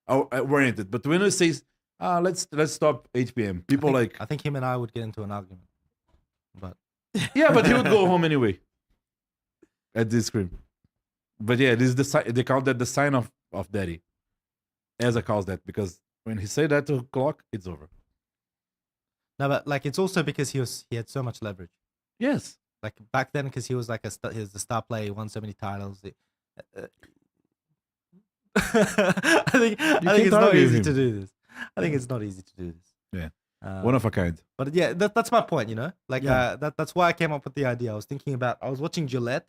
warranted. But when he says, let's stop 8 p.m. People I think him and I would get into an argument. But yeah, but he would go home anyway at this scream. But yeah, this is they call that the sign of daddy. Eza calls that because when he say that to clock, it's over. no, but like it's also because he had so much leverage. Yes. Like back then, because he was like he was the star player, he won so many titles. I think it's not argue with easy him. to do this. I think it's not easy to do this. Yeah. One of a kind. But yeah, that's my point, you know? Like, Yeah. that's why I came up with the idea. I was watching Gillette,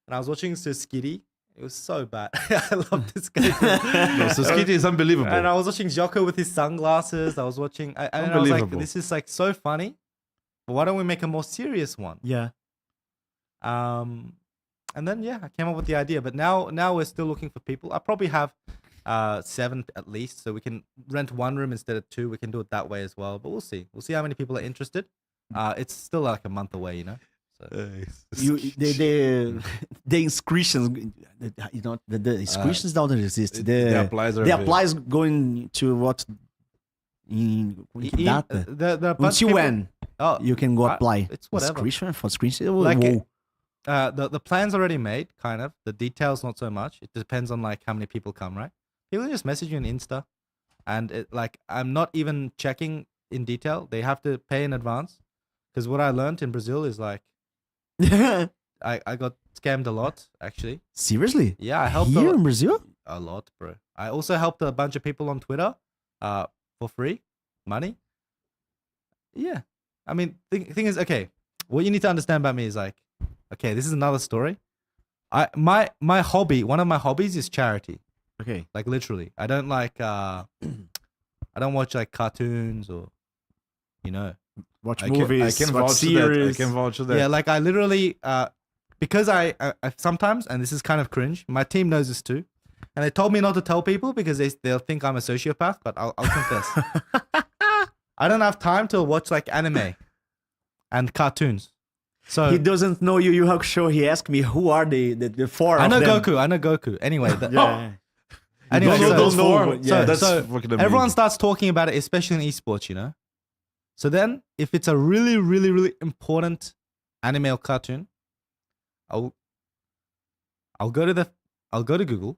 and I was watching Sir Skitty. It was so bad. I love this guy. No, so Skitty is unbelievable. And I was watching Jocko with his sunglasses. I was watching, and I was like, Unbelievable. this is like so funny. But why don't we make a more serious one? Yeah. And then yeah, I came up with the idea. But now we're still looking for people. I probably have 7 at least, so we can rent one room instead of 2. We can do it that way as well. But we'll see. We'll see how many people are interested. It's still like a month away, you know. So The inscriptions, the inscriptions don't exist. The applies are the big. applies going to what in data the bunch until of people- when Oh, you can go apply. it's whatever. Inscription for screenshot. Like Whoa. the plan's already made, kind of. The details not so much. It depends on like how many people come, right? People just message you on Insta, and it, like I'm not even checking in detail. They have to pay in advance, because what I learned in Brazil is like I got scammed a lot actually. Seriously? Yeah, I helped Here in Brazil? a lot, bro. I also helped a bunch of people on Twitter, for free, money. Yeah, I mean, thing is, okay. What you need to understand about me is like, okay, this is another story. My hobby, one of my hobbies is charity. Okay. Like literally, I don't like I don't watch like cartoons or, you know. Watch I movies, can watch vouch to that. I series. can vouch to that. Yeah, like I literally because I sometimes, and this is kind of cringe. My team knows this too, and they told me not to tell people because they'll think I'm a sociopath. But I'll confess, I don't have time to watch like anime and cartoons. So He doesn't know Yu Yu Hakusho. He asked me who are the four. I know of them. Goku. I know Goku. Anyway, Yeah. anyway, Don't know so- those four. Yeah. So that's so fucking amazing. everyone starts talking about it, especially in esports, you know. So then, if it's a really, really, really important anime or cartoon, I'll go to Google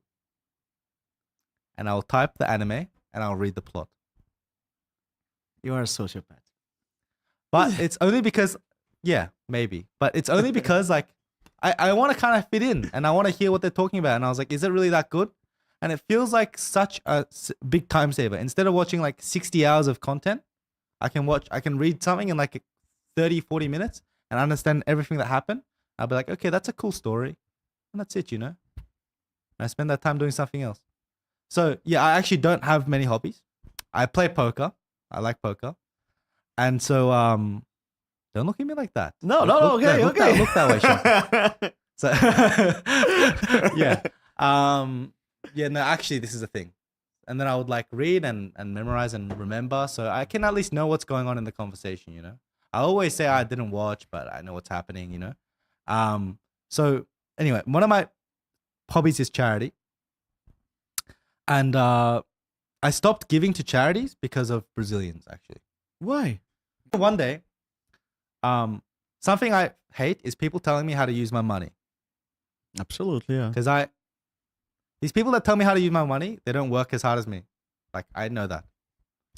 and I'll type the anime and I'll read the plot. You are a sociopath. But it's only because, yeah, maybe. But it's only because like I want to kind of fit in and I want to hear what they're talking about. And I was like, is it really that good? And it feels like such a big time saver. Instead of watching like 60 hours of content, I can read something in like 30, 40 minutes and understand everything that happened. I'll be like, okay, that's a cool story. And that's it, you know? And I spend that time doing something else. So yeah, I actually don't have many hobbies. I play poker. I like poker. And so don't look at me like that. No, Look okay, look okay. look that way, Sean. So yeah. Yeah, no, actually this is a thing. And then I would like read and memorize and remember, so I can at least know what's going on in the conversation, you know. I always say I didn't watch, but I know what's happening, you know. So anyway, one of my hobbies is charity. And I stopped giving to charities because of Brazilians actually. Why? One day, something I hate is people telling me how to use my money. Absolutely, yeah. Because these people that tell me how to use my money, they don't work as hard as me. Like, I know that.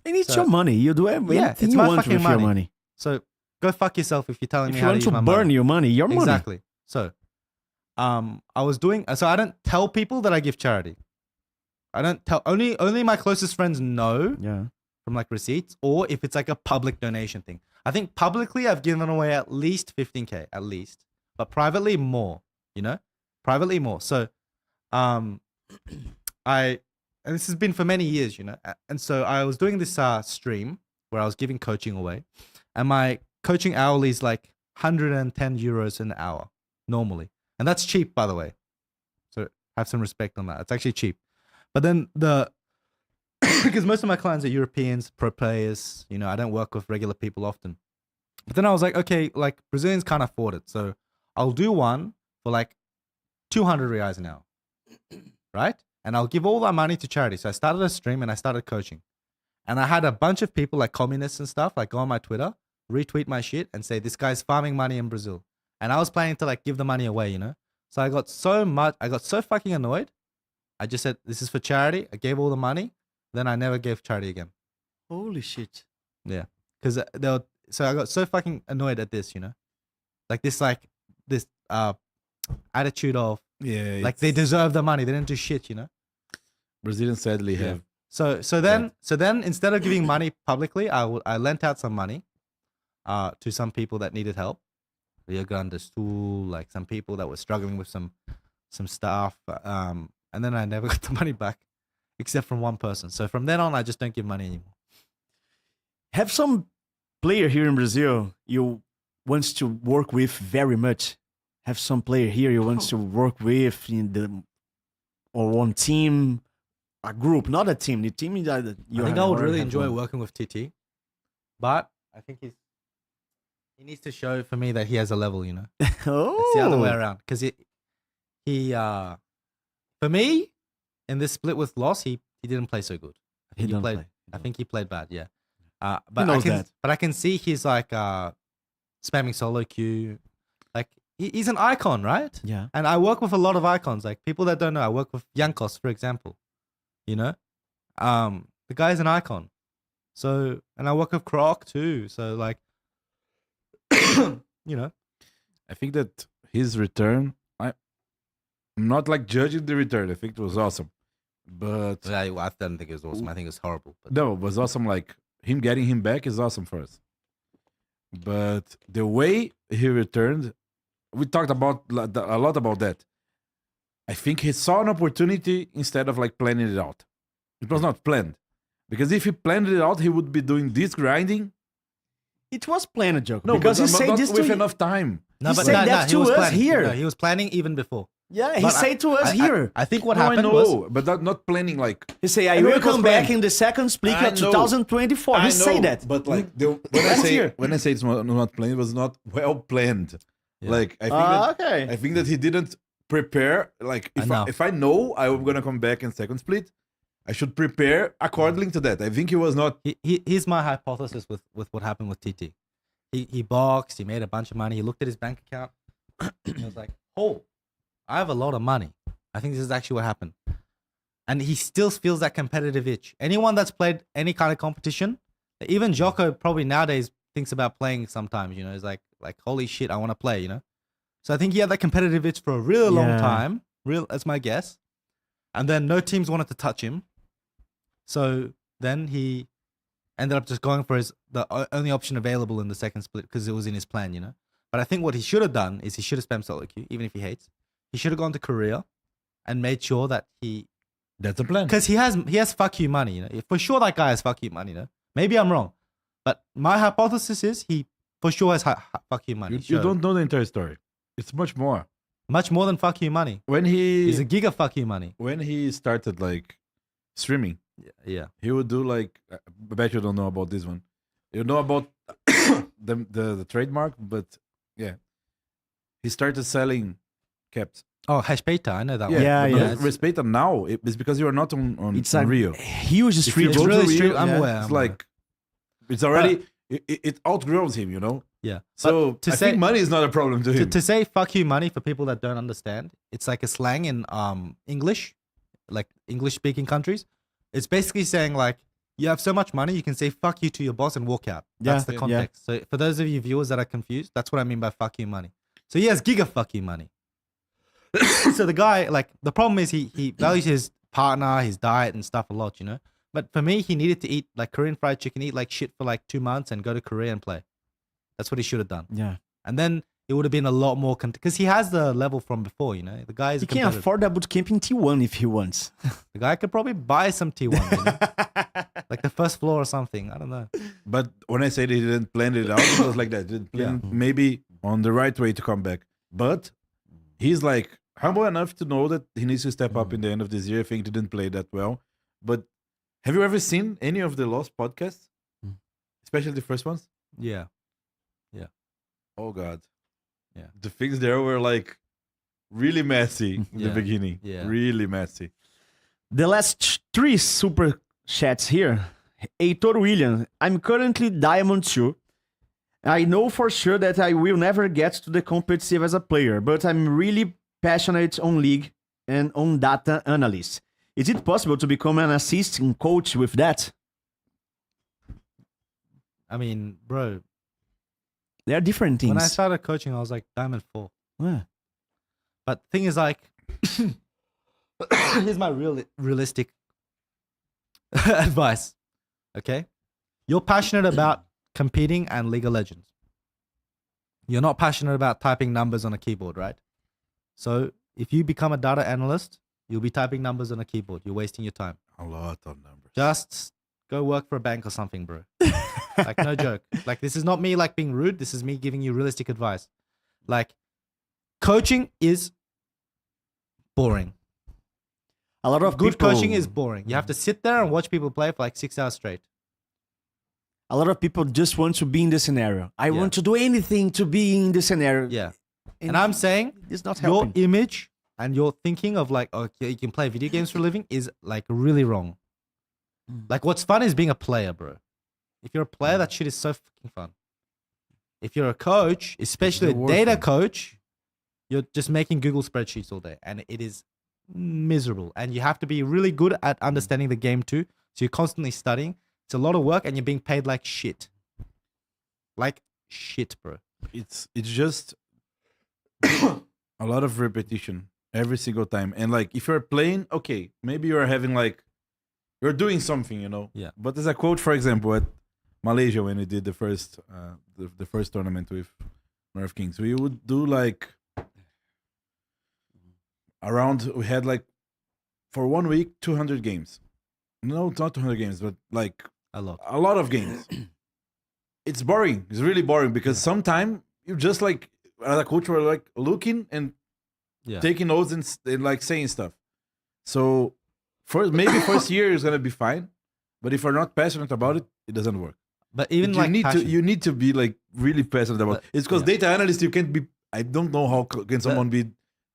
And it's So- your money. You do anything it's you my want fucking with your money. money. So go fuck yourself if you're telling If me you how to want use to my burn money. your money, your money. Exactly. So, I was doing. So I don't tell people that I give charity. I don't tell. Only my closest friends know Yeah. from like receipts, or if it's like a public donation thing. I think publicly I've given away at least 15K, at least, but privately more. You know, privately more. So, and this has been for many years, you know. And so I was doing this stream where I was giving coaching away, and my coaching hourly is like 110 euros an hour normally, and that's cheap, by the way. So have some respect on that. It's actually cheap. But then because most of my clients are Europeans, pro players, you know, I don't work with regular people often. But then I was like, okay, like Brazilians can't afford it, so I'll do one for like 200 reais an hour, right? And I'll give all that money to charity. So I started a stream and I started coaching. And I had a bunch of people like communists and stuff like go on my Twitter, retweet my shit and say, this guy's farming money in Brazil. And I was planning to like give the money away, you know? So I got so fucking annoyed. I just said, this is for charity. I gave all the money. Then I never gave charity again. Holy shit. Yeah. Because so I got so fucking annoyed at this, you know? Like this attitude of, Yeah, like they deserve the money. They didn't do shit, you know? Brazilians sadly Yeah. have. So then instead of giving money publicly, I lent out some money to some people that needed help. Rio Grande do Sul, like some people that were struggling with some stuff. And then I never got the money back except from one person. So from then on, I just don't give money anymore. Have some player here in Brazil you wants to work with very much? Have some player here you wants to work with or one team, a group, not a team. The team that you I think I would really enjoy working with TT, but I think He needs to show for me that he has a level, you know. Oh. It's the other way around. Because for me, in this split with loss, he didn't play so good. He didn't played. play. I think he played bad. Yeah. But He knows that. But I can see he's like spamming solo queue. Like he's an icon, right? Yeah. And I work with a lot of icons. Like people that don't know, I work with Yankos, for example. You know, the guy's an icon. So, and I work with Croc too. So, like, you know, I think that his return, I'm not like judging the return. I think it was awesome, but I don't think it was awesome. I think it's horrible. But no, it was awesome. Like him getting him back is awesome for us. But the way he returned, we talked about a lot about that. I think he saw an opportunity instead of like planning it out. It was not planned. Because if he planned it out, he would be doing this grinding. It was planned, Joko. No, because but he said not this with to enough time. He said that he to was us planning. here. No, he was planning even before. Yeah, he But said to us here. I think what No, I happened know, was but not planning like. He say, I I know will it was come back planned. in the second split I of know. 2024. He I say know, that. but like Last year. when I say it's not planned, it was not well planned. Yeah. Like I okay. think that he didn't prepare. Like if I know I'm gonna come back in second split, I should prepare according to that. I think he was not. here's my hypothesis with what happened with TT. He boxed, he made a bunch of money, he looked at his bank account, and he was like, oh, I have a lot of money. I think this is actually what happened. And he still feels that competitive itch. Anyone that's played any kind of competition, even Joko probably nowadays thinks about playing sometimes, you know, he's like holy shit, I want to play, you know? So I think he had that competitive itch for a really long time, that's my guess. And then no teams wanted to touch him. So then he ended up just going for the only option available in the second split because it was in his plan, you know? But I think what he should have done is he should have spammed solo queue, even if he hates. He should have gone to Korea and made sure that That's a plan. because he has fuck you money, you know? For sure that guy has fuck you money, you know? Maybe I'm wrong. But my hypothesis is he for sure has fuck you money. You don't know the entire story. It's much more. Much more than fuck you money. When He's a giga fuck you money. when he started like streaming, Yeah. he would do like I bet you don't know about this one. You know about the trademark, but yeah, he started selling caps. Oh, Hashpeta, I know that one. Yeah, but yeah. Respeta now it's because you are not on It's a Rio. huge If you street. It's go to really Rio, street. I'm yeah, aware. It's I'm aware. like it's already it outgrows him, you know. Yeah. So But I think money is not a problem to him. To say fuck you money for people that don't understand, it's like a slang in English, like English speaking countries. It's basically saying like you have so much money you can say fuck you to your boss and walk out. That's the Yeah. context. So for those of you viewers that are confused, that's what I mean by fuck you money. So he has giga fuck you money. So the guy, like the problem is he values his partner, his diet and stuff a lot, you know. But for me, he needed to eat like Korean fried chicken, eat like shit for like 2 months and go to Korea and play. That's what he should have done. Yeah. And then it would have been a lot more because he has the level from before, you know. The guy is He can afford a bootcamp in T1 if he wants. The guy could probably buy some T1, you know? Like the first floor or something. I don't know. But when I said he didn't plan it out, it was like that. He didn't plan maybe on the right way to come back. But he's like humble enough to know that he needs to step up in the end of this year. I think he didn't play that well. But have you ever seen any of the Lost podcasts? Especially the first ones? Yeah. Oh God. Yeah. The things there were like really messy in the Yeah. beginning. Yeah. Really messy. The last 3 super chats here. Heitor William, I'm currently Diamond 2. I know for sure that I will never get to the competitive as a player, but I'm really passionate on league and on data analyst. Is it possible to become an assistant coach with that? I mean, bro, There are different things. when I started coaching, I was like Diamond 4. Yeah. But thing is like, here's my realistic advice. Okay? You're passionate about competing and League of Legends. You're not passionate about typing numbers on a keyboard, right? So if you become a data analyst, you'll be typing numbers on a keyboard. You're wasting your time. A lot of numbers. Just go work for a bank or something, bro. Like, no joke. Like, this is not me like being rude. This is me giving you realistic advice. Like, coaching is boring. A lot of Good people, coaching is boring. You have to sit there and watch people play for like 6 hours straight. a lot of people just want to be in the scenario. I want to do anything to be in the scenario. Yeah. And I'm saying it's not your helping. image and your thinking of like, okay, you can play video games for a living is like really wrong. Like what's fun is being a player, bro. If you're a player, that shit is so fucking fun. If you're a coach, especially a data coach, you're just making Google spreadsheets all day and it is miserable. And you have to be really good at understanding the game too. So you're constantly studying. It's a lot of work and you're being paid like shit. Like shit, bro. It's just a lot of repetition every single time. And like if you're playing, okay, maybe you're having like you're doing something, you know. Yeah. But there's a quote, for example, at Malaysia when we did the first tournament with North Kings, we would do like we had like for 1 week 200 games. No, not 200 games, but like a lot of games. It's boring. It's really boring because sometimes you just like as a coach were like looking and taking notes and like saying stuff. So first year is gonna be fine, but if you're not passionate about it, it doesn't work. But even you need to be like really passionate about it. It's because data analyst you can't be. I don't know how can someone be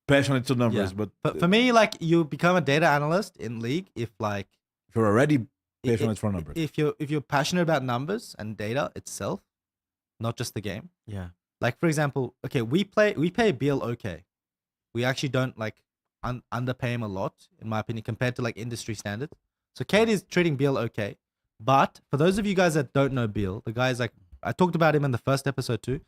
passionate to numbers, but for me, like you become a data analyst in League if you're already passionate for numbers. If you're passionate about numbers and data itself, not just the game. Yeah. Like for example, okay, we pay Bill okay. We actually don't like underpay him a lot, in my opinion, compared to like industry standard. So Kate is treating Bill okay. But for those of you guys that don't know Bill, the guy is like, I talked about him in the first episode too.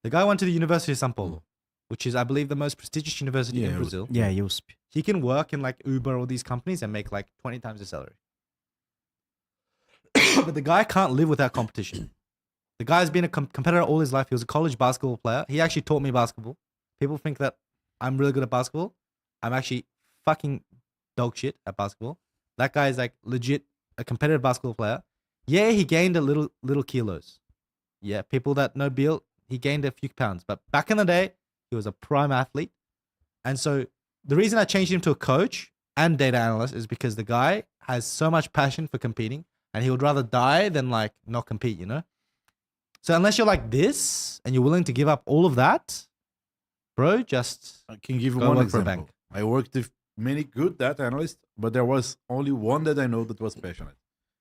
The guy went to the University of São Paulo, which is, I believe, the most prestigious university in Brazil. Yeah, USP. He can work in like Uber or these companies and make like 20 times his salary. But the guy can't live without competition. The guy's been a competitor all his life. He was a college basketball player. He actually taught me basketball. People think that I'm really good at basketball. I'm actually fucking dog shit at basketball. That guy is like legit a competitive basketball player. Yeah, he gained a little kilos. Yeah, people that know Bill, he gained a few pounds. But back in the day, he was a prime athlete. And so the reason I changed him to a coach and data analyst is because the guy has so much passion for competing and he would rather die than like not compete, you know? So unless you're like this and you're willing to give up all of that, bro, just I can give you go one work for a example. bank. I worked with many good data analysts, but there was only one that I know that was passionate.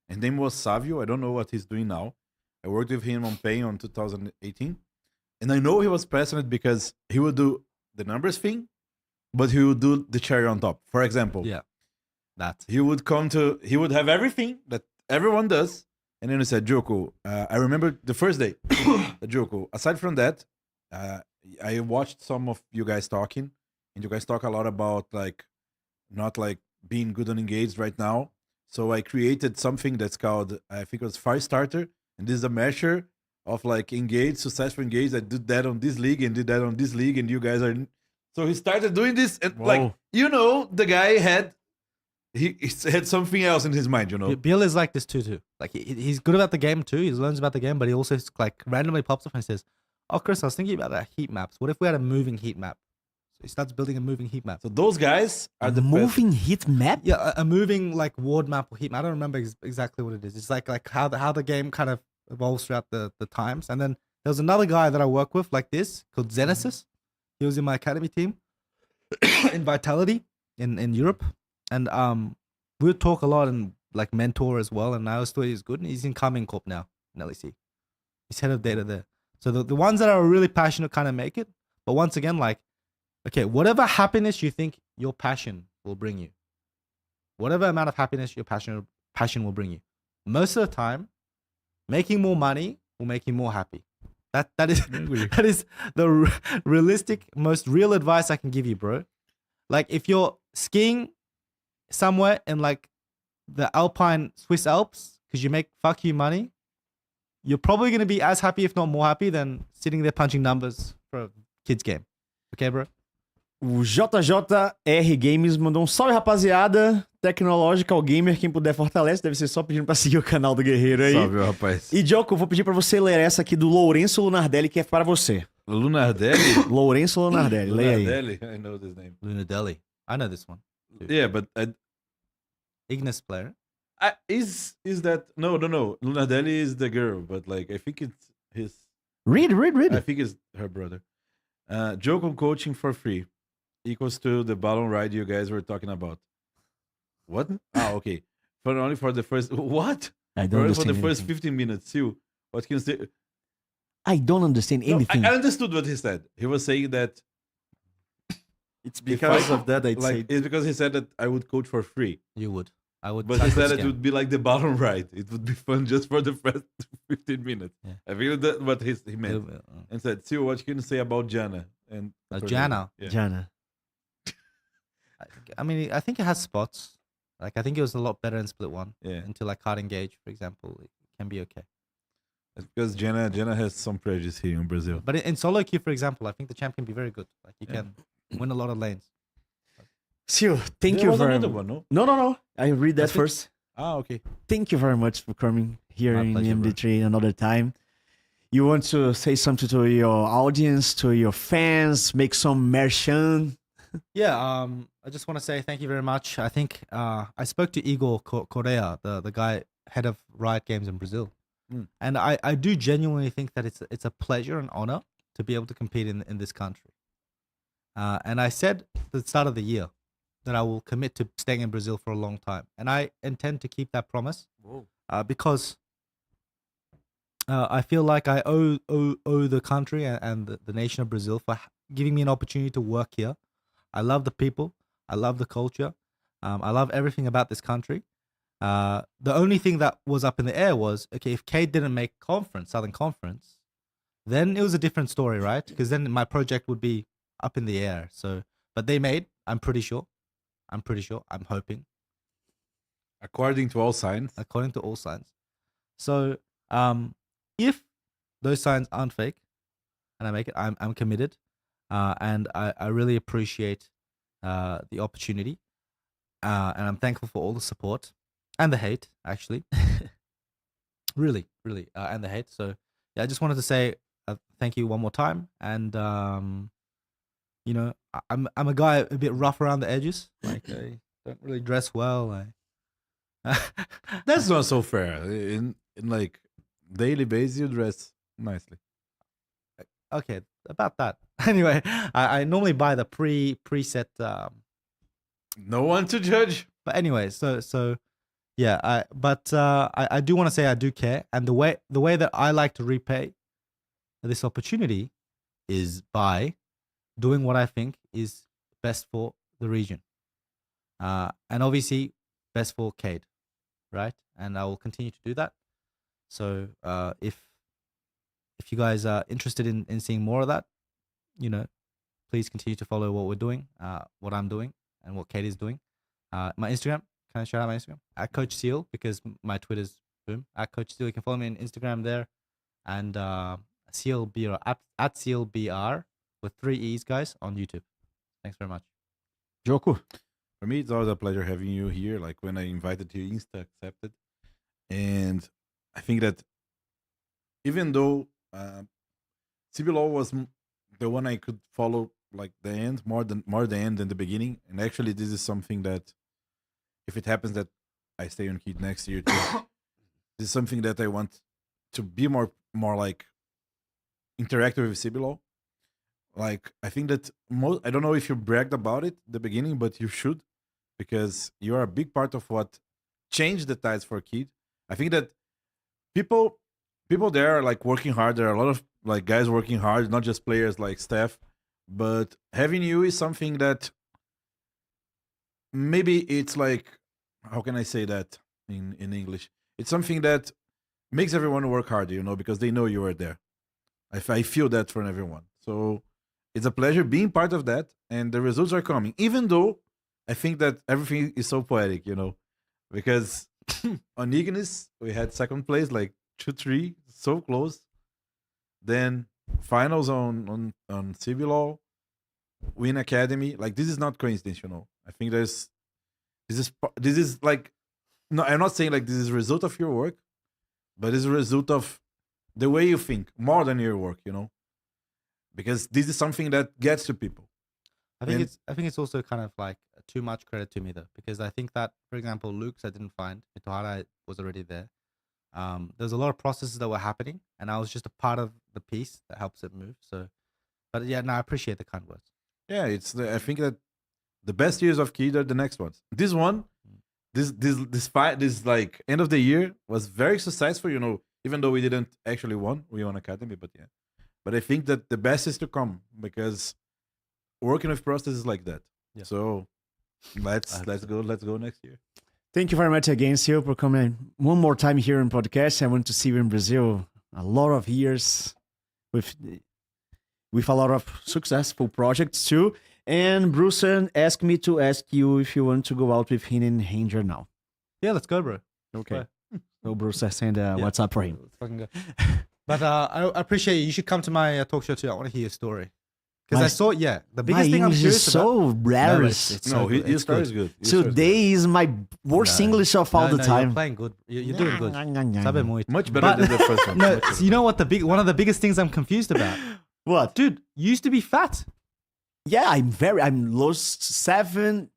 His name was Savio. I don't know what he's doing now. I worked with him on Paying on 2018. And I know he was passionate because he would do the numbers thing, but he would do the cherry on top. For example, he would have everything that everyone does. And then he said, Joko, I remember the first day, Joko, aside from that, I watched some of you guys talking, and you guys talk a lot about like not like being good and engaged right now. So I created something that's called, I think it was Fire Starter, and this is a measure of like engaged, successful engaged. I did that on this league and did that on this league, and you guys are. So he started doing this, and like the guy had something else in his mind, you know. Bill is like this too. Like he's good about the game too. He learns about the game, but he also like randomly pops up and says, "Oh, Chris, I was thinking about heat maps. What if we had a moving heat map?" So he starts building a moving heat map. So those guys are the moving heat map. Yeah, a moving like ward map or heat map. I don't remember exactly what it is. It's like how the game kind of evolves throughout the times. And then there was another guy that I work with like this called Zenesis. He was in my academy team in Vitality in Europe. And we would talk a lot and like mentor as well. And I always thought he was good. And he's in Carmine Corp now in LEC. He's head of data there. So the ones that are really passionate kind of make it. But once again, like, okay, whatever happiness you think your passion will bring you, whatever amount of happiness your passion will bring you, most of the time, making more money will make you more happy. That is the realistic, most real advice I can give you, bro. Like if you're skiing somewhere in like the Alpine Swiss Alps because you make fuck you money, you're probably going to be as happy, if not more happy, than sitting there punching numbers for a kid's game. Okay, bro? O JJR Games mandou salve, rapaziada. Technological Gamer, quem puder fortalece. Deve ser só pedindo pra seguir o canal do Guerreiro aí. Salve, rapaz. E, Joko, eu vou pedir pra você ler essa aqui do Lourenço Lunardelli, que é para você. Lunardelli? Lourenço Lunardelli. Leia aí. Lunardelli? I know this name. Lunardelli. I know this one. Yeah, but... Ignis player. Is that no? Lunardelli is the girl, but like I think it's his. Read. I think it's her brother. Joke coaching for free equals to the balloon ride you guys were talking about. What? Okay. Only for the first what? I don't Only for understand the first anything. 15 minutes. You. What can you say? I don't understand No, anything. I understood what he said. He was saying that It's because of that like it's because he said that I would coach for free. You would. I would. But he said it would be like the balloon ride. It would be fun just for the first 15 minutes. Yeah. I think that's what he meant. And said, "See what can you say about Jana?" And Jana. Yeah. Jana. I mean, I think it has spots. Like, I think it was a lot better in Split 1. Yeah. Into like Card Engage, for example, it can be okay. It's because Jana has some prejudice here in Brazil. But in solo queue, for example, I think the champ can be very good. Like, you can win a lot of lanes. Seal, thank There you was very another much. one, no? No. I read that That's it? first. Okay. Thank you very much for coming here My in pleasure, bro. MD3 another time. You want to say something to your audience, to your fans, make some merchan? Yeah, I just want to say thank you very much. I think I spoke to Igor Correa, the guy head of Riot Games in Brazil, and I do genuinely think that it's a pleasure and honor to be able to compete in this country. And I said at the start of the year that I will commit to staying in Brazil for a long time, and I intend to keep that promise. Because I feel like I owe the country and the nation of Brazil for giving me an opportunity to work here. I love the people. I love the culture. I love everything about this country. The only thing that was up in the air was, okay, if Keyd didn't make Southern Conference, then it was a different story, right? Because then my project would be up in the air. So, but they made, I'm pretty sure. I'm hoping. According to all signs. According to all signs. So, if those signs aren't fake and I make it, I'm committed. And I really appreciate the opportunity. And I'm thankful for all the support and the hate, actually. really, and the hate. So, yeah, I just wanted to say thank you one more time. And, you know, I'm a guy a bit rough around the edges. Like, I don't really dress well. That's not so fair. In like daily basis, you dress nicely. Okay, about that. Anyway, I normally buy the preset. No one to judge. But anyway, so yeah. I do want to say I do care, and the way that I like to repay this opportunity is by doing what I think is best for the region, and obviously best for Keyd, right? And I will continue to do that. So if you guys are interested in seeing more of that, you know, please continue to follow what we're doing, what I'm doing, and what Keyd is doing. My Instagram, can I shout out my Instagram? At Coach SeeEl, because my Twitter's boom. At Coach SeeEl, you can follow me on Instagram there. And SeeElBR, at SeeElBR, with 3 E's, guys, on YouTube. Thanks very much. Joko. For me, it's always a pleasure having you here. Like when I invited you, Insta accepted. And I think that even though CBLOL was the one I could follow like the end more the end than the beginning, and actually this is something that if it happens that I stay on Keyd next year too, this is something that I want to be more like interactive with CBLOL. Like I think that I don't know if you bragged about it at the beginning, but you should, because you are a big part of what changed the tides for Keyd. I think that people there are like working hard. There are a lot of like guys working hard, not just players, like staff. But having you is something that maybe it's like, how can I say that in English? It's something that makes everyone work harder, you know, because they know you are there. I feel that from everyone. So it's a pleasure being part of that, and the results are coming. Even though I think that everything is so poetic, you know, because on Ignis we had second place, like 2-3, so close. Then finals on CBLOL, win Academy. Like this is not coincidence, you know. I think this is like, no, I'm not saying like this is a result of your work, but it's a result of the way you think more than your work, you know. Because this is something that gets to people. I think it's also kind of like too much credit to me though, because I think that, for example, Luke's I didn't find. Mitohara was already there. There's a lot of processes that were happening, and I was just a part of the piece that helps it move. So, but yeah, no, I appreciate the kind words. Yeah, I think that the best years of Keyd are the next ones. This one, this like end of the year was very successful. You know, even though we didn't actually we won Academy, but yeah. But I think that the best is to come because working with processes like that. Yeah. So let's go next year. Thank you very much again, SeeEl, for coming one more time here in podcast. I want to see you in Brazil a lot of years with a lot of successful projects too. And Bruce asked me to ask you if you want to go out with him and Ranger now. Yeah, let's go, bro. Okay. So Bruce, send a WhatsApp for him. Let's fucking go. But I appreciate you. You should come to my talk show too. I want to hear your story. Because I saw, the biggest thing I'm curious about. so rare. His story is good. Today is my worst English of all the time. You're playing good. You're doing good. Sabe muito. Much better than the first one. No, so you know what? One of the biggest things I'm confused about. What? Dude, you used to be fat. Yeah, I'm lost 70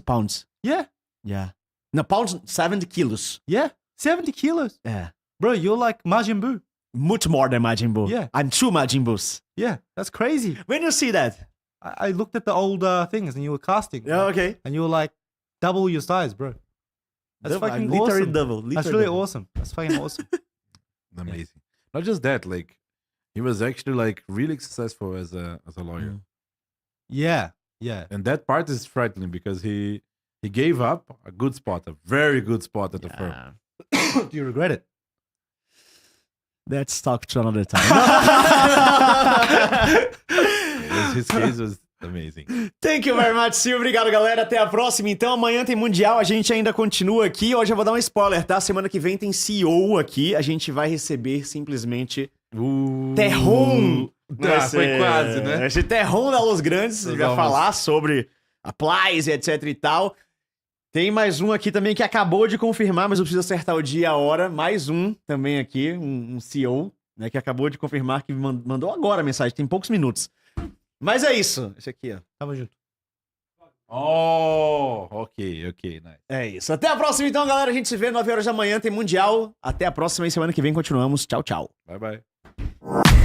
pounds. Yeah. Yeah. No, pounds, 70 kilos. Yeah. 70 kilos. Yeah. Bro, you're like Majin Buu. Much more than Majin Buu. Yeah. I'm 2 Majin Buus. Yeah, that's crazy. When you see that? I looked at the old things and you were casting. Yeah, okay. And you were like double your size, bro. That's fucking literally awesome. double. That's really awesome. That's fucking awesome. Amazing. Not just that, like he was actually like really successful as a lawyer. Yeah, yeah. And that part is frightening because he gave up a good spot, a very good spot at the firm. Do you regret it? Let's talk to another time. His case was amazing. Thank you very much, SeeEl. Obrigado, galera. Até a próxima. Então, amanhã tem Mundial. A gente ainda continua aqui. Hoje eu vou dar um spoiler, tá? Semana que vem tem CEO aqui. A gente vai receber simplesmente Terron. Foi quase, né? Esse Terron da Los Grandes. A gente vai falar sobre a Plays e etc e tal. Tem mais um aqui também que acabou de confirmar, mas eu preciso acertar o dia e a hora. Mais um também aqui, um CEO, né, que acabou de confirmar, que mandou agora a mensagem, tem poucos minutos. Mas é isso. Esse aqui, ó. Tamo junto. Oh, ok, nice. É isso. Até a próxima então, galera. A gente se vê 9 horas da manhã, tem Mundial. Até a próxima e semana que vem continuamos. Tchau, tchau. Bye, bye.